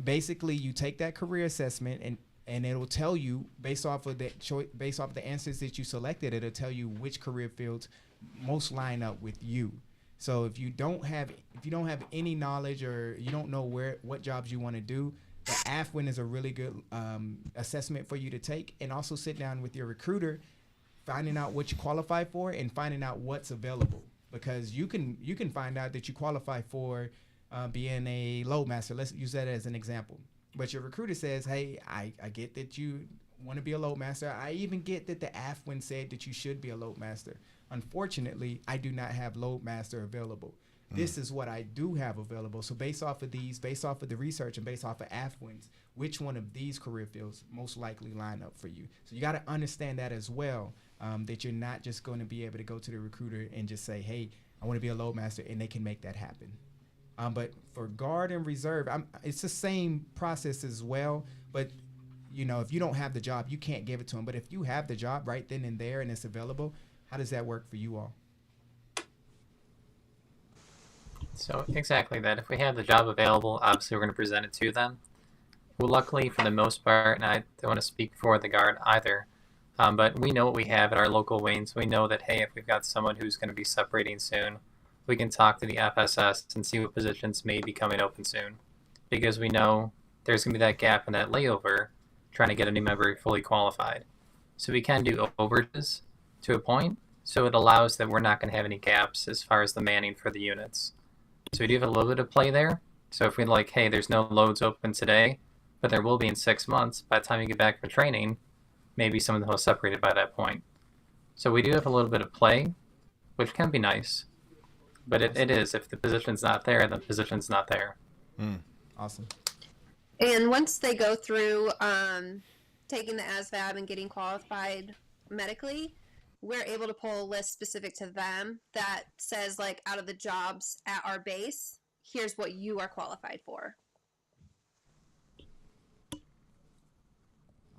Basically, you take that career assessment and it'll tell you based off of the answers that you selected. It'll tell you which career fields most line up with you. So if you don't have any knowledge or you don't know what jobs you want to do, the AFWIN is a really good assessment for you to take, and also sit down with your recruiter, finding out what you qualify for and finding out what's available. Because you can find out that you qualify for being a loadmaster. Let's use that as an example. But your recruiter says, hey, I get that you want to be a loadmaster. I even get that the AFWIN said that you should be a loadmaster. Unfortunately, I do not have loadmaster available. This is what I do have available. So based off of the research and based off of AFWINs, which one of these career fields most likely line up for you? So you got to understand that as well, that you're not just going to be able to go to the recruiter and just say, hey, I want to be a loadmaster, and they can make that happen. But for guard and reserve, it's the same process as well. But, if you don't have the job, you can't give it to them. But if you have the job right then and there and it's available, how does that work for you all? So exactly that. If we have the job available, obviously we're going to present it to them. Well, luckily, for the most part, and I don't want to speak for the guard either, but we know what we have at our local wings. We know that, hey, if we've got someone who's going to be separating soon, we can talk to the FSS and see what positions may be coming open soon. Because we know there's going to be that gap in that layover trying to get a new member fully qualified. So we can do overages to a point, so it allows that we're not going to have any gaps as far as the manning for the units. So we do have a little bit of play there. So if we're like, hey, there's no loads open today, but there will be in 6 months, by the time you get back for training, maybe some of them will separated by that point. So we do have a little bit of play, which can be nice. But it is, if the position's not there, the position's not there. Awesome. And once they go through taking the ASVAB and getting qualified medically, we're able to pull a list specific to them that says, like, out of the jobs at our base, here's what you are qualified for.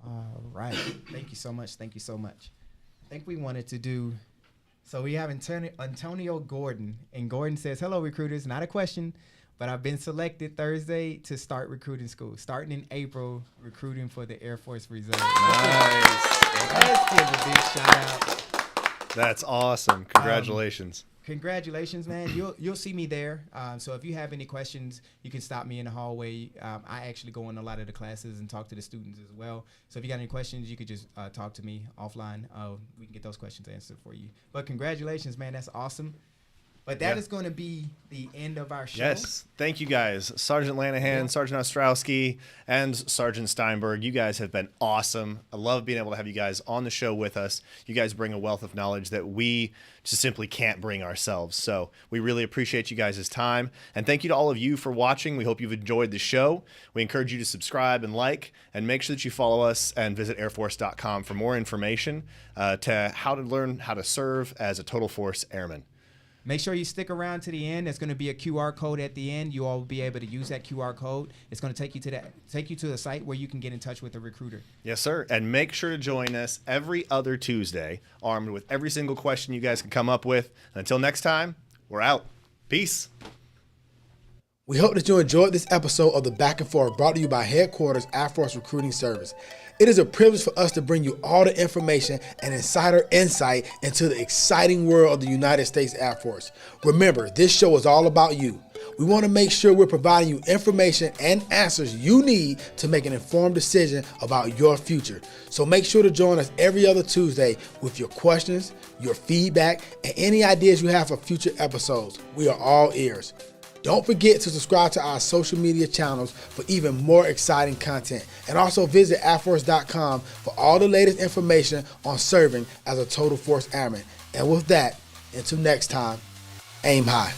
All right. Thank you so much. Thank you so much. I think we wanted to do, so we have Antonio Gordon, and Gordon says, hello, recruiters. Not a question, but I've been selected Thursday to start recruiting school. Starting in April, recruiting for the Air Force Reserve. Nice. Let's give a big shout out. That's awesome. Congratulations. Congratulations, man. You'll see me there. So if you have any questions, you can stop me in the hallway. I actually go in a lot of the classes and talk to the students as well. So if you got any questions, you could just talk to me offline. We can get those questions answered for you. But congratulations, man. That's awesome. But that is going to be the end of our show. Yes. Thank you, guys. Sergeant Lanahan, Sergeant Ostrowski, and Sergeant Steinberg. You guys have been awesome. I love being able to have you guys on the show with us. You guys bring a wealth of knowledge that we just simply can't bring ourselves. So we really appreciate you guys' time. And thank you to all of you for watching. We hope you've enjoyed the show. We encourage you to subscribe and like, and make sure that you follow us and visit airforce.com for more information to how to learn how to serve as a Total Force Airman. Make sure you stick around to the end. There's going to be a QR code at the end. You all will be able to use that QR code. It's going to take you to the site where you can get in touch with a recruiter. Yes, sir. And make sure to join us every other Tuesday, armed with every single question you guys can come up with. Until next time, we're out. Peace. We hope that you enjoyed this episode of The Back and Forth, brought to you by Headquarters Air Force Recruiting Service. It is a privilege for us to bring you all the information and insider insight into the exciting world of the United States Air Force. Remember, this show is all about you. We want to make sure we're providing you information and answers you need to make an informed decision about your future. So make sure to join us every other Tuesday with your questions, your feedback, and any ideas you have for future episodes. We are all ears. Don't forget to subscribe to our social media channels for even more exciting content. And also visit airforce.com for all the latest information on serving as a Total Force Airman. And with that, until next time, aim high.